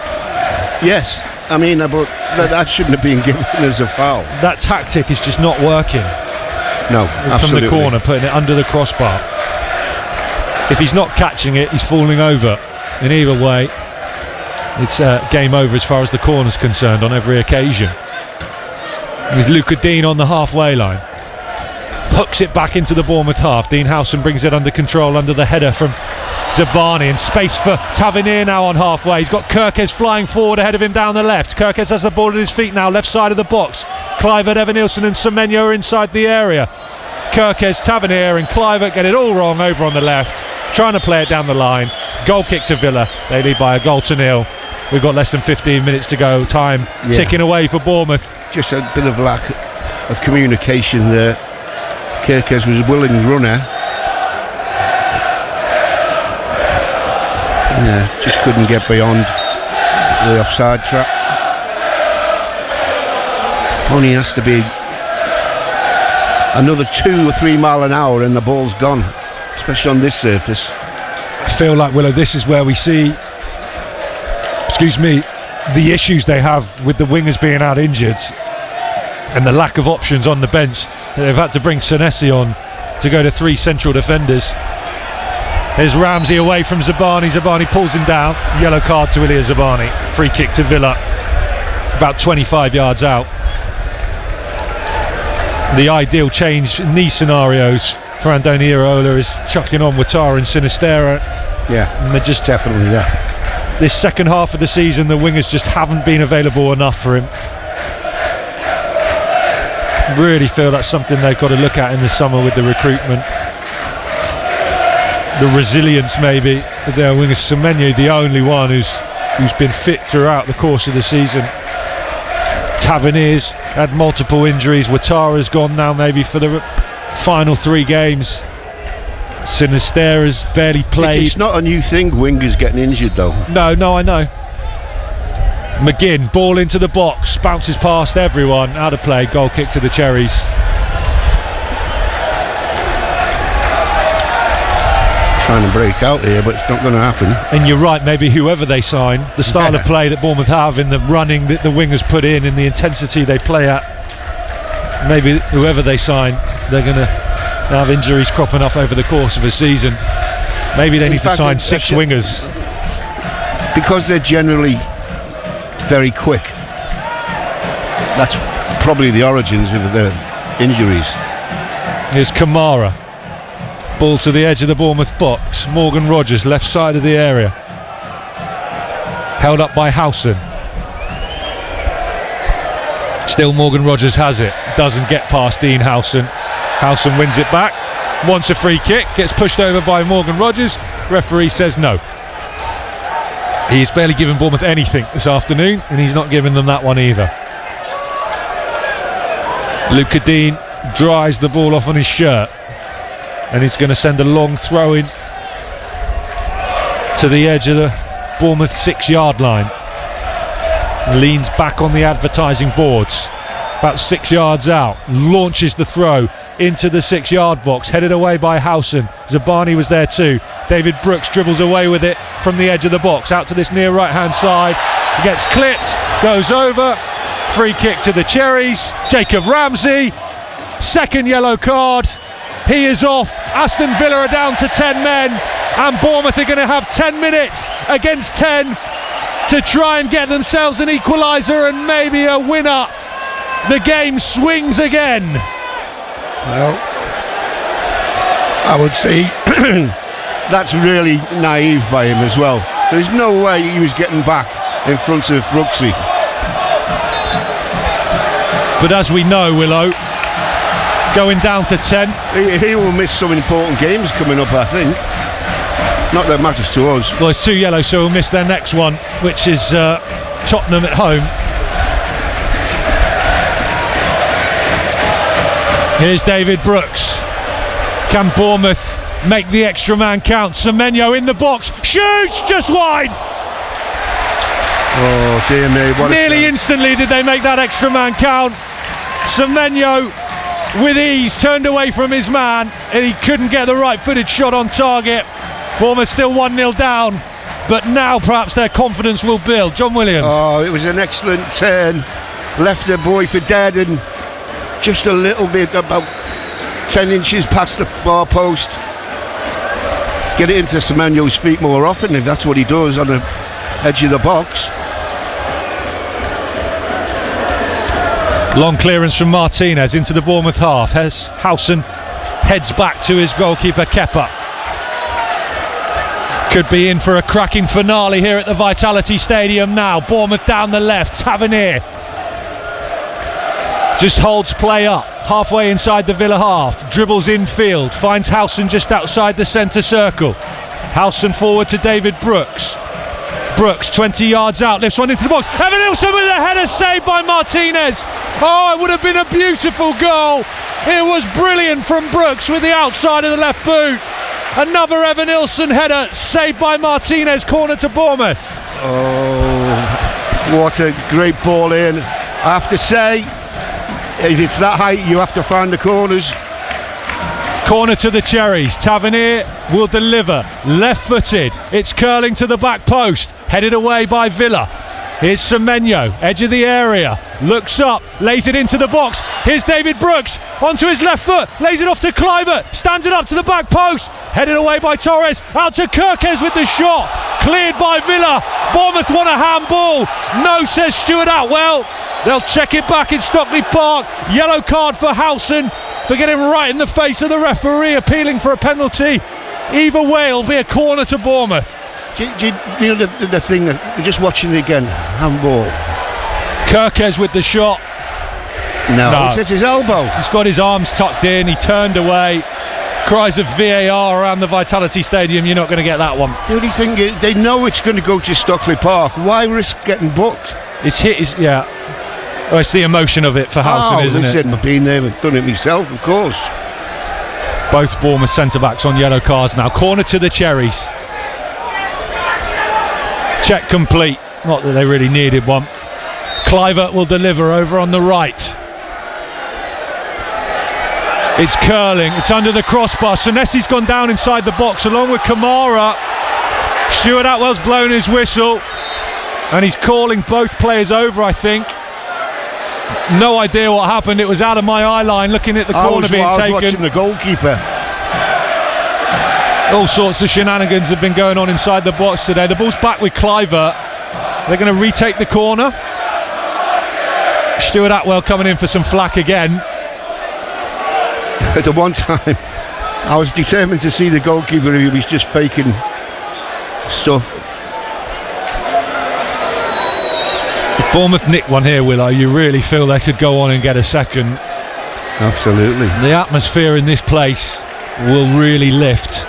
Yes. I mean, but that shouldn't have been given as a foul. That tactic is just not working. No, absolutely. From the corner, putting it under the crossbar. If he's not catching it, he's falling over. In either way, it's game over as far as the corner's concerned on every occasion. With Luca Dean on the halfway line. Hooks it back into the Bournemouth half. Dean Howson brings it under control under the header from Zabani, and space for Tavernier now on halfway. He's got Kirkes flying forward ahead of him down the left. Kirkes has the ball at his feet now, left side of the box. Kluivert, Evanilson and Semenyo are inside the area. Kirkes, Tavernier and Kluivert get it all wrong over on the left, trying to play it down the line. Goal kick to Villa. They lead by 1-0. We've got less than 15 minutes to go. Time ticking away for Bournemouth. Just a bit of lack of communication there. Kirkes was a willing runner. Yeah, just couldn't get beyond the offside trap. Only has to be another 2 or 3 mile an hour and the ball's gone, especially on this surface. I feel like, Willow, this is where we see, the issues they have with the wingers being out injured and the lack of options on the bench. They've had to bring Senesi on to go to 3 central defenders. There's Ramsey away from Zabani. Zabani pulls him down. Yellow card to Ilya Zabani. Free kick to Villa. About 25 yards out. The ideal change in these scenarios for Andoni Iraola is chucking on Ouattara and Sinisterra. Yeah, and they're just definitely, yeah. This second half of the season, the wingers just haven't been available enough for him. Really feel that's something they've got to look at in the summer with the recruitment. The resilience maybe of their wingers. Semenyo, the only one who's been fit throughout the course of the season. Tavernier's had multiple injuries. Ouattara's gone now maybe for the final 3 games. Sinisterra's barely played. It's not a new thing, wingers getting injured though. No, I know. McGinn, ball into the box, bounces past everyone, out of play, goal kick to the Cherries. Trying to break out here, but it's not going to happen. And you're right, maybe whoever they sign, the style of play that Bournemouth have in the running that the wingers put in the intensity they play at, maybe whoever they sign, they're going to have injuries cropping up over the course of a season. Maybe they need to sign 6 wingers. Because they're generally very quick. That's probably the origins of the injuries. Here's Kamara. Ball to the edge of the Bournemouth box. Morgan Rogers, left side of the area. Held up by Howson. Still Morgan Rogers has it. Doesn't get past Dean Howson. Howson wins it back. Wants a free kick. Gets pushed over by Morgan Rogers. Referee says no. He's barely given Bournemouth anything this afternoon, and he's not giving them that one either. Luca Dean dries the ball off on his shirt, and he's going to send a long throw in to the edge of the Bournemouth 6-yard line. Leans back on the advertising boards, about 6 yards out, launches the throw into the 6-yard box, headed away by Howson. Zabani was there too. David Brooks dribbles away with it from the edge of the box out to this near right hand side. He gets clipped, goes over. Free kick to the Cherries. Jacob Ramsey, second yellow card. He is off. Aston Villa are down to 10 men, and Bournemouth are going to have 10 minutes against 10 to try and get themselves an equaliser and maybe a winner. The game swings again. Well, I would say that's really naive by him as well. There's no way he was getting back in front of Brooksy. But as we know, Willow, going down to 10, he will miss some important games coming up, I think. Not that matters to us. Well, it's 2 yellows, so he'll miss their next one, which is Tottenham at home. Here's David Brooks. Can Bournemouth make the extra man count? Semenyo in the box, shoots just wide. Oh dear me, what nearly instantly did they make that extra man count. Semenyo with ease turned away from his man, and he couldn't get the right footed shot on target. Bournemouth still 1-0 down, but now perhaps their confidence will build. John Williams. Oh, it was an excellent turn. Left the boy for dead, and just a little bit, about 10 inches past the far post. Get it into Semenyo's feet more often, if that's what he does on the edge of the box. Long clearance from Martinez into the Bournemouth half. Howson heads back to his goalkeeper Kepa. Could be in for a cracking finale here at the Vitality Stadium now. Bournemouth down the left. Tavernier just holds play up halfway inside the Villa half, dribbles infield, finds Howson just outside the centre circle. Howson forward to David Brooks. Brooks 20 yards out, lifts one into the box. Evan Nilsson with a header saved by Martinez. Oh, it would have been a beautiful goal. It was brilliant from Brooks with the outside of the left boot. Another Evan Nilsson header saved by Martinez, corner to Bournemouth. Oh, what a great ball in. I have to say, if it's that height, you have to find the corners. Corner to the Cherries. Tavernier will deliver. Left-footed. It's curling to the back post. Headed away by Villa. Here's Semenyo, edge of the area. Looks up, lays it into the box. Here's David Brooks onto his left foot. Lays it off to Kluivert. Stands it up to the back post. Headed away by Torres. Out to Kirkes with the shot. Cleared by Villa. Bournemouth want a handball. No, says Stuart Atwell. They'll check it back in Stockley Park. Yellow card for Howson for getting right in the face of the referee, appealing for a penalty. Either way, it'll be a corner to Bournemouth. Do you know the thing that we're just watching it again? Handball. Kirkes with the shot. No, it's at his elbow. He's got his arms tucked in. He turned away. Cries of VAR around the Vitality Stadium. You're not going to get that one. The only thing is, they know it's going to go to Stockley Park. Why risk getting booked? It's hit. Yeah. Oh, it's the emotion of it for Howson, isn't it? I've been there and done it myself, of course. Both Bournemouth centre-backs on yellow cards now. Corner to the Cherries. Check complete. Not that they really needed one. Kluivert will deliver over on the right. It's curling. It's under the crossbar. Senesi's gone down inside the box along with Kamara. Stuart Atwell's blown his whistle. And he's calling both players over, I think. No idea what happened. It was out of my eye line looking at the corner being taken. I was watching the goalkeeper. All sorts of shenanigans have been going on inside the box today. The ball's back with Kluivert. They're going to retake the corner. Stuart Atwell coming in for some flack again. At the one time, I was determined to see the goalkeeper who was just faking stuff. If Bournemouth nick one here, Willow, you really feel they could go on and get a second. Absolutely. The atmosphere in this place will really lift.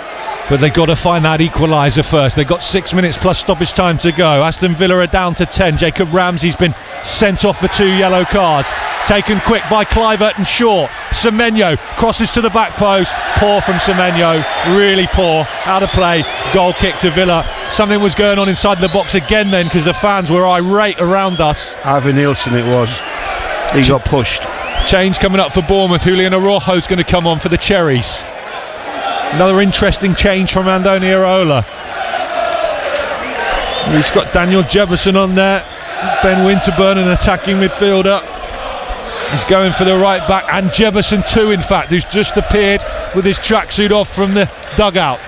But they've got to find that equaliser first. They've got 6 minutes plus stoppage time to go. Aston Villa are down to 10. Jacob Ramsey's been sent off for 2 yellow cards. Taken quick by Kluivert and Shaw. Semenyo crosses to the back post. Poor from Semenyo. Really poor. Out of play. Goal kick to Villa. Something was going on inside the box again then because the fans were irate around us. Ivan Nielsen it was. He got pushed. Change coming up for Bournemouth. Julian Araujo's going to come on for the Cherries. Another interesting change from Andoni Iraola. He's got Daniel Jefferson on there. Ben Winterburn, an attacking midfielder. He's going for the right back, and Jefferson too, in fact, who's just appeared with his tracksuit off from the dugout.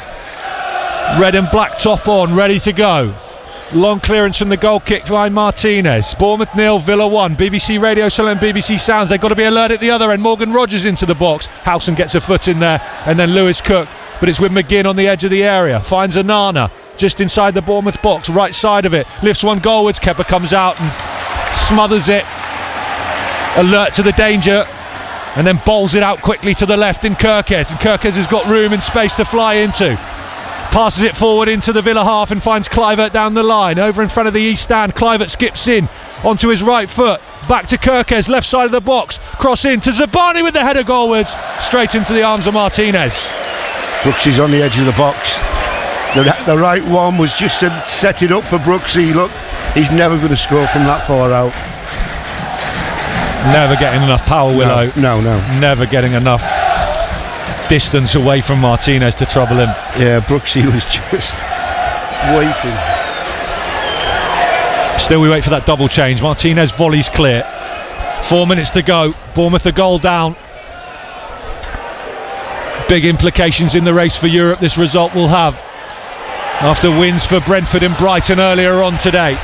Red and black top on, ready to go. Long clearance from the goal kick by Martinez. Bournemouth 0, Villa 1. BBC Radio Solent, BBC Sounds. They've got to be alert at the other end. Morgan Rogers into the box. Howson gets a foot in there, and then Lewis Cook. But it's with McGinn on the edge of the area. Finds Onana just inside the Bournemouth box, right side of it. Lifts one goalwards. Kepa comes out and smothers it. Alert to the danger, and then bowls it out quickly to the left in Kirkes. And Kirkes has got room and space to fly into. Passes it forward into the Villa half and finds Kluivert down the line. Over in front of the East stand, Kluivert skips in onto his right foot. Back to Kirkes, left side of the box. Cross in to Zabani with the header goalwards. Straight into the arms of Martinez. Brooksy's on the edge of the box. The right one was just to set it up for Brooksy. Look, he's never going to score from that far out. Never getting enough power, Willow. No. Never getting enough distance away from Martinez to trouble him. Yeah, Brooksy was just waiting. Still we wait for that double change. Martinez volleys clear. 4 minutes to go. Bournemouth a goal down. Big implications in the race for Europe this result will have after wins for Brentford and Brighton earlier on today.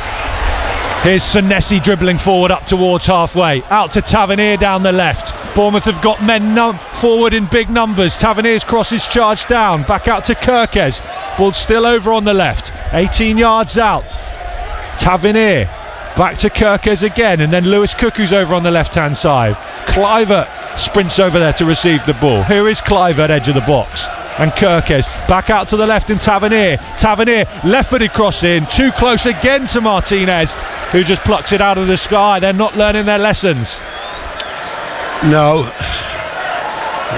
Here's Senesi dribbling forward up towards halfway. Out to Tavernier down the left. Bournemouth have got men forward in big numbers. Tavernier's cross is charged down. Back out to Kirkes. Ball still over on the left. 18 yards out. Tavernier. Back to Kirkes again. And then Lewis Cook, who's over on the left-hand side. Kluivert sprints over there to receive the ball. Here is Kluivert, edge of the box. And Kirkes back out to the left in Tavernier. Tavernier, left-footed cross in. Too close again to Martinez, who just plucks it out of the sky. They're not learning their lessons. No,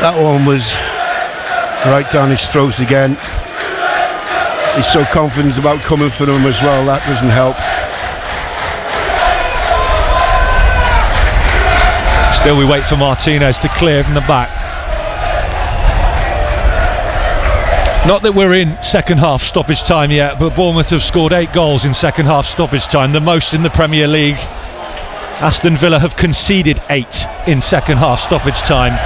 that one was right down his throat again. He's so confident about coming for them as well. That doesn't help. Still we wait for Martinez to clear from the back. Not that we're in second half stoppage time yet, but Bournemouth have scored 8 goals in second half stoppage time, the most in the Premier League. Aston Villa have conceded 8 in second half stoppage time.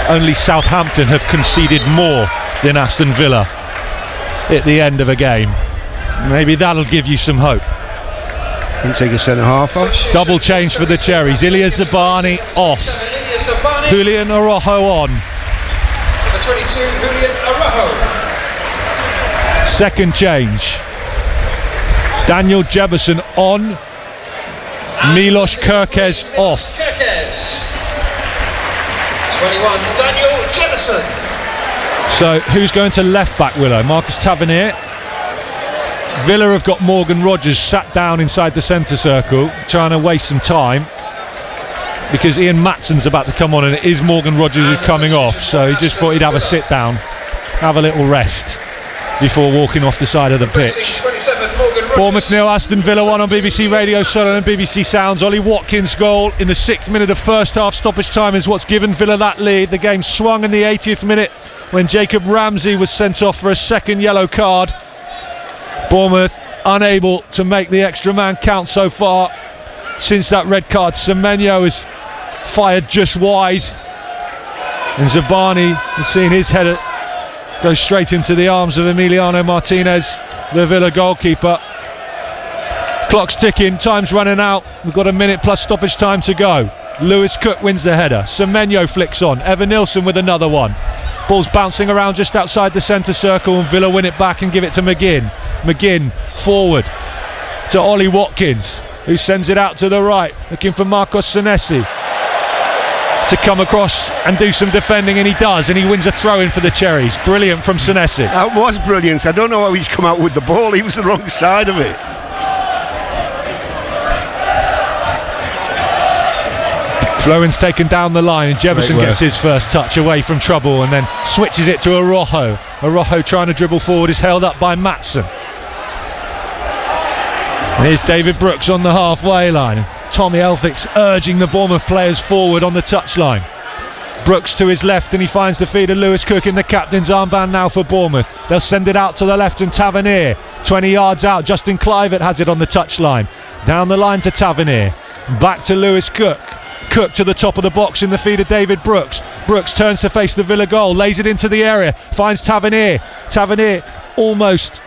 Only Southampton have conceded more than Aston Villa at the end of a game. Maybe that'll give you some hope. Can take a centre half off. Double change for the Cherries. Ilya Zabani off. Julian Araujo on. Number 22, Julian Araujo. Second change. Daniel Jefferson on. Milos Kirkes off. Kirkes. 21, Daniel Jefferson. So who's going to left back, Willow? Marcus Tavernier. Villa have got Morgan Rogers sat down inside the centre circle, trying to waste some time. because Ian Matson's about to come on and it is Morgan Rogers who's coming off, so he just thought he'd have a sit down, have a little rest before walking off the side of the pitch. Bournemouth 0, Aston Villa 1 on BBC Radio Solent and BBC Sounds. Ollie Watkins' goal in the 6th minute of first half stoppage time is what's given Villa that lead. The game swung in the 80th minute when Jacob Ramsey was sent off for a second yellow card. Bournemouth unable to make the extra man count so far since that red card. Semenyo has fired just wide, and Zabani has seen his header go straight into the arms of Emiliano Martinez, the Villa goalkeeper. Clock's ticking, time's running out. We've got a minute plus stoppage time to go. Lewis Cook wins the header. Semenyo flicks on. Evan Nilsson with another one. Ball's bouncing around just outside the centre circle, and Villa win it back and give it to McGinn. McGinn forward to Ollie Watkins, who sends it out to the right, looking for Marcos Senesi to come across and do some defending, and he does, and he wins a throw-in for the Cherries. Brilliant from Senesi. That was brilliant. I don't know how he's come out with the ball. He was the wrong side of it. Flowen's taken down the line, and Jefferson gets his first touch away from trouble and then switches it to Araujo. Araujo trying to dribble forward is held up by Matson. And here's David Brooks on the halfway line. Tommy Elphick's urging the Bournemouth players forward on the touchline. Brooks to his left, and he finds the feed of Lewis Cook in the captain's armband now for Bournemouth. They'll send it out to the left, and Tavernier 20 yards out. Justin Clivett has it on the touchline. Down the line to Tavernier. Back to Lewis Cook. Cook to the top of the box in the feed of David Brooks. Brooks turns to face the Villa goal, lays it into the area, finds Tavernier. Tavernier almost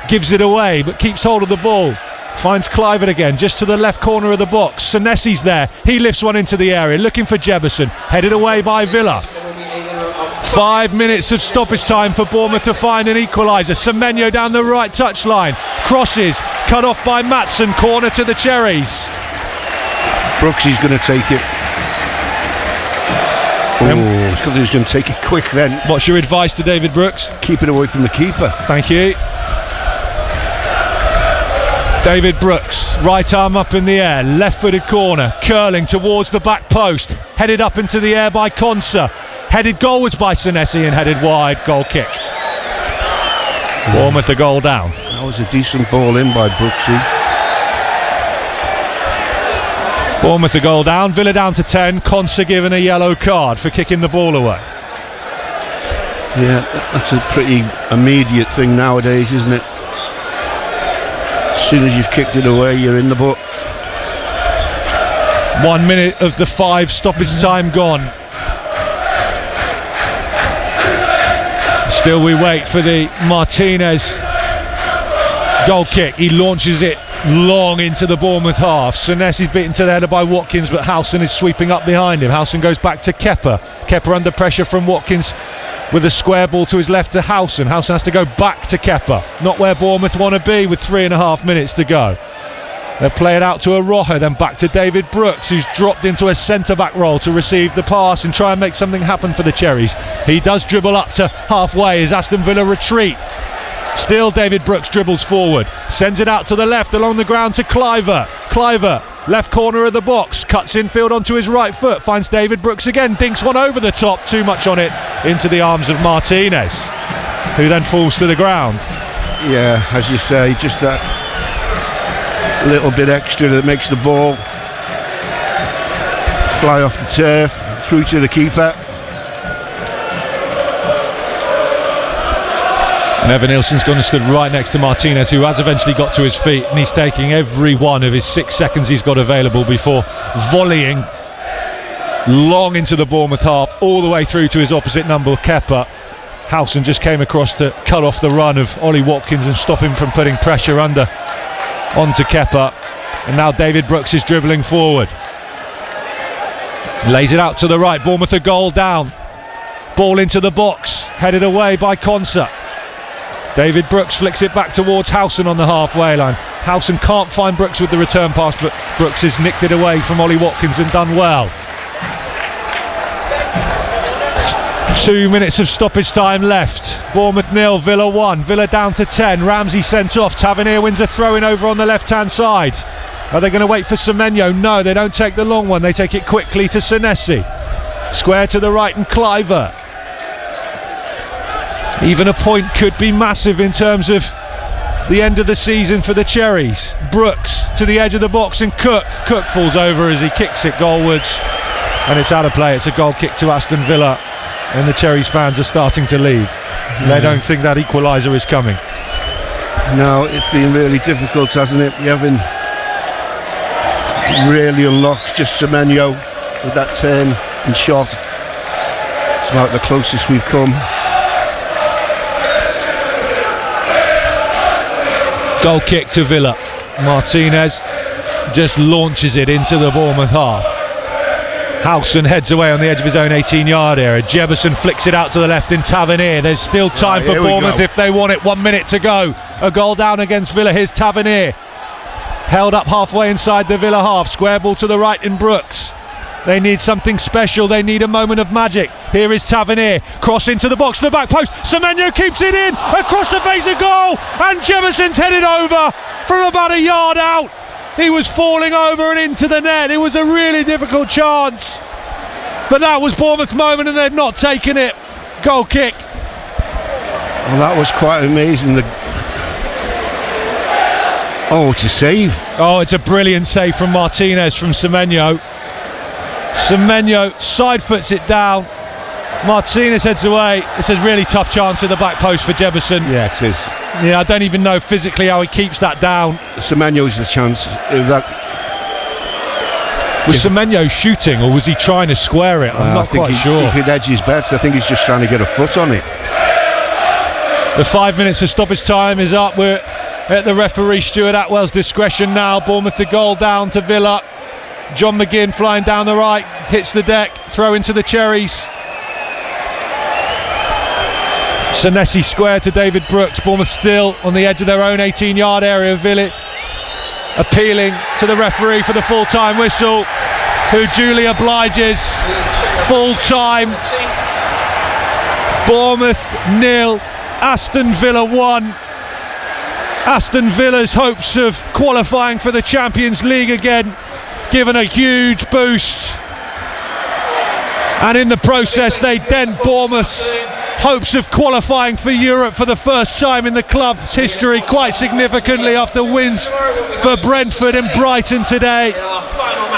gives it away, but keeps hold of the ball. Finds Clivett again, just to the left corner of the box. Senesi's there, he lifts one into the area, looking for Jefferson, headed away by Villa. 5 minutes of stoppage time for Bournemouth to find an equaliser. Semenyo down the right touchline, crosses, cut off by Matson, corner to the Cherries. Brooks is going to take it. Oh, because he was going to take it quick then. What's your advice to David Brooks? Keep it away from the keeper. Thank you. David Brooks, right arm up in the air, left-footed corner, curling towards the back post, headed up into the air by Konsa, headed goalwards by Senesi and headed wide, goal kick. Bournemouth a goal down. That was a decent ball in by Brooksy. Bournemouth a goal down, Villa down to 10, Konsa given a yellow card for kicking the ball away. Yeah, that's a pretty immediate thing nowadays, isn't it? As soon as you've kicked it away, you're in the book. 1 minute of the 5 stoppage time gone. Still we wait for the Martinez goal kick. He launches it long into the Bournemouth half. Senesi's beaten to the header by Watkins, but Howson is sweeping up behind him. Howson goes back to Kepa. Kepa under pressure from Watkins with a square ball to his left to Howson. Howson has to go back to Kepa. Not where Bournemouth want to be with 3.5 minutes to go. They'll play it out to Araujo, then back to David Brooks, who's dropped into a centre-back role to receive the pass and try and make something happen for the Cherries. He does dribble up to halfway as Aston Villa retreat. Still David Brooks dribbles forward, sends it out to the left along the ground to Clivett. Clivett, left corner of the box, cuts infield onto his right foot, finds David Brooks again, dinks one over the top, too much on it, into the arms of Martinez, who then falls to the ground. Yeah, as you say, just that little bit extra that makes the ball fly off the turf, through to the keeper. And Evan Nilsson's gone and stood right next to Martinez, who has eventually got to his feet, and he's taking every one of his 6 seconds he's got available before volleying long into the Bournemouth half, all the way through to his opposite number, Kepa. Howson just came across to cut off the run of Ollie Watkins and stop him from putting pressure onto Kepa. And now David Brooks is dribbling forward. Lays it out to the right, Bournemouth a goal down. Ball into the box, headed away by Konsa. David Brooks flicks it back towards Howson on the halfway line. Howson can't find Brooks with the return pass, but Brooks has nicked it away from Ollie Watkins and done well. 2 minutes of stoppage time left. Bournemouth 0, Villa 1. Villa down to 10. Ramsey sent off. Tavernier wins a throw-in over on the left-hand side. Are they going to wait for Semenyo? No, they don't take the long one. They take it quickly to Senesi. Square to the right and Cliver. Even a point could be massive in terms of the end of the season for the Cherries. Brooks to the edge of the box and Cook falls over as he kicks it goalwards, and it's out of play. It's a goal kick to Aston Villa, and the Cherries fans are starting to leave. They don't think that equaliser is coming. No, it's been really difficult, hasn't it? We haven't really unlocked just Semenyo with that turn and shot. It's about the closest we've come. Goal kick to Villa. Martinez just launches it into the Bournemouth half. Howson heads away on the edge of his own 18-yard area. Jefferson flicks it out to the left in Tavernier. There's still time for Bournemouth if they want it. 1 minute to go. A goal down against Villa. Here's Tavernier. Held up halfway inside the Villa half. Square ball to the right in Brooks. They need something special. They need a moment of magic. Here is Tavernier. Cross into the box, the back post. Semenyo keeps it in. Across the face of goal. And Jefferson's headed over from about a yard out. He was falling over and into the net. It was a really difficult chance. But that was Bournemouth's moment and they've not taken it. Goal kick. Well, that was quite amazing. Oh, it's a save. Oh, it's a brilliant save from Martinez from Semenyo. Semenyo side foots it down. Martinez heads away. It's a really tough chance at the back post for Jefferson. Yeah, it is. Yeah, I don't even know physically how he keeps that down. Semenyo's the chance. Was Semenyo shooting or was he trying to square it? I'm not quite sure. He could edge his bets. I think he's just trying to get a foot on it. The 5 minutes of stoppage time is up. We're at the referee Stuart Atwell's discretion now. Bournemouth the goal down to Villa. John McGinn flying down the right, hits the deck, throw into the Cherries. Senesi square to David Brooks. Bournemouth still on the edge of their own 18-yard area. Villa appealing to the referee for the full-time whistle, who duly obliges. Full-time. Bournemouth 0, Aston Villa 1. Aston Villa's hopes of qualifying for the Champions League again given a huge boost, and in the process they dent Bournemouth's hopes of qualifying for Europe for the first time in the club's history, quite significantly after wins for Brentford and Brighton today.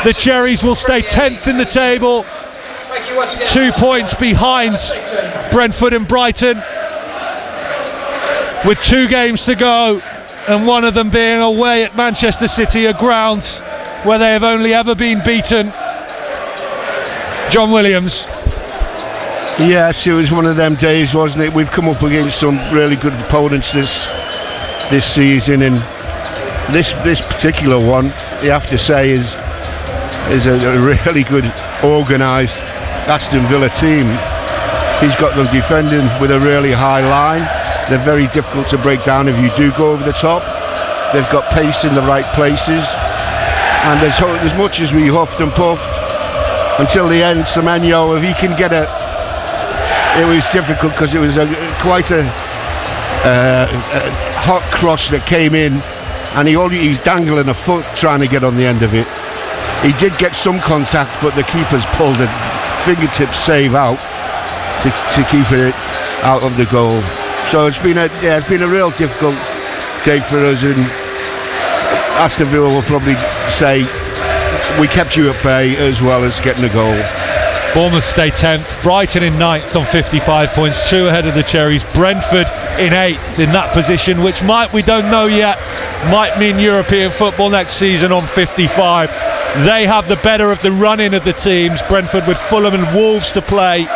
The Cherries will stay 10th in the table, 2 points behind Brentford and Brighton, with 2 games to go, and one of them being away at Manchester City, a ground where they have only ever been beaten. John Williams. Yes, it was one of them days, wasn't it? We've come up against some really good opponents this season, and this particular one, you have to say, is a really good organised Aston Villa team. He's got them defending with a really high line. They're very difficult to break down if you do go over the top. They've got pace in the right places. And as much as we huffed and puffed until the end, Semenyo, if he can get it was difficult because it was quite a hot cross that came in, and he's dangling a foot trying to get on the end of it. He did get some contact, but the keeper's pulled a fingertip save out to keep it out of the goal. So it's been a real difficult day for us, and Aston Villa will probably say we kept you at bay as well as getting a goal. Bournemouth stay 10th, Brighton in 9th on 55 points, 2 ahead of the Cherries. Brentford in 8th in that position, which we don't know yet, might mean European football next season on 55. They have the better of the run-in of the teams, Brentford with Fulham and Wolves to play.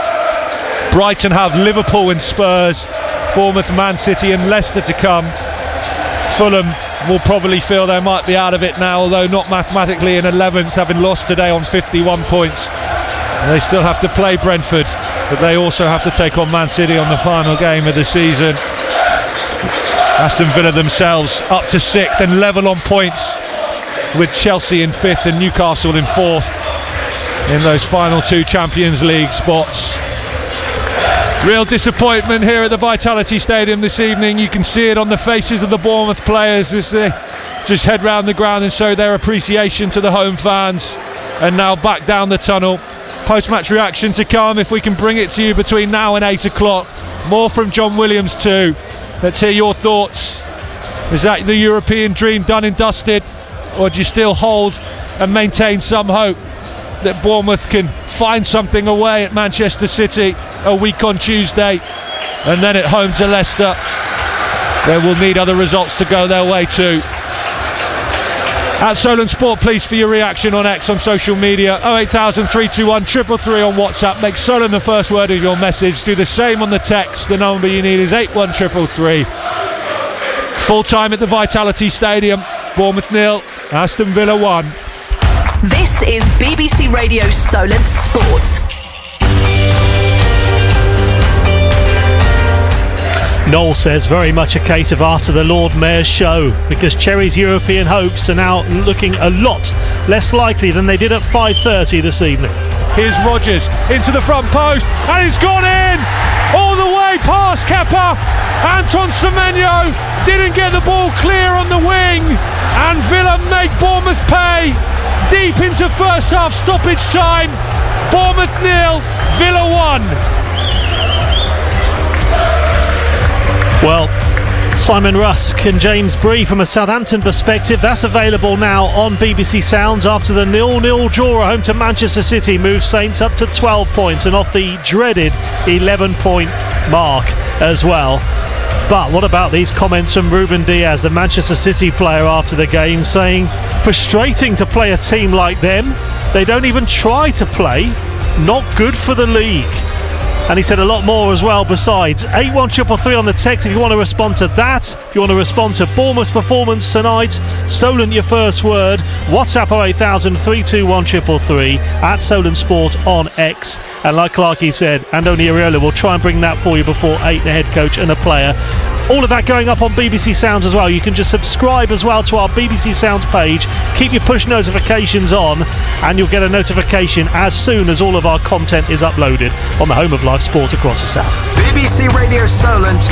Brighton have Liverpool and Spurs, Bournemouth, Man City and Leicester to come. Fulham will probably feel they might be out of it now, although not mathematically in 11th, having lost today on 51 points. They still have to play Brentford, but they also have to take on Man City on the final game of the season. Aston Villa themselves up to 6th and level on points with Chelsea in 5th and Newcastle in 4th in those final 2 Champions League spots. Real disappointment here at the Vitality Stadium this evening. You can see it on the faces of the Bournemouth players as they just head round the ground and show their appreciation to the home fans. And now back down the tunnel. Post-match reaction to come if we can bring it to you between now and 8 o'clock. More from John Williams too. Let's hear your thoughts. Is that the European dream done and dusted, or do you still hold and maintain some hope that Bournemouth can find something away at Manchester City a week on Tuesday, and then at home to Leicester? They will need other results to go their way too. At Solent Sport, please, for your reaction on X, on social media. 08000 321 333 on WhatsApp. Make Solent the first word of your message. Do the same on the text. The number you need is 81333. Full time at the Vitality Stadium. Bournemouth 0, Aston Villa 1. This is BBC Radio Solent Sport. Noel says very much a case of after the Lord Mayor's show, because Cherry's European hopes are now looking a lot less likely than they did at 5:30 this evening. Here's Rodgers into the front post, and it's gone in all the way past Kepa. Anton Semenyo didn't get the ball clear on the wing, and Villa make Bournemouth pay deep into first half stoppage time. Bournemouth 0, Villa 1. Well, Simon Rusk and James Bree from a Southampton perspective, that's available now on BBC Sounds after the 0-0 draw at home to Manchester City moves Saints up to 12 points and off the dreaded 11-point mark as well. But what about these comments from Ruben Diaz, the Manchester City player, after the game, saying frustrating to play a team like them. They don't even try to play. Not good for the league. And he said a lot more as well besides. 81333 on the text if you want to respond to that. If you want to respond to Bournemouth's performance tonight, Solent your first word. WhatsApp 08000 321 333 at Solent Sport on X. And like Clarkey said, Andoni Iraola will try and bring that for you before 8, the head coach and a player. All of that going up on BBC Sounds as well. You can just subscribe as well to our BBC Sounds page. Keep your push notifications on and you'll get a notification as soon as all of our content is uploaded on the home of live sport across the south. BBC Radio Solent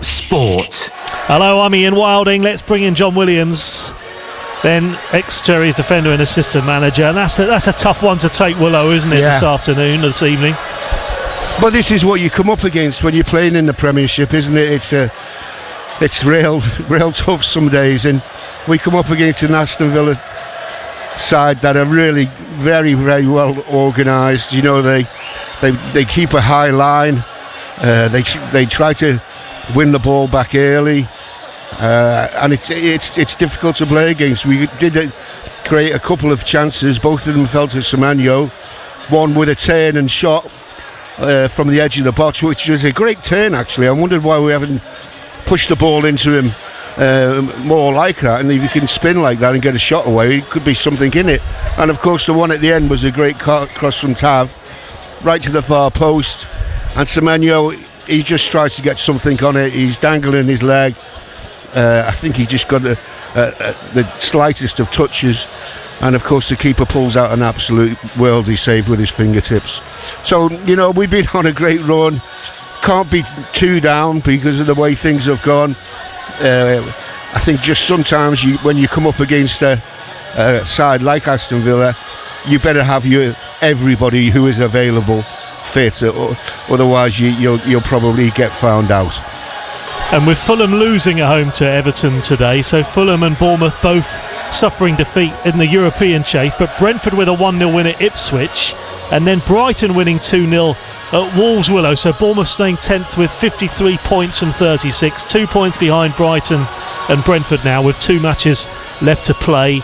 Sport. Hello, I'm Ian Wilding. Let's bring in John Williams, then ex-Cherries defender and assistant manager. And that's a tough one to take, Willow, isn't it, this evening? But this is what you come up against when you're playing in the Premiership, isn't it? It's real tough some days, and we come up against an Aston Villa side that are really very, very well organised. You know, they keep a high line. They try to win the ball back early, and it's difficult to play against. We did create a couple of chances. Both of them fell to Semenyo. One with a turn and shot from the edge of the box, which was a great turn actually. I wondered why we haven't pushed the ball into him more like that, and if you can spin like that and get a shot away, it could be something in it. And of course the one at the end was a great cross from Tav right to the far post, and Semenyo, he just tries to get something on it. He's dangling his leg. I think he just got the slightest of touches, and of course the keeper pulls out an absolute worldly save with his fingertips. So, you know, we've been on a great run. Can't be too down because of the way things have gone. I think just sometimes when you come up against a side like Aston Villa, you better have everybody who is available fit, otherwise you'll probably get found out. And with Fulham losing at home to Everton today, so Fulham and Bournemouth both suffering defeat in the European chase, but Brentford with a 1-0 win at Ipswich, and then Brighton winning 2-0 at Wolves, Willow. So Bournemouth staying 10th with 53 points from 36, 2 points behind Brighton and Brentford now with 2 matches left to play.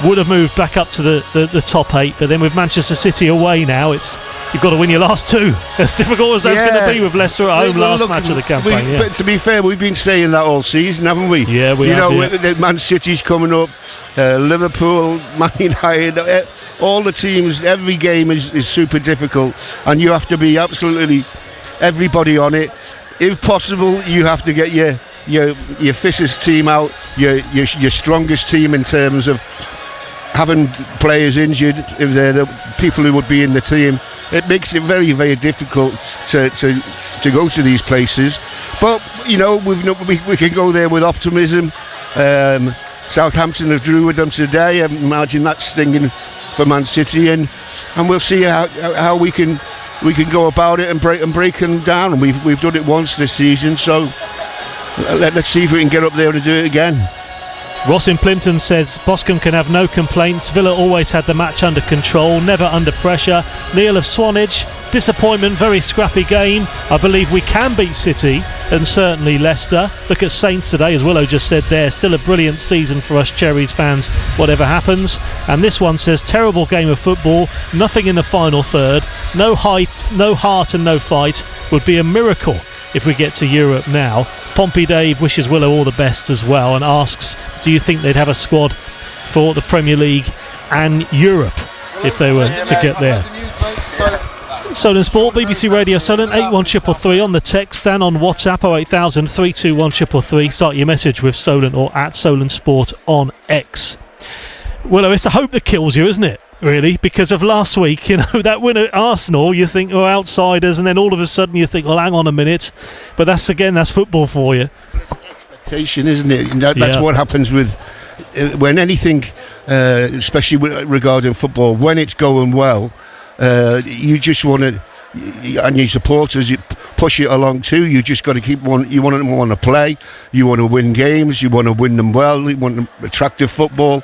Would have moved back up to the top 8, but then with Manchester City away now, you've got to win your last 2. As difficult as that's going to be with Leicester at home, last match of the campaign. But to be fair, we've been saying that all season, haven't we? Yeah, we have. You know, Man City's coming up, Liverpool, Man United, all the teams, every game is super difficult, and you have to be absolutely everybody on it. If possible, you have to get your fittest team out, your strongest team in terms of having players injured, if they're the people who would be in the team, it makes it very, very difficult to go to these places. But you know, we can go there with optimism. Southampton have drew with them today. I imagine that's stinging for Man City, and we'll see how we can go about it and break them down. And we've done it once this season, so let's see if we can get up there and do it again. Ross in Plimpton says Boscombe can have no complaints. Villa always had the match under control, never under pressure. Neil of Swanage, disappointment, very scrappy game. I believe we can beat City and certainly Leicester. Look at Saints today, as Willow just said there. Still a brilliant season for us Cherries fans, whatever happens. And this one says terrible game of football, nothing in the final third, no height, no heart and no fight. Would be a miracle if we get to Europe now. Pompey Dave wishes Willow all the best as well and asks, do you think they'd have a squad for the Premier League and Europe if they were to get there? Solent Sport, BBC Radio Solent, 81333 on the text and on WhatsApp 08000 321 333. Start your message with Solent or at Solent Sport on X. Willow, it's the hope that kills you, isn't it? Really, because of last week, you know, that win at Arsenal, you think, oh, outsiders, and then all of a sudden you think, well, hang on a minute. But that's football for you. Expectation, isn't it? That's what happens with when anything, especially regarding football, when it's going well, you just want to, and your supporters, you push it along too. You just got to keep you want to play, you want to win games, you want to win them well, you want attractive football,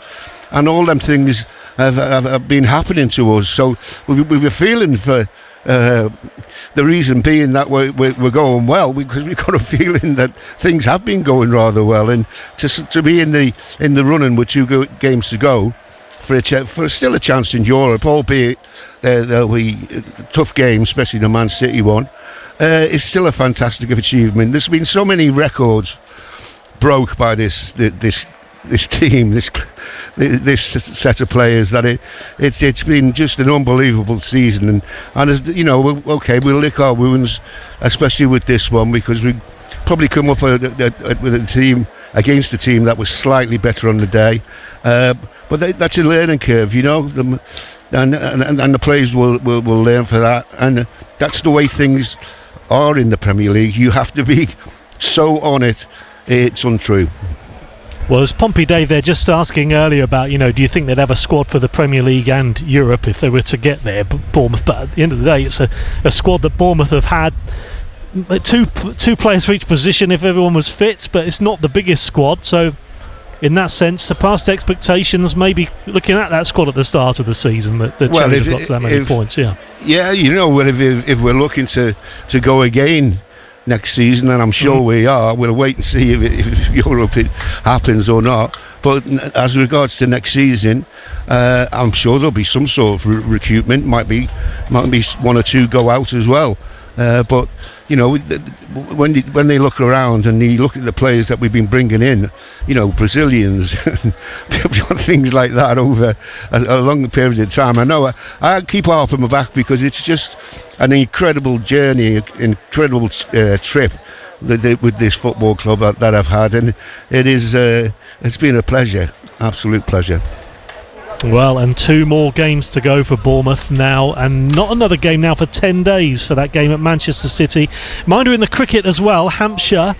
and all them things have been happening to us. So we were feeling for the reason being that we're going well, because we've got a feeling that things have been going rather well, and to be in the running with 2 games to go for still a chance in Europe, albeit there'll be tough games, especially the Man City one. It's still a fantastic achievement. There's been so many records broke by this team, this set of players, that it's been just an unbelievable season, and as you know, okay, we'll lick our wounds, especially with this one, because we probably come up with a team against a team that was slightly better on the day, but that's a learning curve, you know, and the players will learn for that, and that's the way things are in the Premier League. You have to be so on it, it's untrue. Well, as Pompey Dave there just asking earlier about, you know, do you think they'd have a squad for the Premier League and Europe if they were to get there, Bournemouth? But at the end of the day, it's a squad that Bournemouth have had two players for each position if everyone was fit, but it's not the biggest squad. So in that sense, the past expectations, maybe looking at that squad at the start of the season, that Cherries have got to that many points. Yeah, you know, if we're looking to go again next season, and I'm sure we are, we'll wait and see if Europe happens or not, but as regards to next season, I'm sure there'll be some sort of recruitment, might be 1 or 2 go out as well, but you know, when they look around and you look at the players that we've been bringing in, you know, Brazilians, things like that over a long period of time. I know I keep harping my back because it's just an incredible journey, incredible trip with this football club that I've had, and it's been a pleasure, absolute pleasure. Well, and 2 more games to go for Bournemouth now, and not another game now for 10 days for that game at Manchester City. Minder in the cricket as well, Hampshire.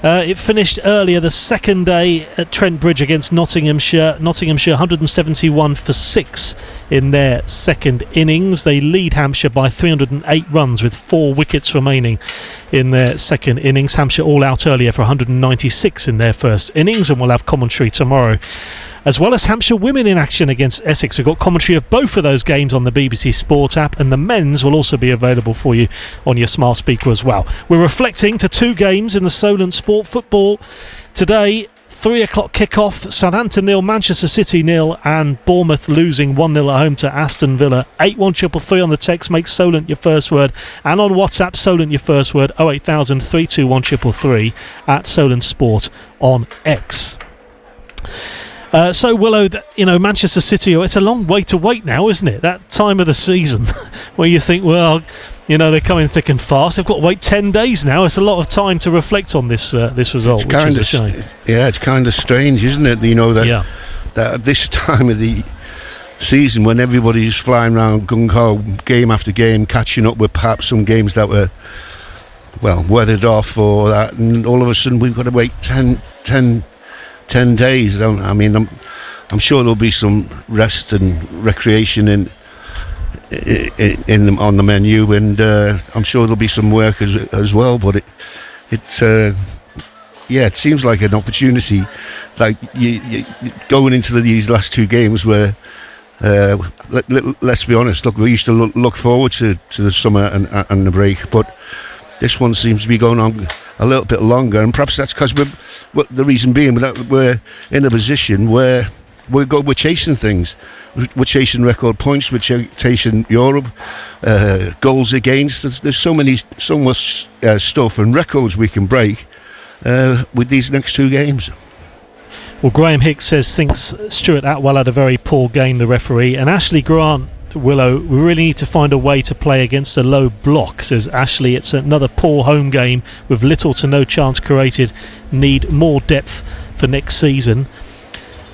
It finished earlier the second day at Trent Bridge against Nottinghamshire. Nottinghamshire 171 for 6 in their second innings. They lead Hampshire by 308 runs with 4 wickets remaining in their second innings. Hampshire all out earlier for 196 in their first innings, and we'll have commentary tomorrow, as well as Hampshire women in action against Essex. We've got commentary of both of those games on the BBC Sport app, and the men's will also be available for you on your smart speaker as well. We're reflecting to 2 games in the Solent Sport football today. 3 o'clock kickoff, Southampton 0, Manchester City 0, and Bournemouth losing 1-0 at home to Aston Villa. 81333 on the text, make Solent your first word, and on WhatsApp, Solent your first word, 08000 321 333 at Solent Sport on X. So Willow, you know, Manchester City, it's a long way to wait now, isn't it? That time of the season where you think, well, you know, they're coming thick and fast. They've got to wait 10 days now. It's a lot of time to reflect on this result, which is a shame. Yeah, it's kind of strange, isn't it? You know, that this time of the season when everybody's flying around gung-ho game after game, catching up with perhaps some games that were, well, weathered off or that, and all of a sudden we've got to wait 10 days. I mean, I'm sure there'll be some rest and recreation on the menu, and I'm sure there'll be some work as well, but it seems like an opportunity, like you going into these last 2 games where let's be honest, look, we used to look forward to the summer and the break, but this one seems to be going on a little bit longer, and perhaps that's because the reason being that we're in a position where we're chasing things. We're chasing record points. We're chasing Europe, goals against. There's so much stuff and records we can break with these next 2 games. Well, Graham Hicks thinks Stuart Atwell had a very poor game, the referee, and Ashley Grant, Willow, we really need to find a way to play against a low block, says Ashley. It's another poor home game with little to no chance created. Need more depth for next season.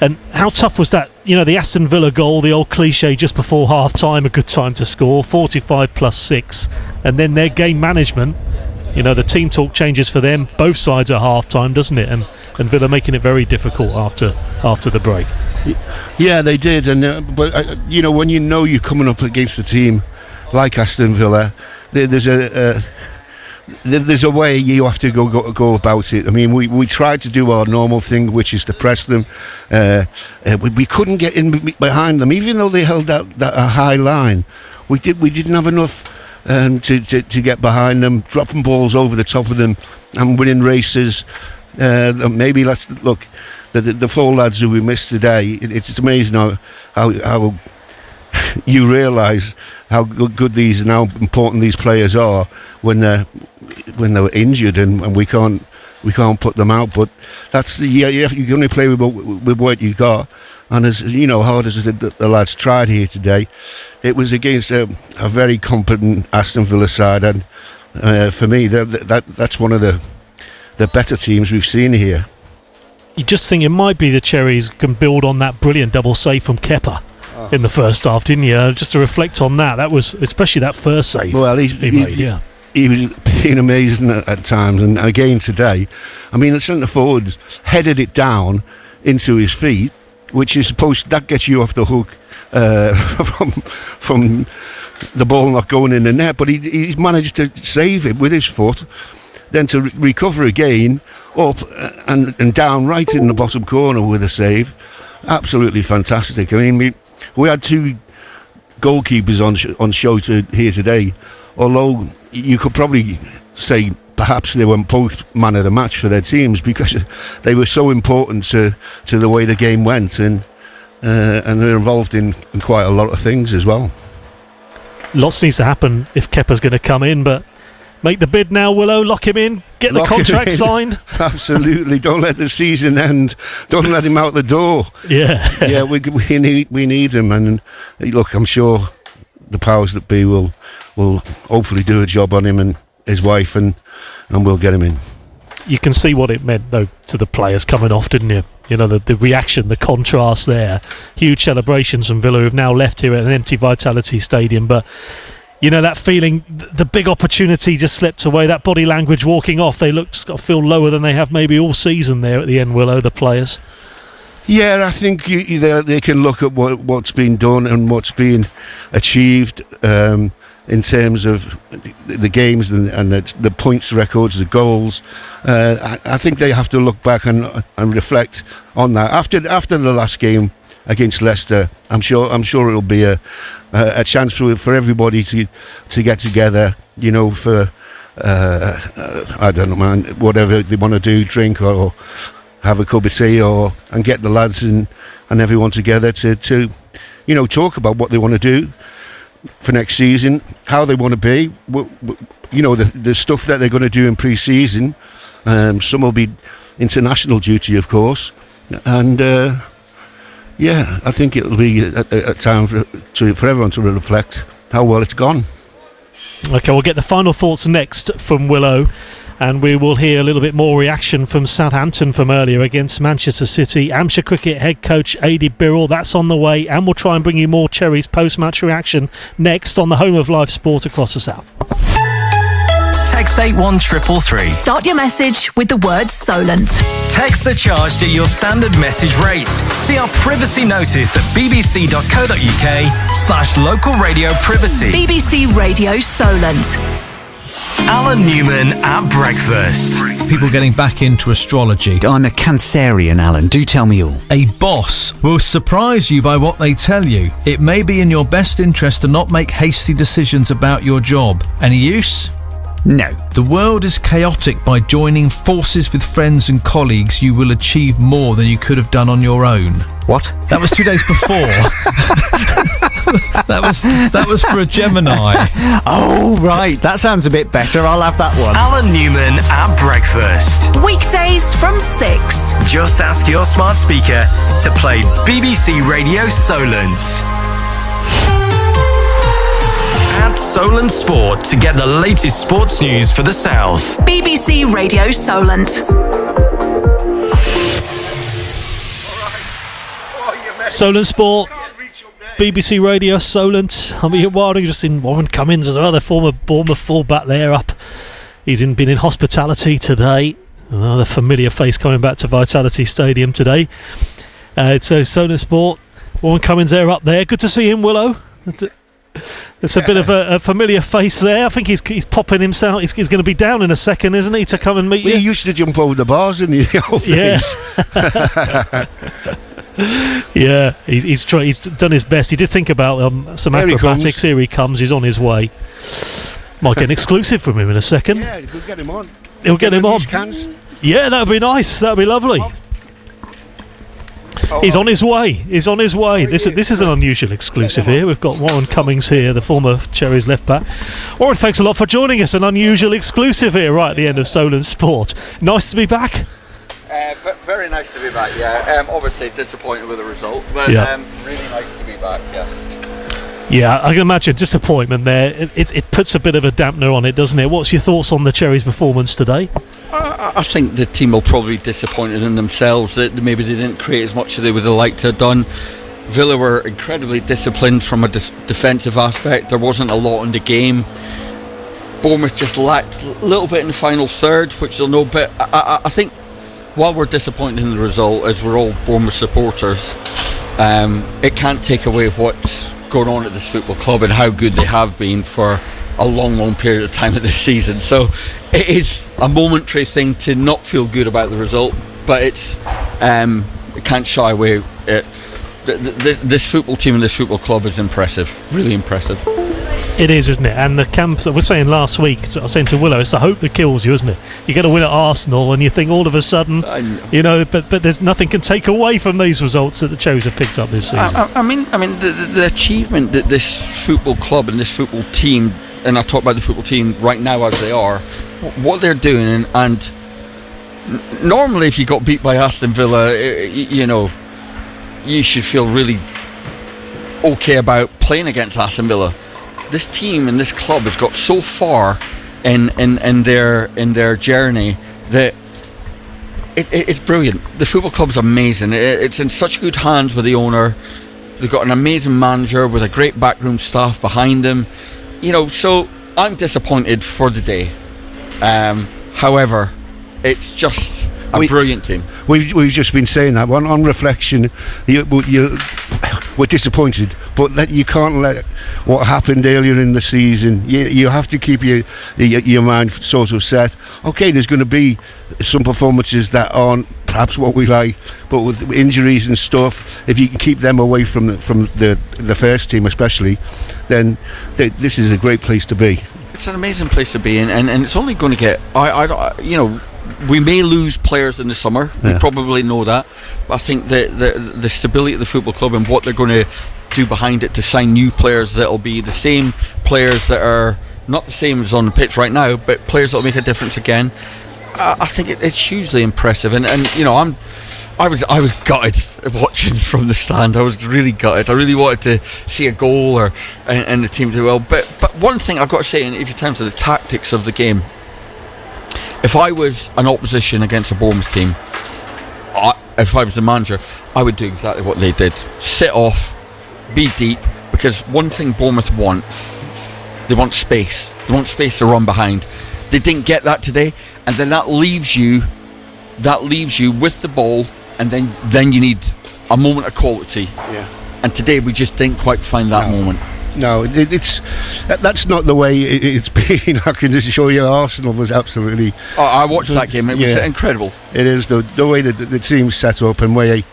And how tough was that? You know, the Aston Villa goal, the old cliche just before half time, a good time to score, 45 plus 6, and then their game management. You know, the team talk changes for them both sides at half time, doesn't it? And Villa making it very difficult after the break. Yeah, they did, and but you know, when you know you're coming up against a team like Aston Villa, there's a way you have to go about it. I mean, we tried to do our normal thing, which is to press them. We couldn't get in behind them, even though they held that a high line. We didn't have enough to get behind them, dropping balls over the top of them and winning races. Maybe let's look. The 4 lads who we missed today, it's amazing how you realise how good these and how important these players are when they're injured and we can't put them out. But that's you can only play with what you got. And as you know, hard as the lads tried here today, it was against a very competent Aston Villa side, and for me that's one of the better teams we've seen here. You just think it might be the Cherries can build on that brilliant double save from Kepa in the first half, didn't you? Just to reflect on that was especially that first save. Well, he made, yeah. He was being amazing at times, and again today. I mean, the centre forwards headed it down into his feet, which is that gets you off the hook from the ball not going in the net, but he's managed to save it with his foot, then to recover again up and down right in the bottom corner with a save. Absolutely fantastic. I mean, we had 2 goalkeepers on show here today, although you could probably say perhaps they weren't both man of the match for their teams because they were so important to the way the game went, and they're involved in quite a lot of things as well. Lots needs to happen if Kepa's going to come in, but make the bid now, Willow. Lock him in. Get the contract signed. Absolutely. Don't let the season end. Don't let him out the door. Yeah. We need him. And look, I'm sure the powers that be will hopefully do a job on him and his wife, and we'll get him in. You can see what it meant, though, to the players coming off, didn't you? You know, the reaction, the contrast there. Huge celebrations from Villa, who've now left here at an empty Vitality Stadium, but you know, that feeling, the big opportunity just slipped away. That body language walking off, they feel lower than they have maybe all season there at the end, Willow, the players. Yeah, I think they can look at what's been done and what's been achieved in terms of the games and the points records, the goals. I think they have to look back and reflect on that. After the last game against Leicester, I'm sure it'll be a chance for everybody to get together, you know, for I don't know, man, whatever they want to do, drink or have a cup of tea and get the lads and everyone together to you know, talk about what they want to do for next season, how they want to be, you know, the stuff that they're going to do in pre-season. Some will be international duty, of course, and yeah, I think it'll be a time for everyone to reflect how well it's gone. Okay, we'll get the final thoughts next from Willow. And we will hear a little bit more reaction from Southampton from earlier against Manchester City. Hampshire Cricket head coach Adi Birrell, that's on the way. And we'll try and bring you more Cherries post-match reaction next on the home of live sport across the south. Text 81333. Start your message with the word Solent. Texts are charged at your standard message rate. See our privacy notice at bbc.co.uk/local radio privacy. BBC Radio Solent. Alan Newman at breakfast. People getting back into astrology. I'm a Cancerian, Alan. Do tell me all. A boss will surprise you by what they tell you. It may be in your best interest to not make hasty decisions about your job. Any use? No. The world is chaotic. By joining forces with friends and colleagues, you will achieve more than you could have done on your own. What? That was 2 days before. that was for a Gemini. Oh, right. That sounds a bit better. I'll have that one. Alan Newman at breakfast. Weekdays from 6. Just ask your smart speaker to play BBC Radio Solent. Add Solent Sport to get the latest sports news for the South. BBC Radio Solent. Solent Sport, BBC Radio Solent. I'm Ian Wilding, just in Warren Cummins as well, the former Bournemouth fullback there up. He's been in hospitality today. Another familiar face coming back to Vitality Stadium today. So Solent Sport, Warren Cummins there up there. Good to see him, Willow. It's a bit of a familiar face there. I think he's popping himself. He's going to be down in a second, isn't he, to come and meet you? He used to jump over the bars, didn't he? Yeah, he's done his best. He did think about some acrobatics. Here he comes. He's on his way. Might get an exclusive from him in a second. Yeah, we'll get him on. He'll get him on. Yeah, that'd be nice. That'd be lovely. He's on his way. He's on his way. This is an unusual exclusive here. We've got Warren Cummings here, the former Cherries left back. Warren, thanks a lot for joining us. An unusual exclusive here right at the end of Solent Sport. Nice to be back. Very nice to be back. Yeah. Obviously disappointed with the result, but really nice to be back. Yes. Yeah, I can imagine disappointment there. It puts a bit of a dampener on it, doesn't it? What's your thoughts on the Cherries' performance today? I think the team will probably be disappointed in themselves that maybe they didn't create as much as they would have liked to have done. Villa were incredibly disciplined from a defensive aspect. There wasn't a lot in the game. Bournemouth just lacked a little bit in the final third, which they'll know. But I think while we're disappointed in the result, as we're all Bournemouth supporters, it can't take away what's going on at this football club and how good they have been for a long period of time of this season. So it is a momentary thing to not feel good about the result, but it can't shy away. This football team and this football club is impressive, really impressive. It is, isn't it? And the camp that I was saying last week, I was saying to Willow, it's the hope that kills you, isn't it? You get a win at Arsenal and you think all of a sudden, but there's nothing can take away from these results that the Cherries have picked up this season. I mean the achievement that this football club and this football team, and I talk about the football team right now as they are, what they're doing, and normally if you got beat by Aston Villa, you should feel really okay about playing against Aston Villa. This team and this club has got so far in their journey that it's brilliant. The football club's amazing. It's in such good hands with the owner. They've got an amazing manager with a great backroom staff behind them. So I'm disappointed for the day. However, it's just a brilliant team. We've just been saying that. On reflection, we're disappointed, but you can't let what happened earlier in the season. You have to keep your mind sort of set. Okay, there's going to be some performances that aren't perhaps what we like, but with injuries and stuff, if you can keep them away from the first team especially, then this is a great place to be. It's an amazing place to be in, and it's only going to get. We may lose players in the summer. Yeah. We probably know that. But I think the stability of the football club and what they're going to do behind it to sign new players that'll be the same players that are not the same as on the pitch right now, but players that'll make a difference again. I think it's hugely impressive, and I was gutted watching from the stand. I was really gutted. I really wanted to see a goal and the team do well. But one thing I've got to say, in terms of the tactics of the game, if I was an opposition against a Bournemouth team, if I was the manager, I would do exactly what they did. Sit off, be deep, because one thing Bournemouth want, they want space. They want space to run behind. They didn't get that today, and then that leaves you with the ball, and then you need a moment of quality. Yeah. And today we just didn't quite find that moment. No, that's not the way it's been. I can just assure you, Arsenal was absolutely. Oh, I watched that game. It was incredible. It is the way that the team's set up and way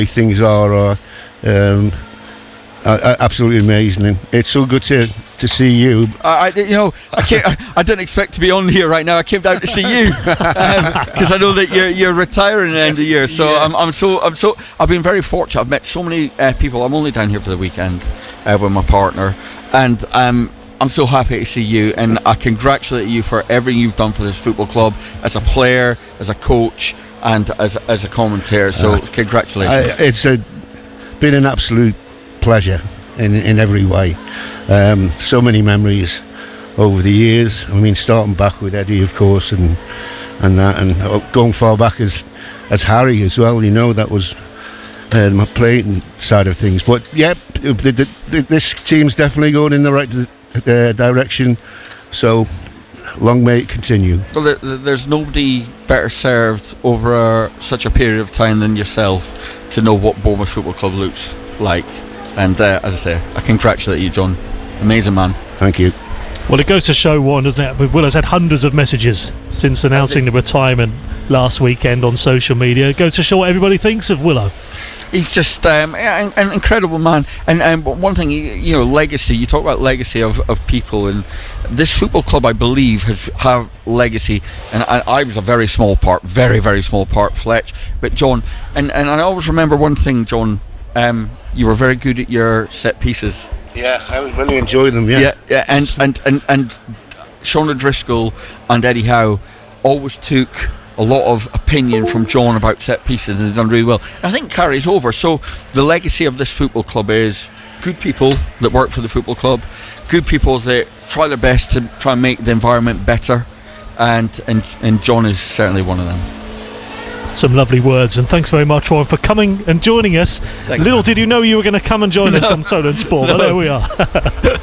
things are absolutely amazing. And it's so good to see you. I didn't expect to be on here right now. I came down to see you because I know that you're retiring at the end of the year. So yeah. I've been very fortunate. I've met so many people. I'm only down here for the weekend with my partner, and I'm so happy to see you. And I congratulate you for everything you've done for this football club as a player, as a coach, and as a commentator. So congratulations. It's been an absolute pleasure in every way. So many memories over the years. I mean, starting back with Eddie, of course, and going far back as Harry as well. You know, that was my playing side of things. But yeah, this team's definitely going in the right direction. So long may it continue. Well, there's nobody better served over such a period of time than yourself to know what Bournemouth Football Club looks like. And as I say, I congratulate you, John. Amazing man. Thank you. Well, it goes to show, Warren, doesn't it? Willow's had hundreds of messages since announcing the retirement last weekend on social media. It goes to show what everybody thinks of Willow. He's just an incredible man. And one thing, legacy. You talk about legacy of people, and this football club, I believe, have legacy. And I was a very small part, very, very small part, Fletch. But John, and I always remember one thing, John. You were very good at your set pieces. Yeah, I was really enjoying them. Yeah. And Sean O'Driscoll and Eddie Howe always took a lot of opinion from John about set pieces, and they've done really well. And I think carries over. So the legacy of this football club is good people that work for the football club, good people that try their best to try and make the environment better, and John is certainly one of them. Some lovely words, and thanks very much, Warren, for coming and joining us. Little did you know you were going to come and join us on Solent Sport, but there we are.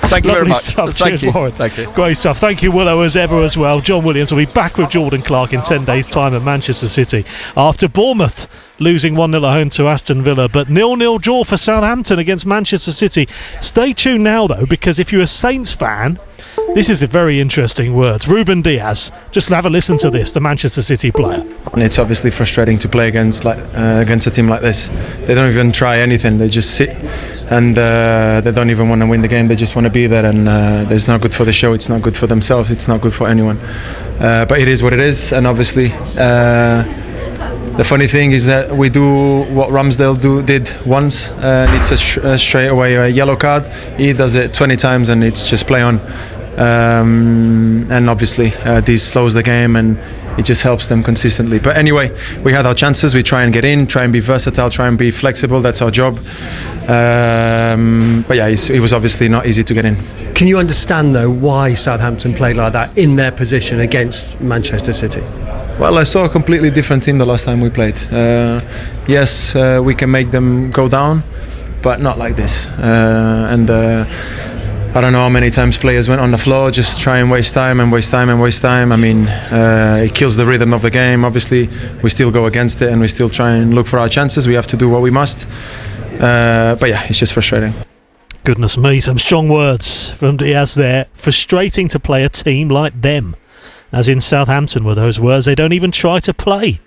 Thank you very much. Stuff. Thank you. Warren. Thank you. Great stuff. Thank you, Willow, as ever as well. John Williams will be back with Jordan Clark in 10 days' time at Manchester City after Bournemouth losing 1-0 at home to Aston Villa, but 0-0 draw for Southampton against Manchester City. Stay tuned now, though, because if you're a Saints fan, this is a very interesting words. Ruben Diaz, just have a listen to this, the Manchester City player. And it's obviously frustrating to play against a team like this. They don't even try anything. They just sit, and they don't even want to win the game. They just want to be there, and it's not good for the show. It's not good for themselves. It's not good for anyone. But it is what it is, and obviously the funny thing is that we do what Ramsdale did once, and it's a straight away a yellow card. He does it 20 times, and it's just play on. And obviously this slows the game, and it just helps them consistently. But anyway, we had our chances. We try and get in, try and be versatile, try and be flexible. That's our job. But yeah, it was obviously not easy to get in. Can you understand though why Southampton played like that in their position against Manchester City? Well, I saw a completely different team the last time we played. Yes, we can make them go down, but not like this. I don't know how many times players went on the floor, just try and waste time. I mean, it kills the rhythm of the game. Obviously, we still go against it, and we still try and look for our chances. We have to do what we must. But yeah, it's just frustrating. Goodness me, some strong words from Diaz there. Frustrating to play a team like them. As in Southampton were those words. They don't even try to play.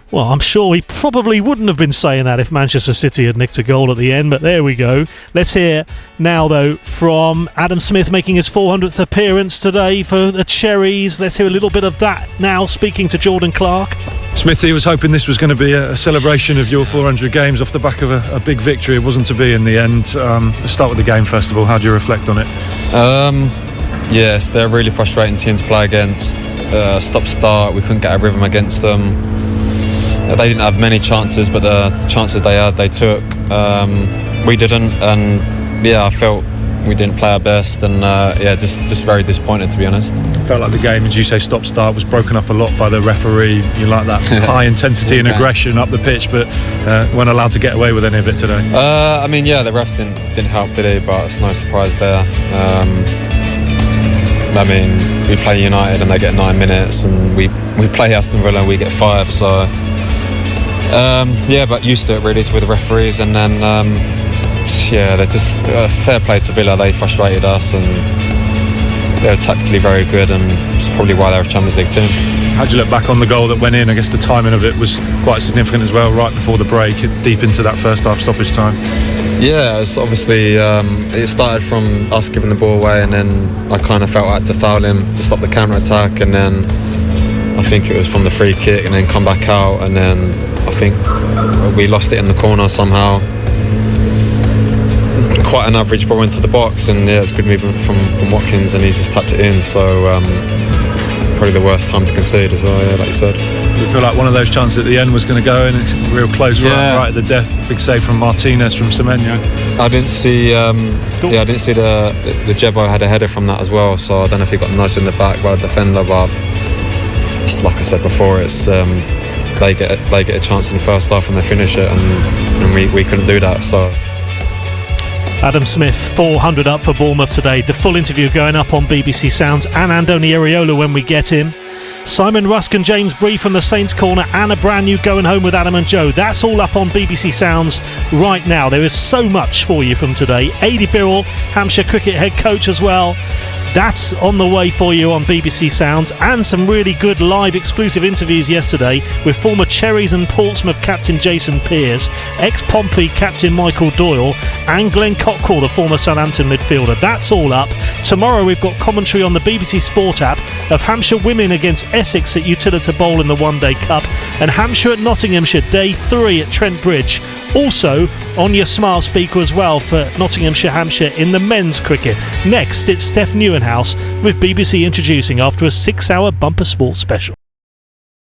Well, I'm sure he probably wouldn't have been saying that if Manchester City had nicked a goal at the end, but there we go. Let's hear now, though, from Adam Smith making his 400th appearance today for the Cherries. Let's hear a little bit of that now, speaking to Jordan Clark. Smithy was hoping this was going to be a celebration of your 400 games off the back of a big victory. It wasn't to be in the end. Let's start with the game, first of all. How do you reflect on it? Yes, they're a really frustrating team to play against. Stop-start, we couldn't get a rhythm against them. They didn't have many chances, but the chances they had, they took. We didn't, and yeah, I felt we didn't play our best, and just very disappointed, to be honest. Felt like the game, as you say, stop-start was broken up a lot by the referee. You like that high intensity and aggression up the pitch, but weren't allowed to get away with any of it today. The ref didn't help, did he? But it's no surprise there. We play United and they get 9 minutes, and we play Aston Villa and we get 5. So but used to it really with the referees, and then they're just fair play to Villa. They frustrated us, and they were tactically very good, and it's probably why they're a Champions League team. How do you look back on the goal that went in? I guess the timing of it was quite significant as well, right before the break, deep into that first half stoppage time. Yeah, it's obviously it started from us giving the ball away, and then I kind of felt I had to foul him to stop the counter attack, and then I think it was from the free kick, and then come back out, and then I think we lost it in the corner somehow. Quite an average ball into the box, and it's good movement from Watkins, and he's just tapped it in. So probably the worst time to concede as well. Yeah, like you said. We feel like one of those chances at the end was going to go, and it's real close, right at the death. Big save from Martinez from Semenyo. I didn't see. I didn't see the Jebbo had a header from that as well. So I don't know if he got nudged in the back by the defender, but it's like I said before. It's they get a chance in the first half and they finish it, and we couldn't do that. So. Adam Smith, 400 up for Bournemouth today. The full interview going up on BBC Sounds and Andoni Iraola when we get him. Simon Rusk and James Bree from the Saints Corner, and a brand new Going Home with Adam and Joe. That's all up on BBC Sounds right now. There is so much for you from today. Adi Birrell, Hampshire cricket head coach as well. That's on the way for you on BBC Sounds, and some really good live exclusive interviews yesterday with former Cherries and Portsmouth captain Jason Pearce, ex-Pompey captain Michael Doyle, and Glenn Cockrell, the former Southampton midfielder. That's all up. Tomorrow we've got commentary on the BBC Sport app of Hampshire women against Essex at Utilita Bowl in the One Day Cup, and Hampshire at Nottinghamshire Day 3 at Trent Bridge. Also on your smart speaker as well for Nottinghamshire Hampshire in the men's cricket. Next, it's Steph Newenhouse with BBC Introducing after a 6-hour bumper sports special.